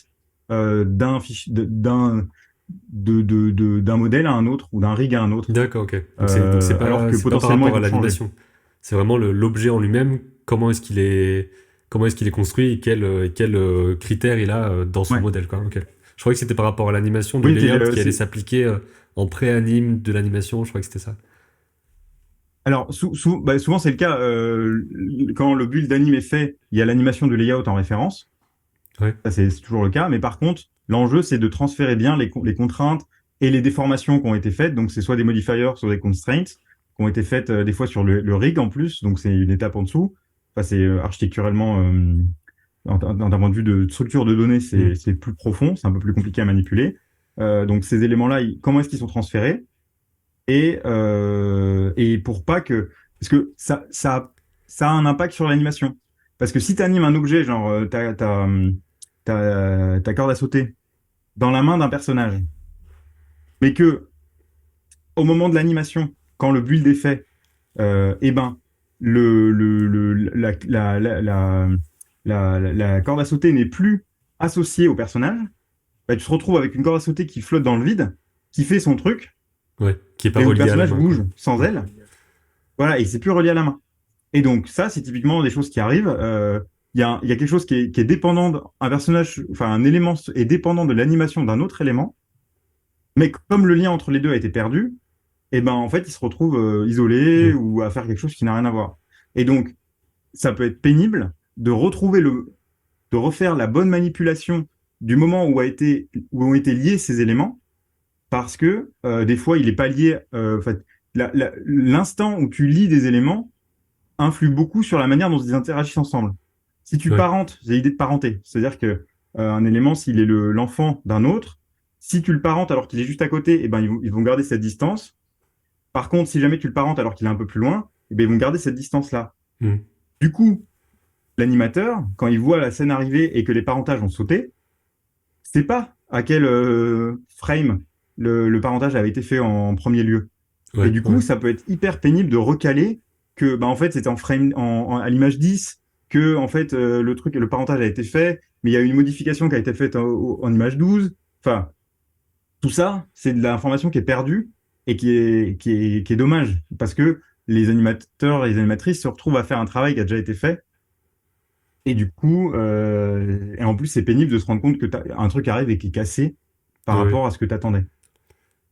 d'un fichier, d'un modèle à un autre ou d'un rig à un autre. D'accord, ok. Donc Alors que c'est pas par potentiellement, rapport ils à vont changer. l'animation. C'est vraiment l'objet en lui-même, comment est-ce qu'il est construit et quels critères il a dans son Ouais. modèle, quoi. Ok. Je croyais que c'était par rapport à l'animation du Oui, layout qui allait s'appliquer en pré-anime de l'animation. Je crois que c'était ça. alors, souvent, c'est le cas. Quand le build d'anime est fait, il y a l'animation du layout en référence. Ouais. Ça, c'est toujours le cas. Mais par contre, l'enjeu, c'est de transférer bien les contraintes et les déformations qui ont été faites. Donc, c'est soit des modifiers, soit des constraints qui ont été faites des fois sur le rig en plus. Donc, c'est une étape en dessous. Enfin, c'est architecturalement, d'un point de vue de structure de données, Mm. c'est plus profond, c'est un peu plus compliqué à manipuler. Donc, ces éléments-là, comment est-ce qu'ils sont transférés? Et pour pas que... Parce que ça a un impact sur l'animation. Parce que si tu animes un objet, genre ta corde à sauter, dans la main d'un personnage, mais que au moment de l'animation, quand le build est fait, eh ben, la corde à sauter n'est plus associée au personnage, tu te retrouves avec une corde à sauter qui flotte dans le vide, qui fait son truc, Ouais. Qui est pas mais où le relié à la personnage main, quoi. bouge sans elle. Voilà, et c'est plus relié à la main. Et donc, ça, c'est typiquement des choses qui arrivent. Il y a quelque chose qui est dépendant, un personnage, enfin, un élément est dépendant de l'animation d'un autre élément, mais comme le lien entre les deux a été perdu, en fait, il se retrouve isolé Mm. ou à faire quelque chose qui n'a rien à voir. Et donc, ça peut être pénible de retrouver de refaire la bonne manipulation du moment où ont été liés ces éléments, parce que des fois, il n'est pas lié. En fait, l'instant où tu lis des éléments influe beaucoup sur la manière dont ils interagissent ensemble. Si tu Ouais. parentes, c'est l'idée de parenté, c'est-à-dire que un élément, s'il est l'enfant d'un autre, si tu le parentes alors qu'il est juste à côté, ils vont garder cette distance. Par contre, si jamais tu le parentes alors qu'il est un peu plus loin, ils vont garder cette distance-là. Mm. Du coup, l'animateur, quand il voit la scène arriver et que les parentages ont sauté, c'est pas à quel frame le parentage avait été fait en premier lieu. Et Ouais, du coup, ouais. ça peut être hyper pénible de recaler que, bah, en fait, c'était en frame, à l'image 10 que, en fait, le parentage a été fait, mais il y a eu une modification qui a été faite en image 12. Enfin, tout ça, c'est de l'information qui est perdue et qui est dommage parce que les animateurs et les animatrices se retrouvent à faire un travail qui a déjà été fait. Et du coup, et en plus, c'est pénible de se rendre compte que un truc arrive et qui est cassé par Ouais, ouais. rapport à ce que tu attendais.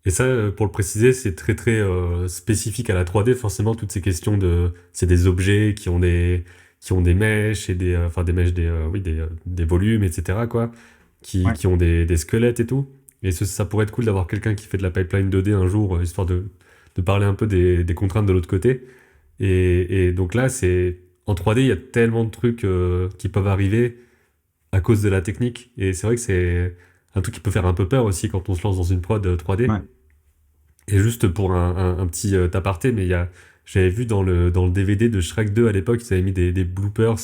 Et ça, pour le préciser, c'est très très spécifique à la 3D. Forcément, toutes ces questions de, c'est des objets qui ont des mèches et des, enfin des mèches, oui, des volumes, etc. quoi, Ouais. qui ont des squelettes et tout. Et ça pourrait être cool d'avoir quelqu'un qui fait de la pipeline 2D un jour, histoire de parler un peu des contraintes de l'autre côté. Et donc là, c'est en 3D, il y a tellement de trucs qui peuvent arriver à cause de la technique. Et c'est vrai que c'est un truc qui peut faire un peu peur aussi quand on se lance dans une prod 3D. Ouais. Et juste pour un petit aparté, mais j'avais vu dans le DVD de Shrek 2 à l'époque, ils avaient mis des bloopers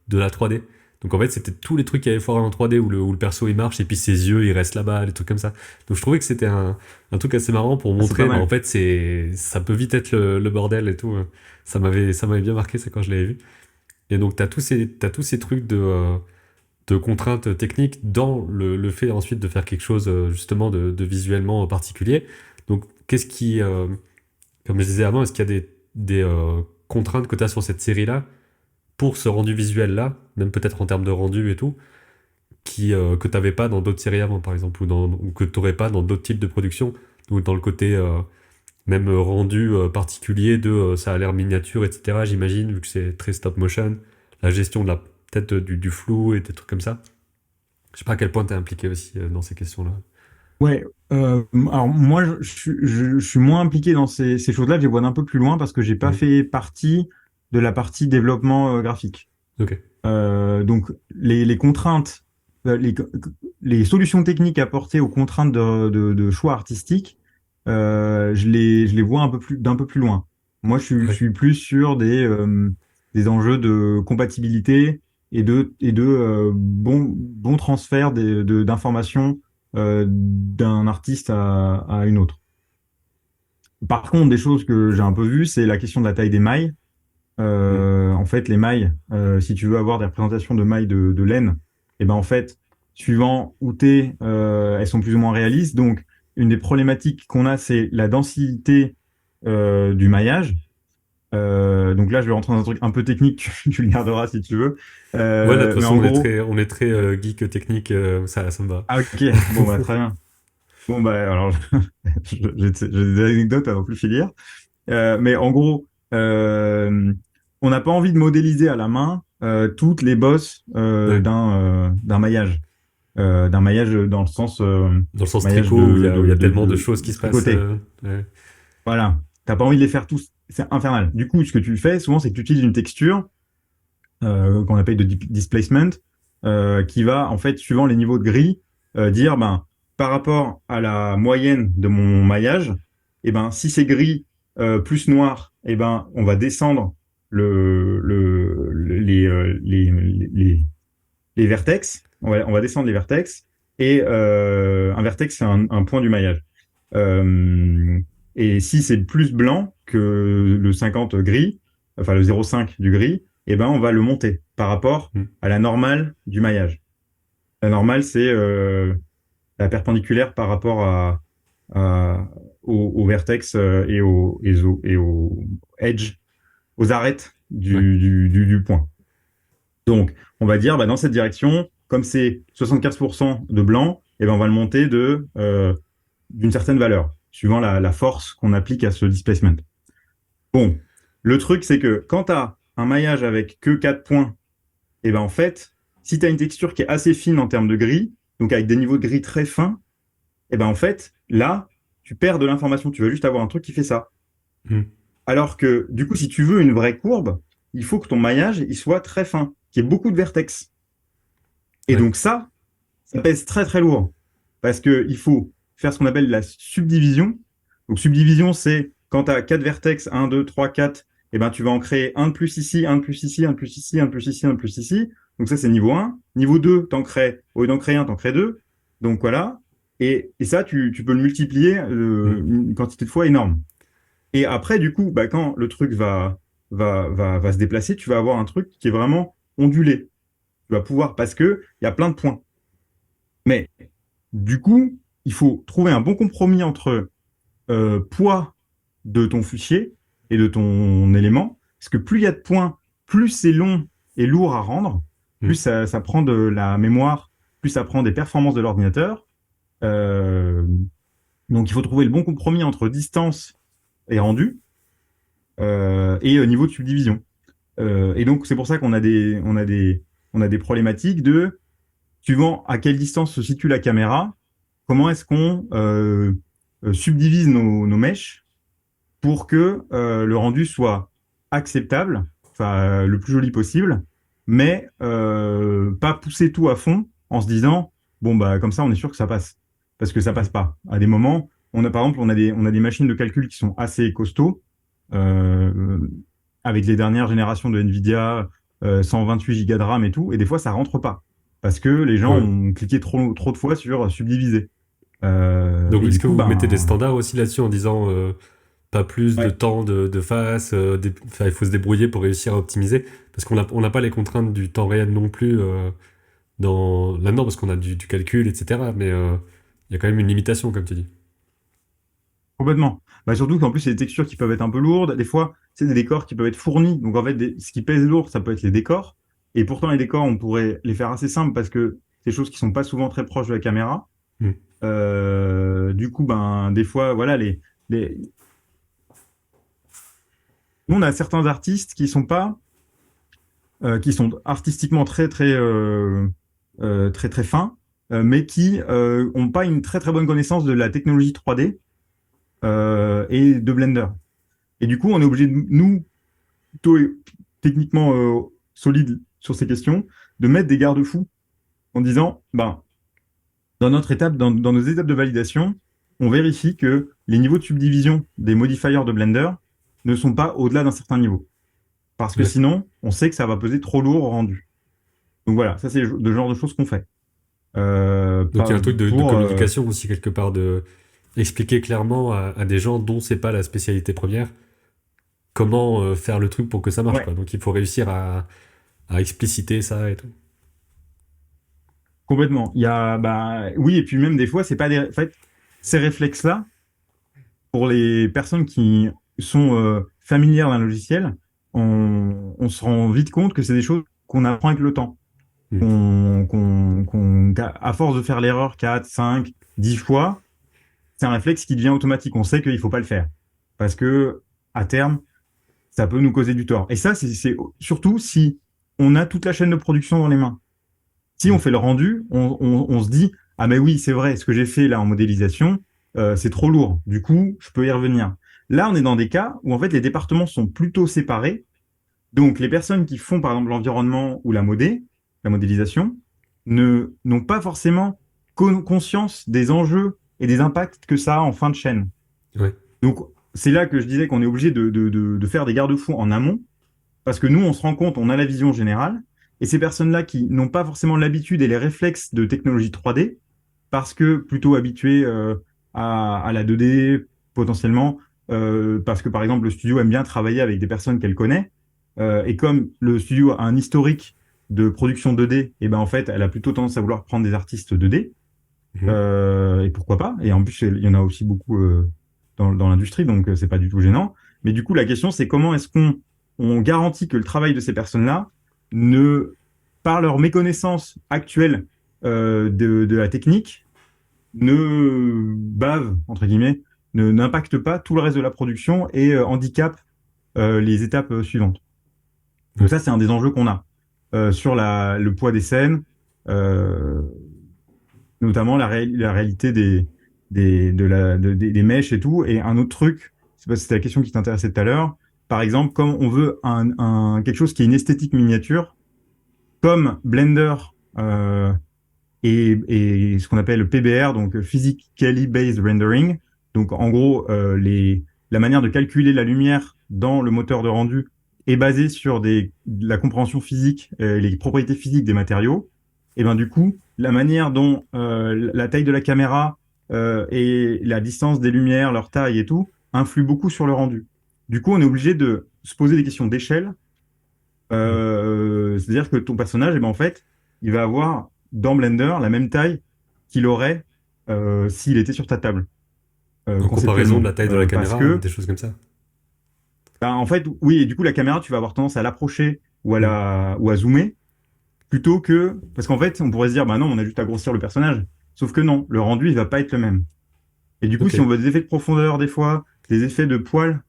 de la 3D. Donc en fait, c'était tous les trucs qui avaient foiré en 3D où le perso il marche et puis ses yeux il reste là-bas, des trucs comme ça. Donc je trouvais que c'était un truc assez marrant pour Ah, c'est pas montrer, bah, en mal. fait, ça peut vite être le bordel et tout. Ça m'avait bien marqué, ça, quand je l'avais vu. Et donc t'as tous ces trucs de contraintes techniques dans le fait ensuite de faire quelque chose justement de visuellement particulier. Donc, comme je disais avant, est-ce qu'il y a des contraintes que tu as sur cette série-là pour ce rendu visuel-là, même peut-être en termes de rendu et tout, que tu n'avais pas dans d'autres séries avant, par exemple, ou que tu n'aurais pas dans d'autres types de productions, ou dans le côté même rendu particulier de ça a l'air miniature, etc., j'imagine, vu que c'est très stop motion, la gestion de la peut-être du flou et des trucs comme ça. Je sais pas à quel point t'es impliqué aussi dans ces questions-là. Ouais, alors moi je suis moins impliqué dans ces choses-là, je les vois d'un peu plus loin parce que j'ai pas Mhm. fait partie de la partie développement graphique. Ok. Donc les contraintes, euh, les, les solutions techniques apportées aux contraintes de choix artistiques, je les vois un peu plus d'un peu plus loin. Moi je Ouais. suis plus sur des enjeux de compatibilité et de bon transfert d'informations d'un artiste à une autre. Par contre, des choses que j'ai un peu vues, c'est la question de la taille des mailles. Mhm. En fait, les mailles, si tu veux avoir des représentations de mailles de laine, et ben en fait, suivant où t'es, elles sont plus ou moins réalistes. Donc, une des problématiques qu'on a, c'est la densité du maillage. Donc là, je vais rentrer dans un truc un peu technique, tu le garderas si tu veux. Ouais, là, de toute Mais façon, en gros, on est très geek technique, ça me va. ah ok, bon bah très bien. Bon bah alors, j'ai des anecdotes à non plus finir. Mais en gros, on n'a pas envie de modéliser à la main toutes les bosses Ouais. d'un maillage. D'un maillage dans le sens Dans le sens maillage tricot, où il y a tellement de choses qui de se passent. tricoté. Ouais. Voilà. T'as pas envie de les faire tous. C'est infernal. Du coup, ce que tu fais souvent, c'est que tu utilises une texture qu'on appelle de displacement, qui va, en fait, suivant les niveaux de gris, dire, ben, par rapport à la moyenne de mon maillage, et ben, si c'est gris plus noir, et ben, on va descendre les vertex. On va descendre les vertex. Et un vertex, c'est un point du maillage. Euh, et si c'est plus blanc que le 50 gris, enfin le 0,5 du gris, eh ben on va le monter par rapport Mhm. à la normale du maillage. La normale, c'est la perpendiculaire par rapport au vertex et au edge, aux arêtes Ouais. du point. Donc, on va dire, bah, dans cette direction, comme c'est 75% de blanc, eh ben, on va le monter d'une certaine valeur, suivant la force qu'on applique à ce displacement. Bon, le truc, c'est que quand tu as un maillage avec que 4 points, et ben en fait, si tu as une texture qui est assez fine en termes de gris, donc avec des niveaux de gris très fins, et ben en fait, là, tu perds de l'information. Tu vas juste avoir un truc qui fait ça. Mhm. Alors que, du coup, si tu veux une vraie courbe, il faut que ton maillage il soit très fin, qu'il y ait beaucoup de vertex. Et Ouais. donc ça pèse très très lourd. Parce qu'il faut faire ce qu'on appelle la subdivision. Donc subdivision, c'est quand tu as 4 vertex, un 2 3 4 et ben, tu vas en créer un de plus ici, un de plus ici, un de plus ici, un de plus ici, un de plus ici. Donc ça, c'est niveau 1. Niveau 2, t'en crées, au lieu d'en créer un, t'en crées deux. Donc voilà. Et ça, tu peux le multiplier Mm. une quantité de fois énorme. Et après, du coup, bah, quand le truc va se déplacer, tu vas avoir un truc qui est vraiment ondulé. Tu vas pouvoir, parce que il y a plein de points. Mais du coup, il faut trouver un bon compromis entre poids de ton fichier et de ton élément. Parce que plus il y a de points, plus c'est long et lourd à rendre, plus Mm. ça prend de la mémoire, plus ça prend des performances de l'ordinateur. Euh, donc il faut trouver le bon compromis entre distance et rendu et niveau de subdivision. Et donc c'est pour ça on a des problématiques de suivant à quelle distance se situe la caméra, comment est-ce qu'on subdivise nos mèches pour que le rendu soit acceptable, enfin le plus joli possible, mais pas pousser tout à fond en se disant bon bah comme ça on est sûr que ça passe, parce que ça passe pas. À des moments, on a par exemple on a des machines de calcul qui sont assez costauds euh, avec les dernières générations de Nvidia, 128 Go de RAM et tout, et des fois ça rentre pas parce que les gens Ouais. ont cliqué trop de fois sur subdiviser. Donc, Et est-ce du que coup, vous mettez des ben, standards aussi là-dessus en disant pas plus de ouais, temps de face, enfin, il faut se débrouiller pour réussir à optimiser, parce on n'a pas les contraintes du temps réel non plus là-dedans, parce qu'on a du calcul, etc. Mais il y a quand même une limitation, comme tu dis. complètement. Bah, surtout qu'en plus, c'est des textures qui peuvent être un peu lourdes. Des fois, c'est des décors qui peuvent être fournis. Donc, en fait, ce qui pèse lourd, ça peut être les décors. Et pourtant, les décors, on pourrait les faire assez simples parce que c'est des choses qui sont pas souvent très proches de la caméra. Mm. Du coup, ben, des fois, voilà, les... nous, on a certains artistes qui sont artistiquement très fins, mais qui ont pas une très bonne connaissance de la technologie 3D et de Blender. Et du coup, on est obligé de nous plutôt techniquement solide sur ces questions, de mettre des garde-fous en disant, ben, dans nos étapes de validation, on vérifie que les niveaux de subdivision des modifiers de Blender ne sont pas au-delà d'un certain niveau. Parce que Ouais. sinon, on sait que ça va peser trop lourd au rendu. Donc voilà, ça c'est le genre de choses qu'on fait. Donc il y a un truc de Pour communication aussi quelque part, de expliquer clairement à des gens dont c'est pas la spécialité première comment faire le truc pour que ça marche, ouais, quoi. Donc il faut réussir à expliciter ça et tout. complètement. Il y a bah oui et puis même des fois c'est pas des en fait ces réflexes là pour les personnes qui sont familières d'un logiciel, on se rend vite compte que c'est des choses qu'on apprend avec le temps. Mm. À force de faire l'erreur 4, 5, 10 fois, c'est un réflexe qui devient automatique. On sait qu'il faut pas le faire. Parce que, à terme, ça peut nous causer du tort. Et ça, c'est surtout si on a toute la chaîne de production dans les mains. Si on Mm. fait le rendu, on se dit, ah mais oui, c'est vrai, ce que j'ai fait là en modélisation, c'est trop lourd. Du coup, je peux y revenir. Là, on est dans des cas où en fait les départements sont plutôt séparés. Donc, les personnes qui font par exemple l'environnement ou la modélisation, n'ont pas forcément conscience des enjeux et des impacts que ça a en fin de chaîne. Ouais. Donc, c'est là que je disais qu'on est obligé de faire des garde-fous en amont, parce que nous, on se rend compte, on a la vision générale, et ces personnes-là qui n'ont pas forcément l'habitude et les réflexes de technologie 3D, parce que plutôt habituées à la 2D potentiellement, parce que par exemple le studio aime bien travailler avec des personnes qu'elle connaît, et comme le studio a un historique de production 2D, et ben en fait elle a plutôt tendance à vouloir prendre des artistes 2D, Mhm. et pourquoi pas, et en plus il y en a aussi beaucoup dans l'industrie, donc c'est pas du tout gênant. Mais du coup la question c'est comment est-ce on garantit que le travail de ces personnes-là ne, par leur méconnaissance actuelle de la technique, ne bave, entre guillemets, ne n'impacte pas tout le reste de la production et handicape les étapes suivantes. Donc Ouais. ça, c'est un des enjeux qu'on a sur le poids des scènes, euh, notamment la réalité des mèches et tout. Et un autre truc, c'est parce que c'était la question qui t'intéressait tout à l'heure. Par exemple, comme on veut quelque chose qui est une esthétique miniature, comme Blender euh, et ce qu'on appelle le PBR, donc Physically Based Rendering. Donc en gros, la manière de calculer la lumière dans le moteur de rendu est basée sur la compréhension physique, les propriétés physiques des matériaux. et ben du coup, la manière dont la taille de la caméra et la distance des lumières, leur taille et tout, influent beaucoup sur le rendu. Du coup, on est obligé de se poser des questions d'échelle. Mm. C'est-à-dire que ton personnage, eh ben, en fait, il va avoir dans Blender la même taille qu'il aurait s'il était sur ta table, En comparaison de conceptuellement. la taille de la Parce caméra, que des choses comme ça. bah, en fait, oui, et du coup, la caméra, tu vas avoir tendance à l'approcher Mm. ou à zoomer, plutôt que... Parce qu'en fait, on pourrait se dire, bah non, on a juste à grossir le personnage. Sauf que non, le rendu, il va pas être le même. Et du coup, Ok, si on veut des effets de profondeur, des fois, des effets de poils,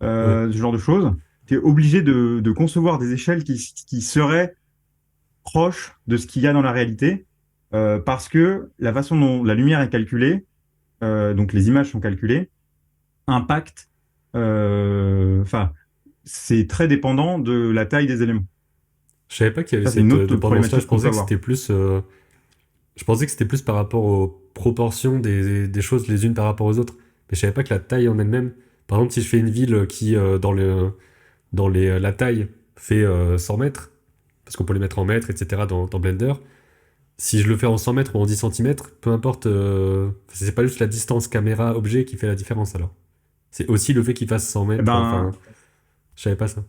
ouais. ce genre de choses, tu es obligé de concevoir des échelles qui seraient proches de ce qu'il y a dans la réalité, parce que la façon dont la lumière est calculée, donc les images sont calculées, impacte... Enfin, c'est très dépendant de la taille des éléments. Je savais pas qu'il y avait Ça, c'est une cette autre dépendance-là. Je problématique qu'on peut pensais que avoir. c'était plus, je pensais que c'était plus par rapport aux proportions des choses les unes par rapport aux autres. Mais je savais pas que la taille en elle-même. Par exemple, si je fais une ville qui, la taille, fait 100 mètres, parce qu'on peut les mettre en mètres, etc. dans Blender. Si je le fais en 100 mètres ou en 10 centimètres, peu importe. C'est pas juste la distance caméra-objet qui fait la différence alors. C'est aussi le fait qu'il fasse 100 Eh mètres. Enfin, ben, je savais pas ça.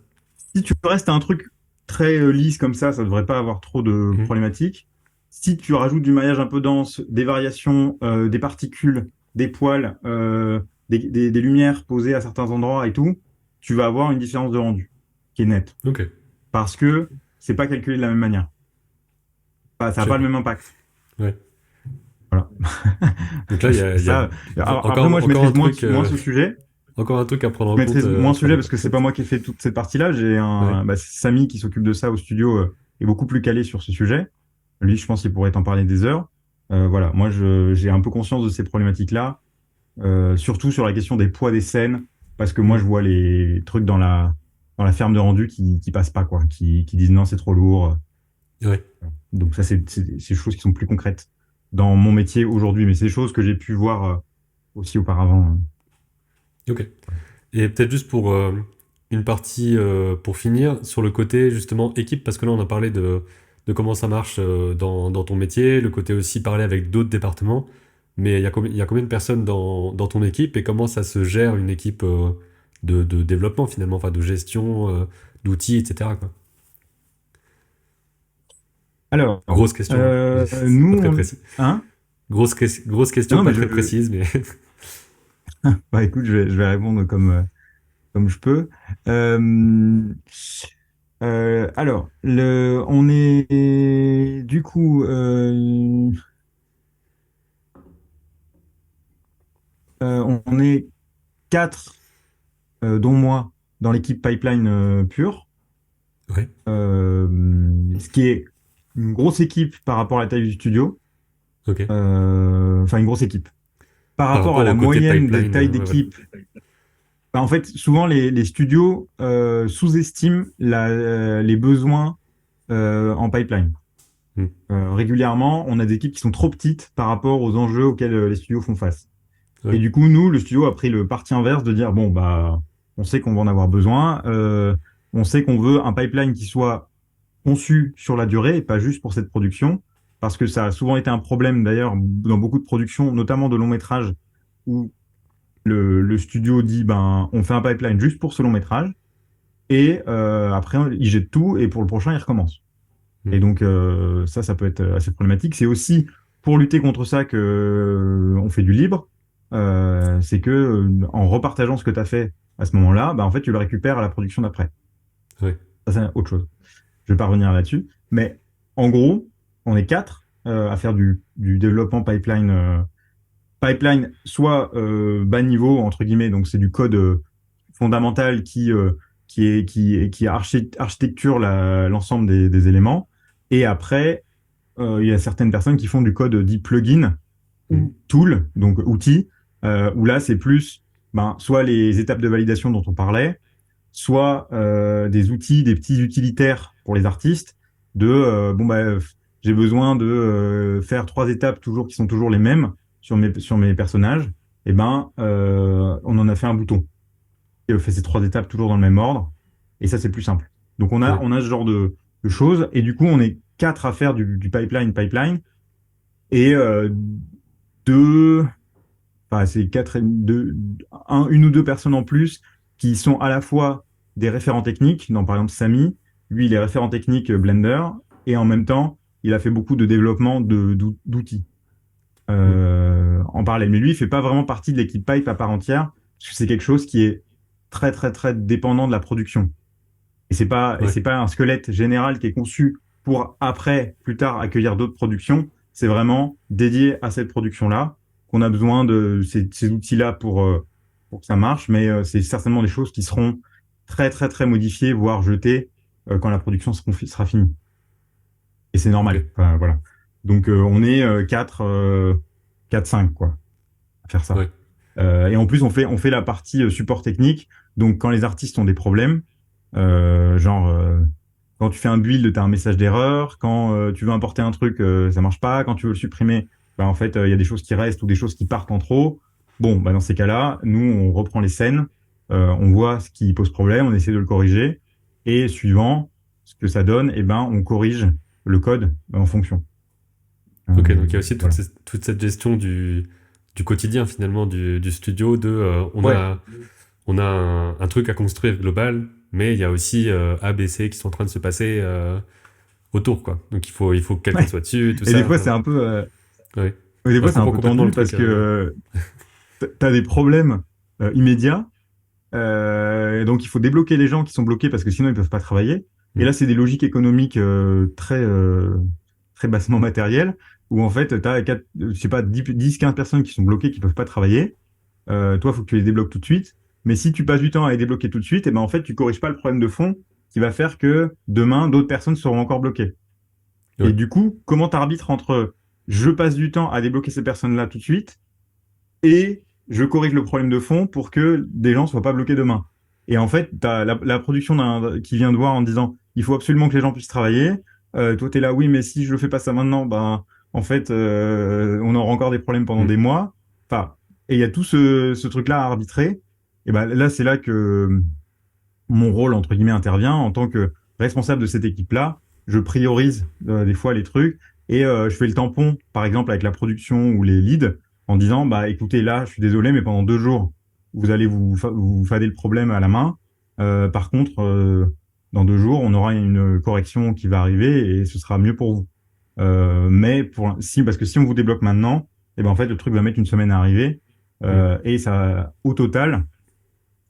si tu restes à un truc très lisse comme ça devrait pas avoir trop de Mhm. problématiques. Si tu rajoutes du maillage un peu dense, des variations, des particules, des poils, des lumières posées à certains endroits et tout, tu vas avoir une différence de rendu qui est nette. Ok, Parce que c'est pas calculé de la même manière. Ça je n'a sais pas le pas. même impact. Ouais. Voilà. Donc là, Ça, après, encore, moi, je encore un maîtrise truc. moins ce sujet. Encore un truc à prendre en Je compte maîtrise moins à ce prendre sujet en parce que compte. c'est pas moi qui ai fait toute cette partie-là. J'ai Ouais. c'est Samy qui s'occupe de ça au studio, est beaucoup plus calé sur ce sujet. Lui, je pense qu'il pourrait t'en parler des heures. Voilà, moi, j'ai un peu conscience de ces problématiques-là, surtout sur la question des poids des scènes, parce que moi, je Mm. vois les trucs dans la ferme de rendu qui passent pas, quoi, qui disent non, c'est trop lourd. Ouais. Donc ça, c'est des choses qui sont plus concrètes dans mon métier aujourd'hui, mais c'est des choses que j'ai pu voir aussi auparavant. Ok. Et peut-être juste pour une partie pour finir, sur le côté justement équipe, parce que là on a parlé de comment ça marche dans ton métier, le côté aussi parler avec d'autres départements, mais il y a combien de personnes dans ton équipe et comment ça se gère une équipe de développement finalement, enfin de gestion d'outils, etc. quoi. Alors, Grosse question, hein. C'est pas nous, très précis. hein? Grosse question, Non, pas mais très précise, mais bah écoute, je vais répondre comme je peux. Euh, on est du coup, on est quatre, dont moi, dans l'équipe pipeline pure, ouais, ce qui est une grosse équipe par rapport à la taille du studio. ok. Enfin, une grosse équipe. Par Par rapport à rapport la au côté moyenne des pipeline, tailles ouais, voilà. d'équipe, bah, en fait, souvent les studios sous-estiment les besoins en pipeline. Hmm, Régulièrement, on a des équipes qui sont trop petites par rapport aux enjeux auxquels les studios font face. Et ouais, du coup, nous, le studio a pris le parti inverse de dire, bon, bah, on sait qu'on va en avoir besoin, on sait qu'on veut un pipeline qui soit conçu sur la durée et pas juste pour cette production, parce que ça a souvent été un problème d'ailleurs dans beaucoup de productions, notamment de longs métrages, où le studio dit, ben, on fait un pipeline juste pour ce long métrage, et après, il jette tout, et pour le prochain, il recommence. hmm, Et donc, ça peut être assez problématique. C'est aussi pour lutter contre ça que on fait du libre. C'est que en repartageant ce que tu as fait à ce moment-là, bah, en fait, tu le récupères à la production d'après. ouais, Ça, c'est autre chose. Je vais pas revenir là-dessus. Mais en gros, on est quatre à faire du développement pipeline. Pipeline, soit bas niveau, entre guillemets, donc c'est du code fondamental qui architecture l'ensemble des éléments. Et après, il y a certaines personnes qui font du code dit plugin hmm, ou tool, donc outil, où là c'est plus soit les étapes de validation dont on parlait, soit des outils, des petits utilitaires pour les artistes, j'ai besoin de faire trois étapes toujours qui sont toujours les mêmes sur mes personnages, et on en a fait un bouton qui fait ces trois étapes toujours dans le même ordre, et ça c'est plus simple. Donc ouais, on a ce genre de choses, et du coup on est 4 à faire du pipeline, et deux, enfin, c'est une ou deux personnes en plus qui sont à la fois des référents techniques. Dans, par exemple, Samy, lui, il est référent technique Blender, et en même temps, il a fait beaucoup de développement d'outils Mm. en parallèle. Mais lui, il fait pas vraiment partie de l'équipe Pipe à part entière, parce que c'est quelque chose qui est très, très, très dépendant de la production. Et Ouais. c'est pas un squelette général qui est conçu pour après, plus tard, accueillir d'autres productions. C'est vraiment dédié à cette production-là qu'on a besoin de ces outils-là pour que ça marche. Mais c'est certainement des choses qui seront très, très, très modifiées, voire jetées quand la production sera finie. Et c'est Ok. normal. Enfin, voilà. Donc, on est 4-5, quoi, à faire ça. Ouais. Et en plus, on fait la partie support technique. Donc, quand les artistes ont des problèmes, genre, quand tu fais un build, tu as un message d'erreur. Quand tu veux importer un truc, ça marche pas. Quand tu veux le supprimer, bah, en fait, il y a des choses qui restent ou des choses qui partent en trop. Bon, bah, dans ces cas-là, nous, on reprend les scènes, on voit ce qui pose problème, on essaie de le corriger. Et suivant ce que ça donne, eh ben, on corrige le code en fonction. Ok, donc il y a aussi Voilà. toute cette gestion du quotidien finalement du studio, Ouais, on a un truc à construire global, mais il y a aussi A, B, C qui sont en train de se passer autour, quoi. Donc il faut que quelqu'un ouais. soit dessus, tout Et des ça. fois, Enfin, ouais. des Moi, fois, je c'est un comprends peu complètement le tendu truc. parce que t'as des problèmes immédiats. Donc, il faut débloquer les gens qui sont bloqués parce que sinon, ils peuvent pas travailler. Et Mm. là, c'est des logiques économiques très bassement matérielles où, en fait, tu as, je sais pas, 10-15 personnes qui sont bloquées, qui peuvent pas travailler. Toi, il faut que tu les débloques tout de suite. Mais si tu passes du temps à les débloquer tout de suite, et ben, en fait, tu corriges pas le problème de fond qui va faire que demain, d'autres personnes seront encore bloquées. Et Ouais. du coup, comment tu arbitres entre je passe du temps à débloquer ces personnes-là tout de suite et je corrige le problème de fond pour que des gens soient pas bloqués demain. Et en fait, tu as la production qui vient de voir en disant il faut absolument que les gens puissent travailler. Toi, tu es là, oui, mais si je le fais pas ça maintenant, ben, en fait, on aura encore des problèmes pendant Mm. des mois. Enfin, et il y a tout ce truc-là à arbitrer. Et ben là, c'est là que mon rôle, entre guillemets, intervient en tant que responsable de cette équipe-là. Je priorise des fois les trucs et je fais le tampon, par exemple, avec la production ou les leads en disant, bah écoutez, là, je suis désolé, mais pendant 2 jours, vous allez vous fader le problème à la main. Par contre, dans 2 jours, on aura une correction qui va arriver et ce sera mieux pour vous. Mais parce que si on vous débloque maintenant, et ben en fait, le truc va mettre une semaine à arriver Mm. et ça, au total,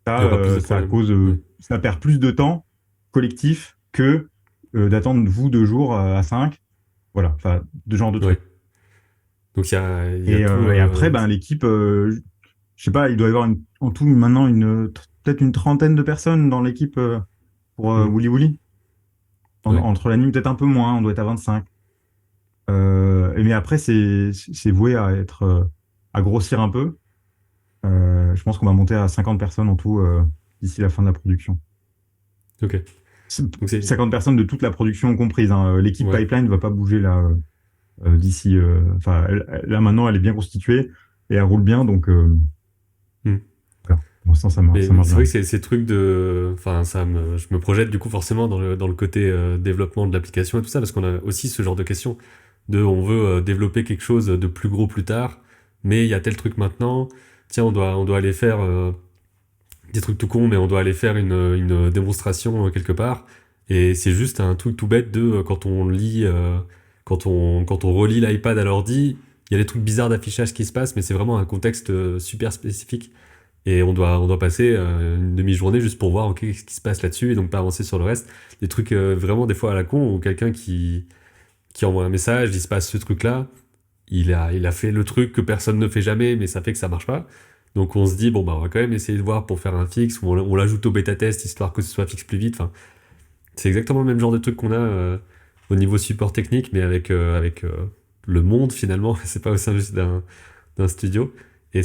Il y aura plus de ça problèmes. cause, Ouais. ça perd plus de temps collectif que d'attendre vous 2 jours à 5. Voilà, enfin, de genre de Ouais. trucs. Donc il y a tout. Et après, ben, l'équipe, je sais pas, il doit y avoir en tout maintenant peut-être une trentaine de personnes dans l'équipe pour Mm. Woolly Woolly. Ouais. Entre l'anime, peut-être un peu moins, on doit être à 25. Mais après, c'est voué à à grossir un peu. Je pense qu'on va monter à 50 personnes en tout d'ici la fin de la production. Ok. Donc c'est 50 personnes de toute la production comprise, hein. L'équipe ouais. Pipeline ne va pas bouger là d'ici. Enfin, là maintenant, elle est bien constituée et elle roule bien, donc Mm. voilà. Pour l'instant, ça Mais marche c'est vrai bien. que ces trucs de. Enfin, je me projette du coup forcément dans le côté développement de l'application et tout ça, parce qu'on a aussi ce genre de questions de on veut développer quelque chose de plus gros plus tard, mais il y a tel truc maintenant. Tiens, on doit aller faire des trucs tout cons, mais on doit aller faire une démonstration quelque part. Et c'est juste un truc tout bête de quand on lit, quand on relie l'iPad à l'ordi, il y a des trucs bizarres d'affichage qui se passent, mais c'est vraiment un contexte super spécifique. Et on doit passer une demi-journée juste pour voir ok, ce qui se passe là-dessus et donc pas avancer sur le reste. Des trucs vraiment des fois à la con ou quelqu'un qui envoie un message, il se passe ce truc-là, il a fait le truc que personne ne fait jamais, mais ça fait que ça marche pas. Donc on se dit, bon, bah on va quand même essayer de voir pour faire un fixe, ou on l'ajoute au bêta-test histoire que ce soit fixe plus vite. Enfin, c'est exactement le même genre de truc qu'on a au niveau support technique, mais avec le monde finalement, c'est pas au sein juste d'un studio. Et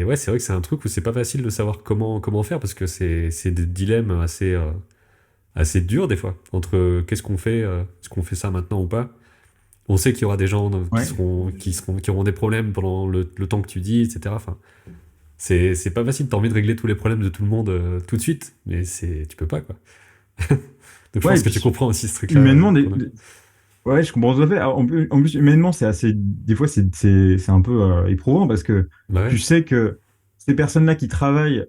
ouais, c'est vrai que c'est un truc où c'est pas facile de savoir comment faire parce que c'est des dilemmes assez durs des fois entre qu'est-ce qu'on fait, est-ce qu'on fait ça maintenant ou pas. On sait qu'il y aura des gens Ouais. qui auront des problèmes pendant le temps que tu dis, etc. Enfin, c'est pas facile, t'as envie de régler tous les problèmes de tout le monde tout de suite, mais tu peux pas quoi. Donc je Ouais, et pense que tu puis comprends aussi ce truc-là humainement, qu'on a. Ouais, je comprends tout à fait. Alors, en plus, humainement, c'est assez, des fois, c'est un peu éprouvant parce que Bah tu ouais. sais que ces personnes-là qui travaillent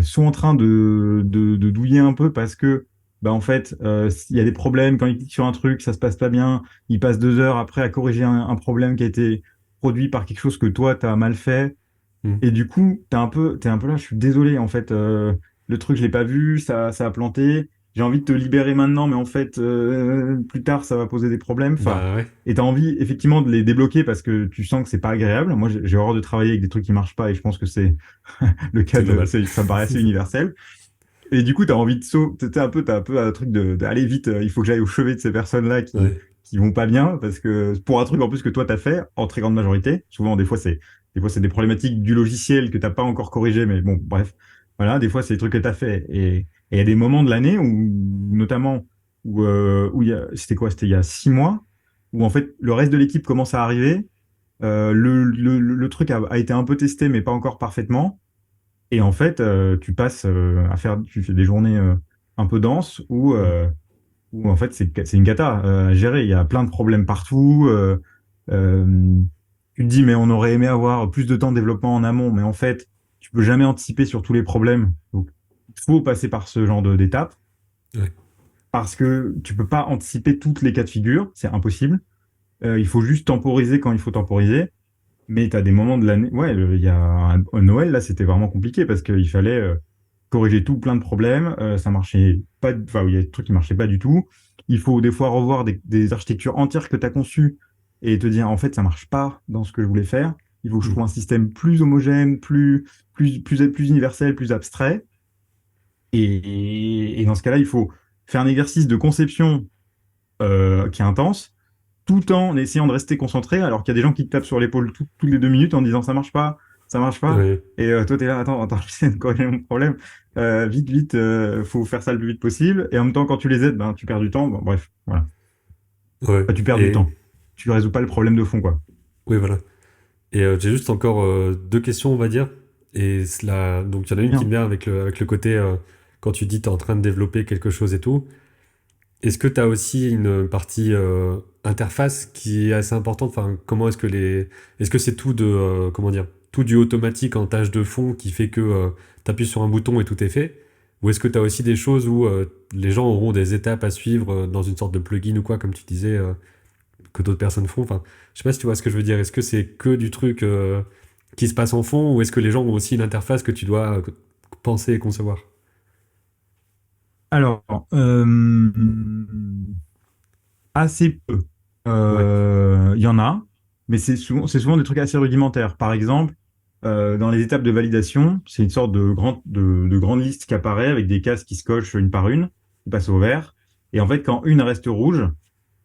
sont en train de douiller un peu parce que, bah, en fait, il y a des problèmes quand ils cliquent sur un truc, ça se passe pas bien. Ils passent 2 heures après à corriger un problème qui a été produit par quelque chose que toi, t'as mal fait. Mm. Et du coup, t'es un peu là, je suis désolé, en fait, le truc, je l'ai pas vu, ça a planté. J'ai envie de te libérer maintenant, mais en fait, plus tard, ça va poser des problèmes. Enfin, Bah ouais. et t'as envie, effectivement, de les débloquer parce que tu sens que c'est pas agréable. Moi, j'ai horreur de travailler avec des trucs qui marchent pas et je pense que c'est le cas C'est global. ça me paraît assez universel. Et du coup, t'as envie de t'as un peu un truc d'aller vite, il faut que j'aille au chevet de ces personnes-là Ouais. qui vont pas bien, parce que pour un truc en plus que toi t'as fait, en très grande majorité, souvent des fois c'est des problématiques du logiciel que t'as pas encore corrigé, mais bon, bref. Voilà, des fois c'est des trucs que t'as fait. Et il y a des moments de l'année où, notamment, où c'était quoi? C'était il y a 6 mois, où en fait le reste de l'équipe commence à arriver. Le truc a été un peu testé, mais pas encore parfaitement. Et en fait, tu fais des journées un peu denses Mm. où en fait c'est une cata à gérer. Il y a plein de problèmes partout. Euh, Tu te dis mais on aurait aimé avoir plus de temps de développement en amont, mais en fait tu peux jamais anticiper sur tous les problèmes. Donc il faut passer par ce genre d'étapes Ouais. parce que tu peux pas anticiper toutes les cas de figure, c'est impossible. Il faut juste temporiser quand il faut temporiser. Mais tu as des moments de l'année. Ouais, il y a un Noël, là, c'était vraiment compliqué parce qu'il fallait corriger tout plein de problèmes. Ça marchait pas. Enfin, il y a des trucs qui marchaient pas du tout. Il faut des fois revoir des architectures entières que tu as conçues et te dire, en fait, ça marche pas dans ce que je voulais faire. Il faut que je Mm. trouve un système plus homogène, plus universel, plus abstrait. Et dans ce cas-là, il faut faire un exercice de conception qui est intense tout en essayant de rester concentré, alors qu'il y a des gens qui te tapent sur l'épaule toutes les 2 minutes en disant ça marche pas. Ouais. Et toi, t'es là, attends, j'essaie de corriger mon problème. Vite, vite, faut faire ça le plus vite possible. Et en même temps, quand tu les aides, ben, tu perds du temps. Bon, bref, voilà. Ouais. Enfin, tu perds du Et temps. Tu résous pas le problème de fond, quoi. oui, voilà. Et j'ai juste encore deux questions, on va dire. Et cela, donc il y en a une qui me Bien. vient avec le côté, quand tu dis tu es en train de développer quelque chose et tout. Est-ce que tu as aussi une partie interface qui est assez importante? Enfin, comment est-ce que est-ce que c'est tout comment dire, tout du automatique en tâche de fond qui fait que tu appuies sur un bouton et tout est fait? Ou est-ce que tu as aussi des choses où les gens auront des étapes à suivre dans une sorte de plugin ou quoi, comme tu disais, que d'autres personnes font? Enfin, je sais pas si tu vois ce que je veux dire. Est-ce que c'est que du truc qui se passe en fond ou est-ce que les gens ont aussi une interface que tu dois penser et concevoir? Alors, assez peu. Ouais. Il y en a, mais c'est souvent des trucs assez rudimentaires. Par exemple, dans les étapes de validation, c'est une sorte de grande liste qui apparaît avec des cases qui se cochent une par une, qui passent au vert. Et en fait, quand une reste rouge,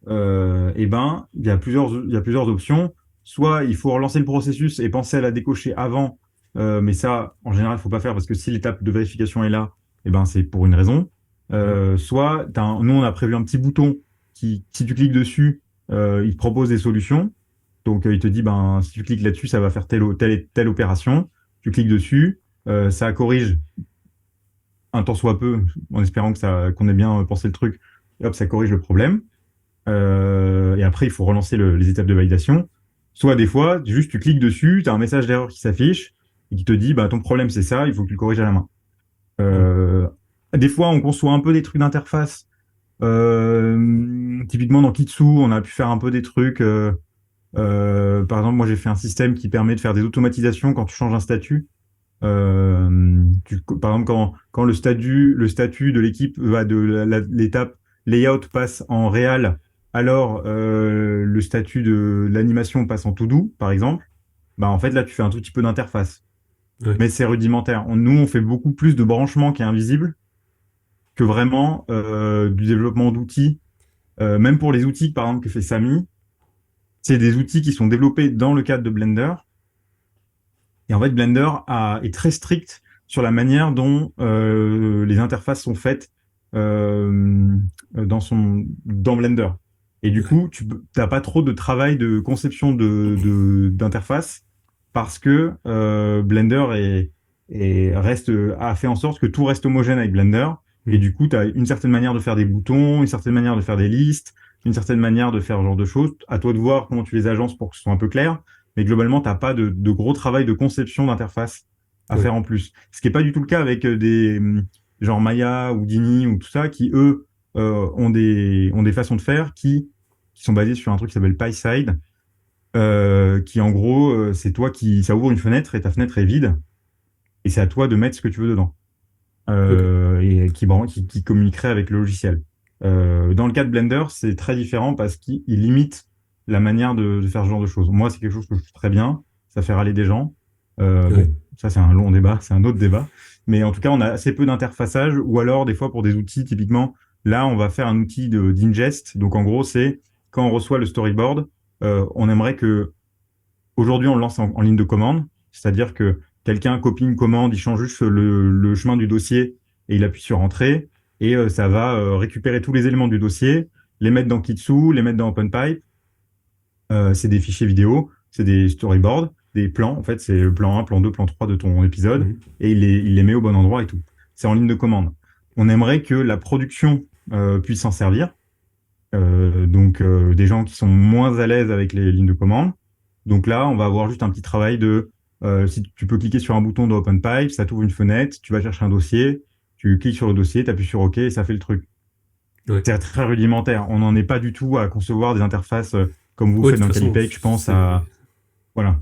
eh ben, il y a plusieurs options. Soit il faut relancer le processus et penser à la décocher avant, mais ça, en général, il faut pas faire parce que si l'étape de vérification est là, eh ben, c'est pour une raison. Mm. Soit, nous, on a prévu un petit bouton qui, si tu cliques dessus, il te propose des solutions. Donc, il te dit, ben, si tu cliques là-dessus, ça va faire telle et telle opération. Tu cliques dessus, ça corrige un temps soit peu, en espérant qu'on ait bien pensé le truc. Et hop, ça corrige le problème. Et après, il faut relancer les étapes de validation. Soit des fois, juste tu cliques dessus, tu as un message d'erreur qui s'affiche et qui te dit, bah, ton problème c'est ça, il faut que tu le corriges à la main. Mm. Euh, des fois, on conçoit un peu des trucs d'interface. Typiquement dans Kitsu, on a pu faire un peu des trucs. Par exemple, moi j'ai fait un système qui permet de faire des automatisations quand tu changes un statut. Par exemple, quand le statut de l'équipe va de l'étape layout passe en réal, alors le statut de l'animation passe en to do, par exemple. Bah en fait là tu fais un tout petit peu d'interface, Ouais. mais c'est rudimentaire. Nous on fait beaucoup plus de branchement qui est invisible que vraiment du développement d'outils. Même pour les outils par exemple que fait Samy, c'est des outils qui sont développés dans le cadre de Blender. Et en fait, est très strict sur la manière dont les interfaces sont faites dans Blender. Et du Ouais. coup, tu n'as pas trop de travail de conception d'interface parce que Blender a fait en sorte que tout reste homogène avec Blender. Et Mm. du coup, tu as une certaine manière de faire des boutons, une certaine manière de faire des listes, une certaine manière de faire ce genre de choses. À toi de voir comment tu les agences pour que ce soit un peu clair. Mais globalement, t'as pas de gros travail de conception d'interface à Ouais. faire en plus. Ce qui est pas du tout le cas avec des genre Maya ou Dini ou tout ça qui eux ont des façons de faire qui sont basées sur un truc qui s'appelle PySide, qui en gros c'est toi qui ça ouvre une fenêtre et ta fenêtre est vide et c'est à toi de mettre ce que tu veux dedans Ok. et qui communiquerait avec le logiciel. Dans le cas de Blender, c'est très différent parce qu'il limite la manière de faire ce genre de choses. Moi, c'est quelque chose que je fais très bien, ça fait râler des gens. Ouais. Bon, ça c'est un long débat, c'est un autre débat. Mais en tout cas, on a assez peu d'interfaçage, ou alors des fois pour des outils, typiquement, là, on va faire un outil d'ingest. Donc en gros, c'est quand on reçoit le storyboard, on aimerait que aujourd'hui on le lance en ligne de commande, c'est-à-dire que quelqu'un copie une commande, il change juste le chemin du dossier et il appuie sur Entrée et ça va récupérer tous les éléments du dossier, les mettre dans Kitsu, les mettre dans OpenPipe. C'est des fichiers vidéo, c'est des storyboards, des plans. En fait, c'est le plan 1, plan 2, plan 3 de ton épisode Mhm. et il les met au bon endroit et tout. C'est en ligne de commande. On aimerait que la production puisse s'en servir. Donc des gens qui sont moins à l'aise avec les lignes de commande. Donc là, on va avoir juste un petit travail de si tu peux cliquer sur un bouton de OpenPipe, ça t'ouvre une fenêtre, tu vas chercher un dossier, tu cliques sur le dossier, tu appuies sur OK et ça fait le truc. Ouais. C'est très rudimentaire. On n'en est pas du tout à concevoir des interfaces comme vous Ouais, de faites toute dans façon, Calipake, je pense c'est à voilà.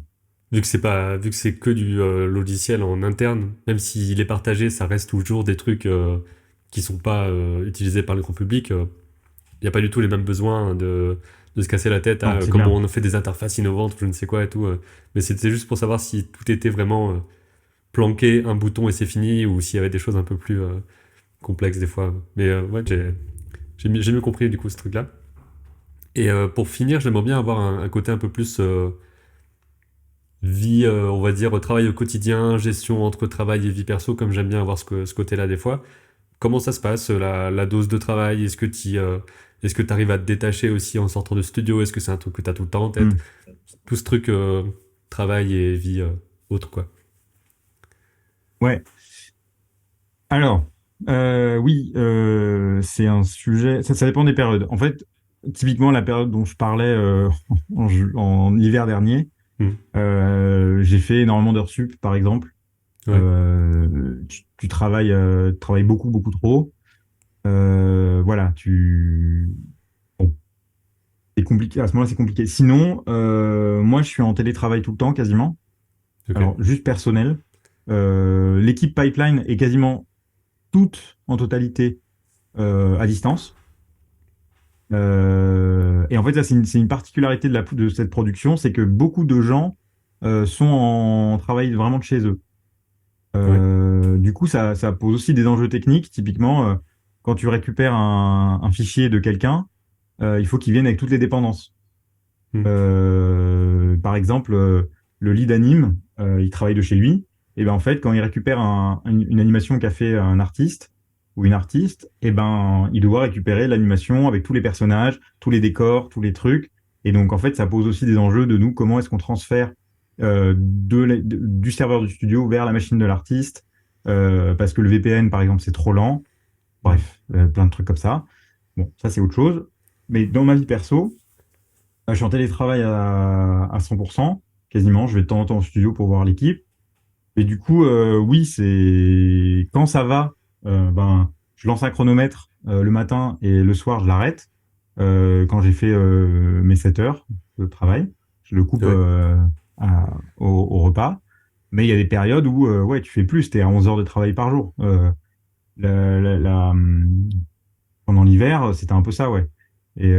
vu que c'est que du logiciel en interne, même s'il est partagé, ça reste toujours des trucs qui sont pas utilisés par le grand public. Il n'y a pas du tout les mêmes besoins de se casser la tête à Non, c'est comment clair. on fait des interfaces innovantes, je ne sais quoi et tout. Mais c'était juste pour savoir si tout était vraiment planqué, un bouton et c'est fini, ou s'il y avait des choses un peu plus complexes des fois. Mais ouais, j'ai mieux compris du coup ce truc-là. Et pour finir, j'aimerais bien avoir un côté un peu plus vie, on va dire, travail au quotidien, gestion entre travail et vie perso, comme j'aime bien avoir ce côté-là des fois. Comment ça se passe, la dose de travail? Est-ce que tu arrives à te détacher aussi en sortant de studio? Est-ce que c'est un truc que tu as tout le temps en tête? Hmm. Tout ce truc travail et vie autre, quoi. Ouais. Alors, oui, c'est un sujet. Ça dépend des périodes. En fait, typiquement la période dont je parlais en hiver dernier, Hmm. j'ai fait énormément d'heures sup, par exemple. Ouais, Tu travailles beaucoup, beaucoup trop. Voilà, bon, c'est compliqué. À ce moment-là, c'est compliqué. Sinon, moi, je suis en télétravail tout le temps, quasiment. ok. Alors, juste personnel. L'équipe Pipeline est quasiment toute en totalité à distance. Et en fait, ça, c'est une particularité de cette production, c'est que beaucoup de gens sont en travail vraiment de chez eux. Ouais. Du coup, ça pose aussi des enjeux techniques. Typiquement, quand tu récupères un fichier de quelqu'un, il faut qu'il vienne avec toutes les dépendances. Hmm. Par exemple, le lead anime, il travaille de chez lui. Et ben en fait, quand il récupère une animation qu'a fait un artiste ou une artiste, et ben il doit récupérer l'animation avec tous les personnages, tous les décors, tous les trucs. Et donc en fait, ça pose aussi des enjeux de nous. Comment est-ce qu'on transfère du serveur du studio vers la machine de l'artiste, parce que le VPN par exemple c'est trop lent. Hmm. Bref, plein de trucs comme ça. Bon, ça c'est autre chose. Mais dans ma vie perso, je suis en télétravail à 100%, quasiment. Je vais de temps en temps au studio pour voir l'équipe. Et du coup, oui, c'est quand ça va, ben, je lance un chronomètre le matin et le soir, je l'arrête. Quand j'ai fait mes 7 heures de travail, je le coupe Ouais. au repas. Mais il y a des périodes où ouais, tu fais plus, tu es à 11 heures de travail par jour. Pendant l'hiver, c'était un peu ça, ouais. Et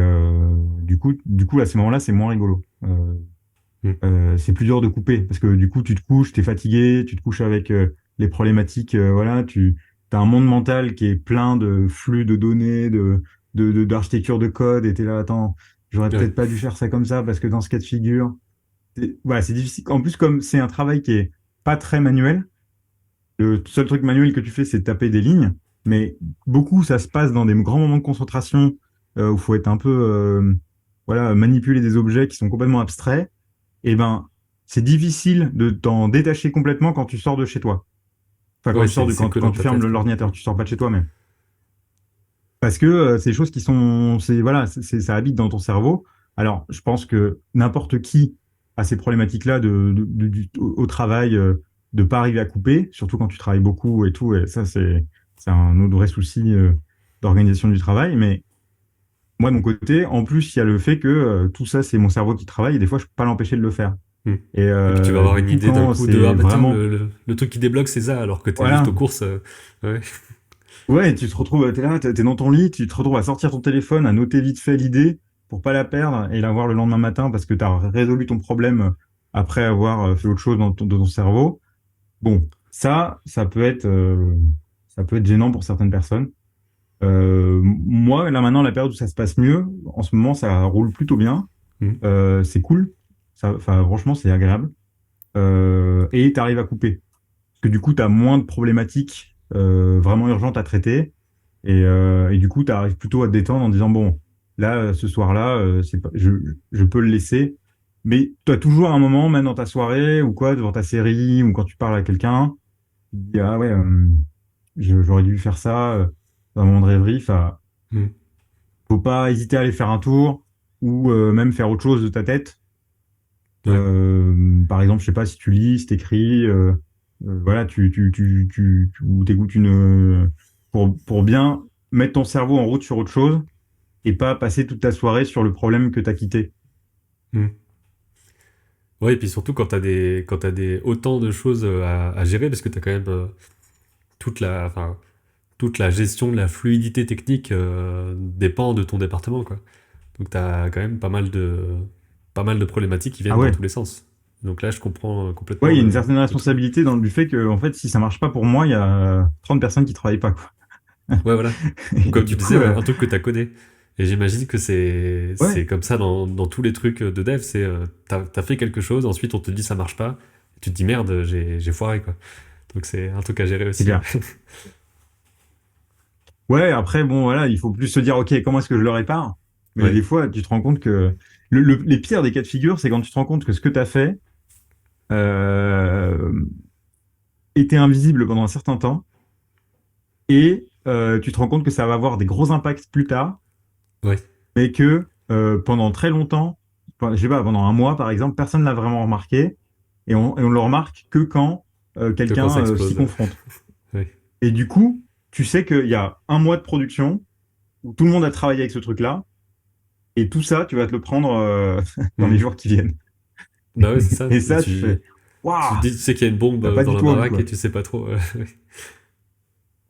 du coup, à ces moments-là, c'est moins rigolo. Hmm. C'est plus dur de couper parce que du coup, tu te couches, t'es fatigué, tu te couches avec les problématiques. Voilà, tu as un monde mental qui est plein de flux de données, d'architecture de code. Et t'es là, attends, j'aurais Ouais. peut-être pas dû faire ça comme ça parce que dans ce cas de figure, voilà, c'est difficile. En plus, comme c'est un travail qui est pas très manuel, le seul truc manuel que tu fais, c'est de taper des lignes. Mais beaucoup, ça se passe dans des grands moments de concentration où il faut être un peu, voilà, manipuler des objets qui sont complètement abstraits. Et ben, c'est difficile de t'en détacher complètement quand tu sors de chez toi. Enfin, Ouais, c'est quand, que quand dans tu ta fermes tête, quoi. l'ordinateur, tu sors pas de chez toi même. Parce que c'est des choses qui sont, voilà, ça habite dans ton cerveau. Alors, je pense que n'importe qui a ces problématiques-là au travail, de pas arriver à couper, surtout quand tu travailles beaucoup et tout. Et ça, c'est un autre vrai souci d'organisation du travail. Mais moi, de mon côté, en plus, il y a le fait que tout ça, c'est mon cerveau qui travaille et des fois, je peux pas l'empêcher de le faire. Hmm. Et Et puis tu vas avoir du une coup, idée d'un quand coup de ah c'est bah tiens vraiment, le truc qui débloque c'est ça alors que t'es juste voilà, aux courses. Ouais. ouais, tu te retrouves, t'es là, t'es dans ton lit, tu te retrouves à sortir ton téléphone, à noter vite fait l'idée pour pas la perdre et la voir le lendemain matin parce que t'as résolu ton problème après avoir fait autre chose dans ton cerveau. Bon, ça peut être gênant pour certaines personnes. Moi, là maintenant, la période où ça se passe mieux, en ce moment, ça roule plutôt bien. Hmm. C'est cool. Enfin, franchement, c'est agréable. Et t'arrives à couper. Parce que du coup, t'as moins de problématiques vraiment urgentes à traiter. Et du coup, tu arrives plutôt à te détendre en disant, bon, là, ce soir-là, je peux le laisser. Mais tu as toujours un moment, même dans ta soirée ou quoi, devant ta série ou quand tu parles à quelqu'un, tu te dis, ah ouais, j'aurais dû faire ça dans un moment de rêverie. Enfin, Hmm. faut pas hésiter à aller faire un tour ou même faire autre chose de ta tête. Ouais. Par exemple, je sais pas si tu lis, si t'écris, voilà, ou t'écoutes pour bien mettre ton cerveau en route sur autre chose et pas passer toute ta soirée sur le problème que t'as quitté. Hmm. Ouais, et puis surtout quand t'as des autant de choses à gérer, parce que t'as quand même enfin, toute la gestion de la fluidité technique dépend de ton département, quoi. Donc t'as quand même pas mal de problématiques qui Ah viennent dans ouais. tous les sens. Donc là, je comprends Ouais, complètement il y a une certaine le truc. responsabilité dans le fait que, en fait, si ça marche pas pour moi, il y a 30 personnes qui travaillent pas, quoi. Ouais, voilà. Ou Et comme tu du disais, coup, un truc que t'as codé. Et j'imagine que c'est ouais, comme ça dans tous les trucs de dev. C'est t'as fait quelque chose, ensuite on te dit ça marche pas. Et tu te dis merde, j'ai foiré, quoi. Donc c'est un truc à gérer c'est aussi. clair. Ouais, après, bon, voilà, il faut plus se dire, OK, comment est-ce que je le répare? Mais Ouais. des fois, tu te rends compte que les pires des cas de figure, c'est quand tu te rends compte que ce que tu as fait euh, était invisible pendant un certain temps et tu te rends compte que ça va avoir des gros impacts plus tard, Ouais. mais que pendant très longtemps, je sais pas, pendant un mois par exemple, personne ne l'a vraiment remarqué et on le remarque que quand Que quand ça quelqu'un s'y explose. confronte. Ouais. Et du coup, tu sais qu'il y a un mois de production où tout le monde a travaillé avec ce truc-là et tout ça, tu vas te le prendre dans les Hmm. jours qui viennent. Bah ouais, c'est ça. Et ça, tu fais, Tu te waouh, dis, tu sais qu'il y a une bombe t'as pas dans du la tout envie, baraque et quoi. tu sais pas trop.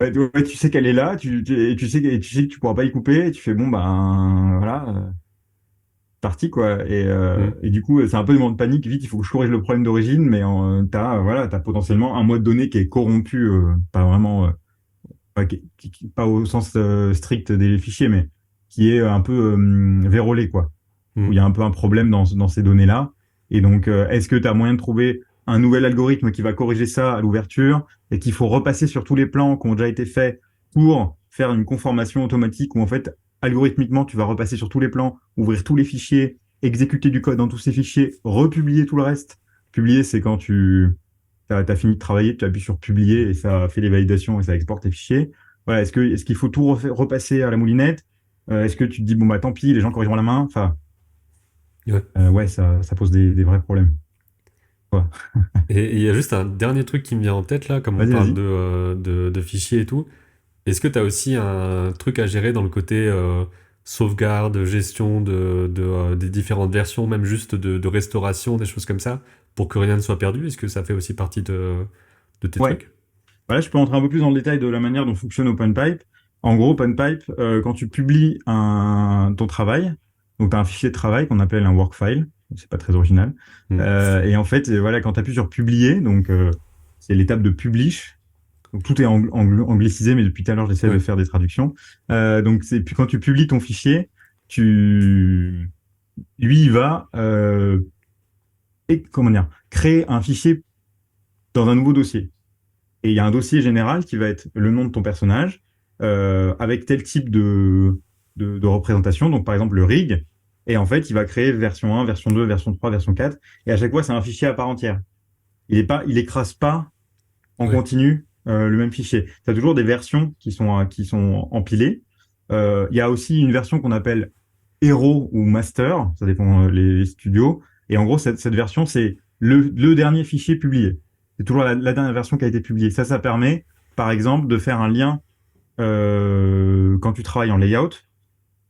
Ouais, ouais, tu sais qu'elle est là, et tu sais que tu pourras pas y couper, et tu fais bon ben voilà, parti quoi. Hmm. Et du coup, c'est un peu des moments de panique. Vite, il faut que je corrige le problème d'origine, mais voilà, t'as potentiellement un mois de données qui est corrompu, pas vraiment, pas au sens strict des fichiers, mais qui est un peu vérolé quoi, où il y Hmm. a un peu un problème dans ces données-là. Et donc, est-ce que tu as moyen de trouver un nouvel algorithme qui va corriger ça à l'ouverture et qu'il faut repasser sur tous les plans qui ont déjà été faits pour faire une conformation automatique où en fait, algorithmiquement, tu vas repasser sur tous les plans, ouvrir tous les fichiers, exécuter du code dans tous ces fichiers, republier tout le reste. Publier, c'est quand tu as fini de travailler, tu appuies sur publier et ça fait les validations et ça exporte les fichiers. Voilà, est-ce qu'il faut tout repasser à la moulinette? Est-ce que tu te dis, bon, bah tant pis, les gens corrigeront la main? Enfin, Ouais. ouais, ça pose des vrais problèmes. Quoi. Et il y a juste un dernier truc qui me vient en tête là, comme on Vas-y, parle vas-y. de fichiers et tout. Est-ce que tu as aussi un truc à gérer dans le côté sauvegarde, gestion des différentes versions, même juste de restauration, des choses comme ça, pour que rien ne soit perdu? Est-ce que ça fait aussi partie de tes Ouais. trucs? Voilà, je peux entrer un peu plus dans le détail de la manière dont fonctionne OpenPipe. En gros, OpenPipe, quand tu publies ton travail, donc tu as un fichier de travail qu'on appelle un work file, c'est pas très original. Hmm. Et en fait, voilà, quand tu appuies sur publier, donc c'est l'étape de publish. Donc tout est anglicisé, mais depuis tout à l'heure, j'essaie de Ouais. faire des traductions. Donc c'est puis quand tu publies ton fichier, tu lui il va comment dire, créer un fichier dans un nouveau dossier. Et il y a un dossier général qui va être le nom de ton personnage avec tel type de représentation. Donc, par exemple, le rig. Et en fait, il va créer version 1, version 2, version 3, version 4. Et à chaque fois, c'est un fichier à part entière. Il écrase pas en Ouais. continu le même fichier. Tu as toujours des versions qui sont empilées. Il y a aussi une version qu'on appelle Hero ou Master, ça dépend les studios. Et en gros, cette version, c'est le dernier fichier publié. C'est toujours la dernière version qui a été publiée. Ça permet, par exemple, de faire un lien quand tu travailles en layout,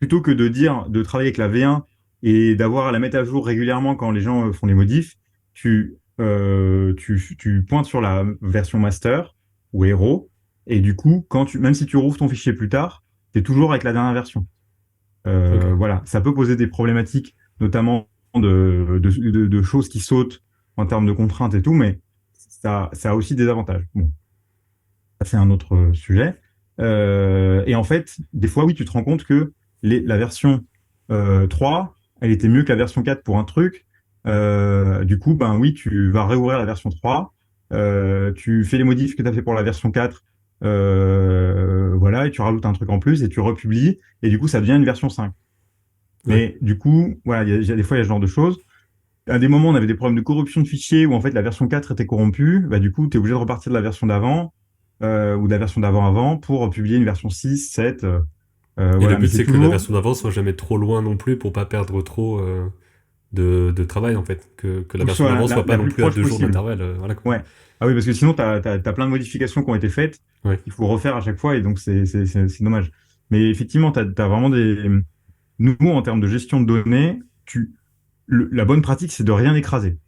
plutôt que de travailler avec la V1 et d'avoir à la mettre à jour régulièrement quand les gens font les modifs. Tu pointes sur la version master ou Hero, et du coup, même si tu rouvres ton fichier plus tard, tu es toujours avec la dernière version. Ok. Voilà, ça peut poser des problématiques, notamment de choses qui sautent en termes de contraintes et tout, mais ça a aussi des avantages. Bon, ça c'est un autre sujet. Et en fait, des fois, oui, tu te rends compte que la version 3, elle était mieux que la version 4 pour un truc. Du coup, ben oui, tu vas réouvrir la version 3, tu fais les modifs que tu as fait pour la version 4, voilà, et tu rajoutes un truc en plus et tu republies, et du coup, ça devient une version 5. Ouais. Mais du coup, voilà, des fois, il y a ce genre de choses. À des moments, on avait des problèmes de corruption de fichiers où en fait la version 4 était corrompue. Bah, du coup, tu es obligé de repartir de la version d'avant ou de la version d'avant avant pour publier une version 6, 7. Et le Voilà, mais but, c'est c'est que la toujours. version d'avant soit jamais trop loin non plus pour pas perdre trop de travail, en fait. Que la Faut que ce version soit d'avant soit pas la non plus plus à proche 2 jours possible. d'intervalle. Voilà, quoi. Ouais. Ah oui, parce que sinon, plein de modifications qui ont été faites Ouais. qu'il faut refaire à chaque fois et donc c'est dommage. Mais effectivement, t'as vraiment des. Nous, en termes de gestion de données, la bonne pratique, c'est de rien écraser.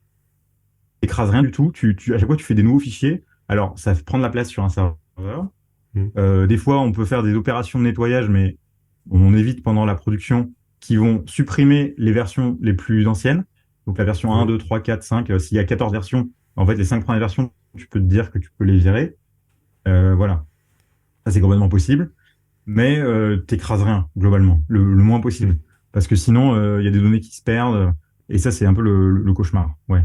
Écrase rien du tout. À chaque fois, tu fais des nouveaux fichiers. Alors, ça prend de la place sur un serveur. Mm. Des fois, on peut faire des opérations de nettoyage, mais on évite pendant la production qui vont supprimer les versions les plus anciennes. Donc la version 1, Ouais. 2, 3, 4, 5. S'il y a 14 versions, en fait, les 5 premières versions, tu peux te dire que tu peux les gérer. Voilà. Ça, c'est complètement possible. Mais t'écrases rien, globalement, le moins Mm. possible. Parce que sinon, il y a des données qui se perdent. Et ça, c'est un peu le cauchemar. Ouais.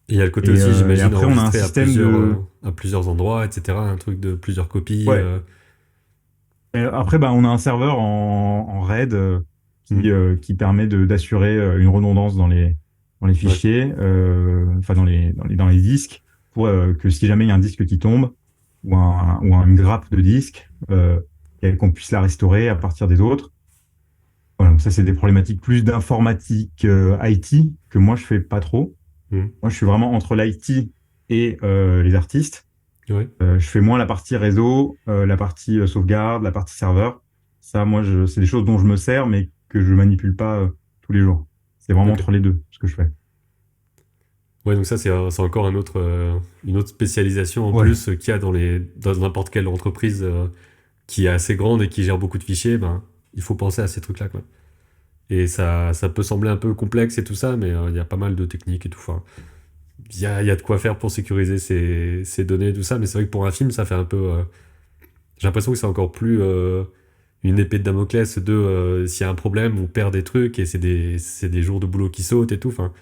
Et il y a le côté aussi, Et j'imagine, après, on a un enregistré système de. à plusieurs endroits, etc. Un truc de plusieurs copies. Ouais. Et après, bah, on a un serveur en RAID Mm. qui permet d'assurer une redondance dans les Ouais. fichiers, enfin dans les disques, pour que si jamais il y a un disque qui tombe une grappe de disques, qu'on puisse la restaurer à partir des autres. Voilà, donc ça, c'est des problématiques plus d'informatique IT que moi, je fais pas trop. Mm. Moi, je suis vraiment entre l'IT et les artistes. Ouais. Je fais moins la partie réseau, la partie sauvegarde, la partie serveur. Ça, moi, c'est des choses dont je me sers, mais que je manipule pas tous les jours. C'est vraiment Ok. entre les deux, ce que je fais. Ouais, donc ça, c'est encore une autre spécialisation en Ouais. plus qu'il y a dans n'importe quelle entreprise qui est assez grande et qui gère beaucoup de fichiers. Ben, il faut penser à ces trucs-là, quoi. Et ça peut sembler un peu complexe et tout ça, mais il y a pas mal de techniques et tout. Enfin, il y a de quoi faire pour sécuriser ces données et tout ça, mais c'est vrai que pour un film, ça fait un peu. J'ai l'impression que c'est encore plus une épée de Damoclès de s'il y a un problème, on perd des trucs et c'est des jours de boulot qui sautent et tout. Enfin,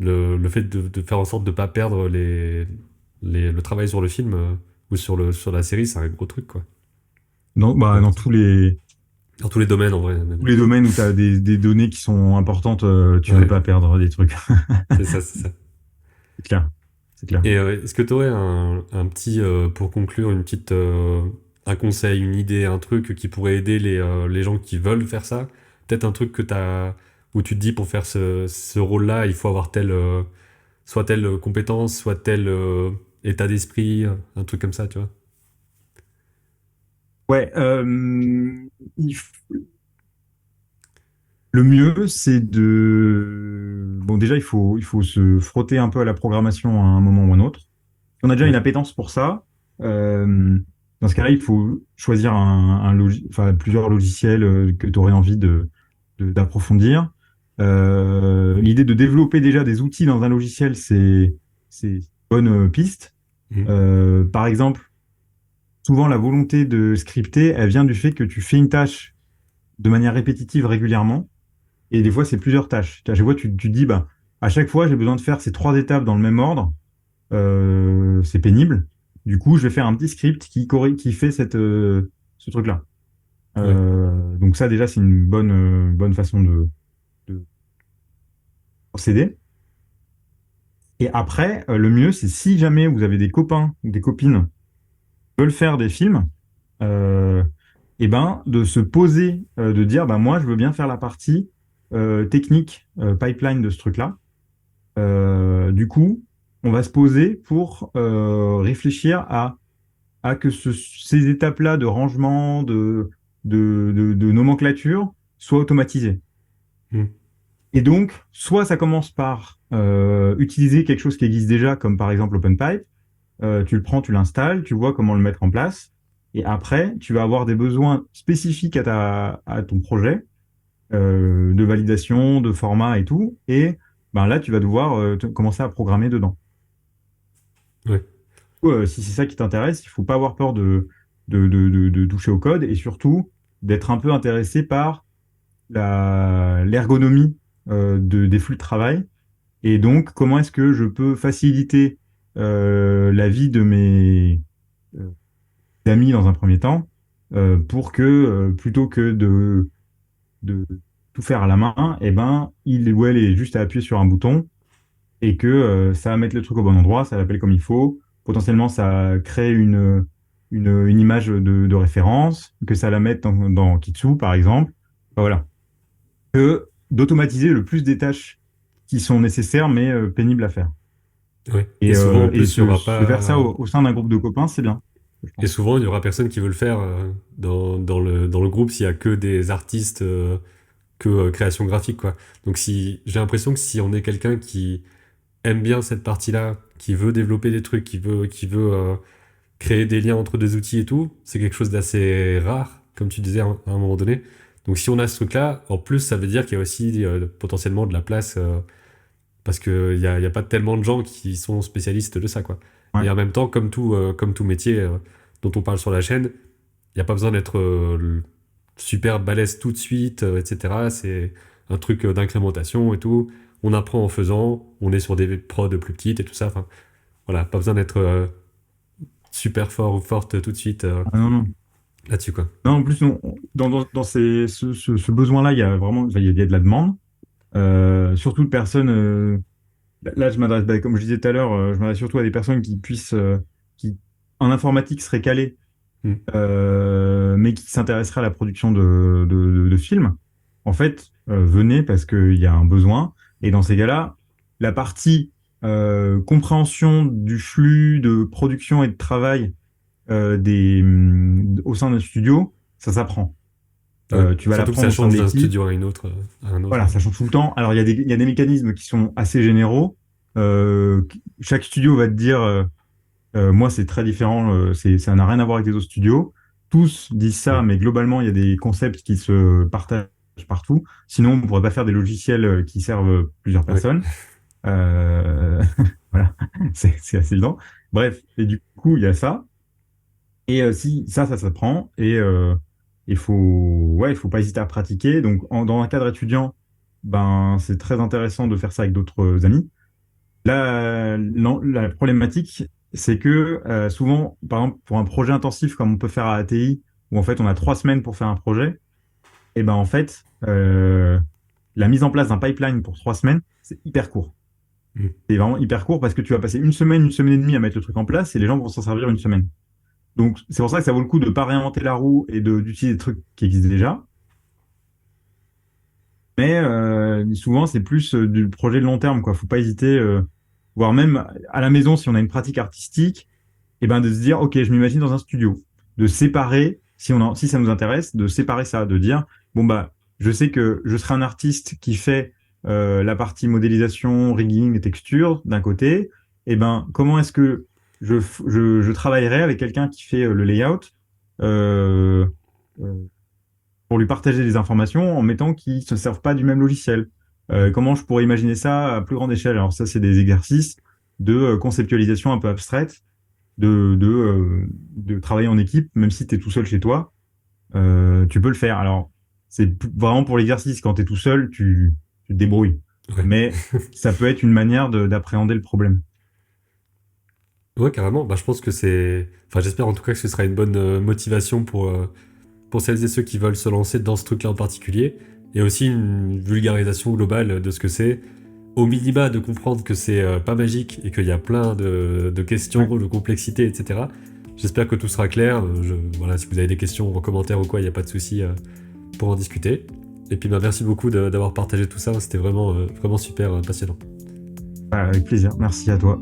le fait de faire en sorte de ne pas perdre le travail sur le film ou sur la série, c'est un gros truc, quoi. Donc, Dans dans tous les domaines, en vrai. Mais tous bon. les domaines où tu as des données qui sont importantes, tu veux Ouais, pas perdre des trucs. c'est ça, c'est ça. C'est clair. C'est clair. Et est-ce que tu aurais un petit, pour conclure, un conseil, une idée, un truc qui pourrait aider les gens qui veulent faire ça? Peut-être un truc où tu te dis pour faire ce rôle-là, il faut avoir soit telle compétence, soit tel état d'esprit, un truc comme ça, tu vois? Ouais. Il f- Le mieux, c'est de. Bon, déjà, il faut se frotter un peu à la programmation à un moment ou un autre. Si on a déjà une Ouais, appétence pour ça, dans ce cas-là, il faut choisir enfin, plusieurs logiciels que tu aurais envie d'approfondir. L'idée de développer déjà des outils dans un logiciel, c'est une bonne piste. mhm, Par exemple, souvent la volonté de scripter, elle vient du fait que tu fais une tâche de manière répétitive régulièrement. Et des fois, c'est plusieurs tâches. À chaque fois, tu te dis, bah, à chaque fois, j'ai besoin de faire ces 3 étapes dans le même ordre. C'est pénible. Du coup, je vais faire un petit script qui fait ce truc-là. ouais, Donc ça, déjà, c'est une bonne façon de procéder. Et après, le mieux, c'est si jamais vous avez des copains ou des copines qui veulent faire des films, euh, et ben de se poser, de dire bah moi je veux bien faire la partie technique, pipeline de ce truc-là. Du coup, on va se poser pour réfléchir à que ces étapes-là de rangement, de nomenclature soient automatisées. Hmm. Et donc, soit ça commence par utiliser quelque chose qui existe déjà, comme par exemple OpenPipe. Tu le prends, tu l'installes, tu vois comment le mettre en place. Et après, tu vas avoir des besoins spécifiques à ton projet, de validation, de format et tout. Et ben là, tu vas devoir commencer à programmer dedans. Ouais. Si c'est ça qui t'intéresse, il faut pas avoir peur de toucher au code et surtout d'être un peu intéressé par l'ergonomie des flux de travail. Et donc, comment est-ce que je peux faciliter la vie de mes euh, amis dans un premier temps pour que, plutôt que de tout faire à la main, eh ben, il ou elle est juste à appuyer sur un bouton et que ça va mettre le truc au bon endroit, ça l'appelle comme il faut. Potentiellement, ça crée une image de référence, que ça la mette dans Kitsu, par exemple. Enfin, voilà. Que d'automatiser le plus des tâches qui sont nécessaires mais pénibles à faire. Ouais. Et souvent, en plus, il y aura Se faire ça pas. au sein d'un groupe de copains, c'est bien, je Et pense. souvent, il y aura personne qui veut le faire dans le groupe s'il y a que des artistes, que création graphique, quoi. Donc, si j'ai l'impression que si on est quelqu'un qui aime bien cette partie-là, qui veut développer des trucs, qui veut créer des liens entre des outils et tout, c'est quelque chose d'assez rare, comme tu disais à un moment donné. Donc, si on a ce truc-là, en plus, ça veut dire qu'il y a aussi potentiellement de la place, parce qu'il y a pas tellement de gens qui sont spécialistes de ça, quoi. Ouais. Et en même temps, comme tout métier dont on parle sur la chaîne, il n'y a pas besoin d'être super balèze tout de suite, etc. C'est un truc d'incrémentation et tout. On apprend en faisant, on est sur des prods plus petites et tout ça. Enfin, voilà, pas besoin d'être super fort ou forte tout de suite Ah, non, non. là-dessus, quoi. Non, en plus, dans ce besoin-là, il y a vraiment il y a de la demande, surtout de personnes. Là, je m'adresse, bah, comme je disais tout à l'heure, je m'adresse surtout à des personnes qui puissent, qui en informatique seraient calées, Hmm. mais qui s'intéresseraient à la production de films. En fait, venez parce qu'il y a un besoin. Et dans ces cas-là, la partie compréhension du flux de production et de travail au sein d'un studio, ça s'apprend. Ouais. Tu vas Surtout que ça l'apprendre au sein de change d'un l'équipe. studio à une autre, à un autre. Voilà, ça change tout le temps. Alors, il y a des mécanismes qui sont assez généraux. Chaque studio va te dire, moi, c'est très différent, ça n'a rien à voir avec les autres studios. Tous disent ça, Hmm. mais globalement, il y a des concepts qui se partagent partout. Sinon, on ne pourrait pas faire des logiciels qui servent plusieurs Ouais. personnes. Euh, voilà, c'est assez évident. Bref, et du coup, il y a ça. Et si ça s'apprend et il faut pas hésiter à pratiquer. Donc, dans un cadre étudiant, ben, c'est très intéressant de faire ça avec d'autres amis. Là, non, la problématique, c'est que souvent, par exemple, pour un projet intensif comme on peut faire à ATI, où en fait on a 3 semaines pour faire un projet, et ben en fait, la mise en place d'un pipeline pour 3 semaines, c'est hyper court. Hmm. C'est vraiment hyper court parce que tu vas passer une semaine et demie à mettre le truc en place et les gens vont s'en servir une semaine. Donc, c'est pour ça que ça vaut le coup de ne pas réinventer la roue et d'utiliser des trucs qui existent déjà. Mais souvent, c'est plus du projet de long terme, quoi. Faut pas hésiter, voire même à la maison, si on a une pratique artistique, et ben de se dire, ok, je m'imagine dans un studio, de séparer, si ça nous intéresse, de séparer ça, de dire, bon bah, je sais que je serai un artiste qui fait la partie modélisation, rigging et texture d'un côté, et ben comment est-ce que je travaillerai avec quelqu'un qui fait le layout euh, euh, pour lui partager des informations en mettant qu'ils ne se servent pas du même logiciel. Hmm. Comment je pourrais imaginer ça à plus grande échelle? Alors ça, c'est des exercices de conceptualisation un peu abstraite de travailler en équipe, même si tu es tout seul chez toi, tu peux le faire. Alors, vraiment pour l'exercice, quand tu es tout seul, tu te débrouilles. Ouais. Mais ça peut être une manière d'appréhender le problème. Ouais, carrément. Bah, je pense que c'est. Enfin, j'espère en tout cas que ce sera une bonne motivation pour celles et ceux qui veulent se lancer dans ce truc-là en particulier. Et aussi une vulgarisation globale de ce que c'est. Au minima, de comprendre que c'est pas magique et qu'il y a plein de questions, Ouais. de complexité, etc. J'espère que tout sera clair. Voilà, si vous avez des questions en commentaire ou quoi, il n'y a pas de souci pour en discuter. Et puis merci beaucoup d'avoir partagé tout ça, c'était vraiment super passionnant. Avec plaisir, merci à toi.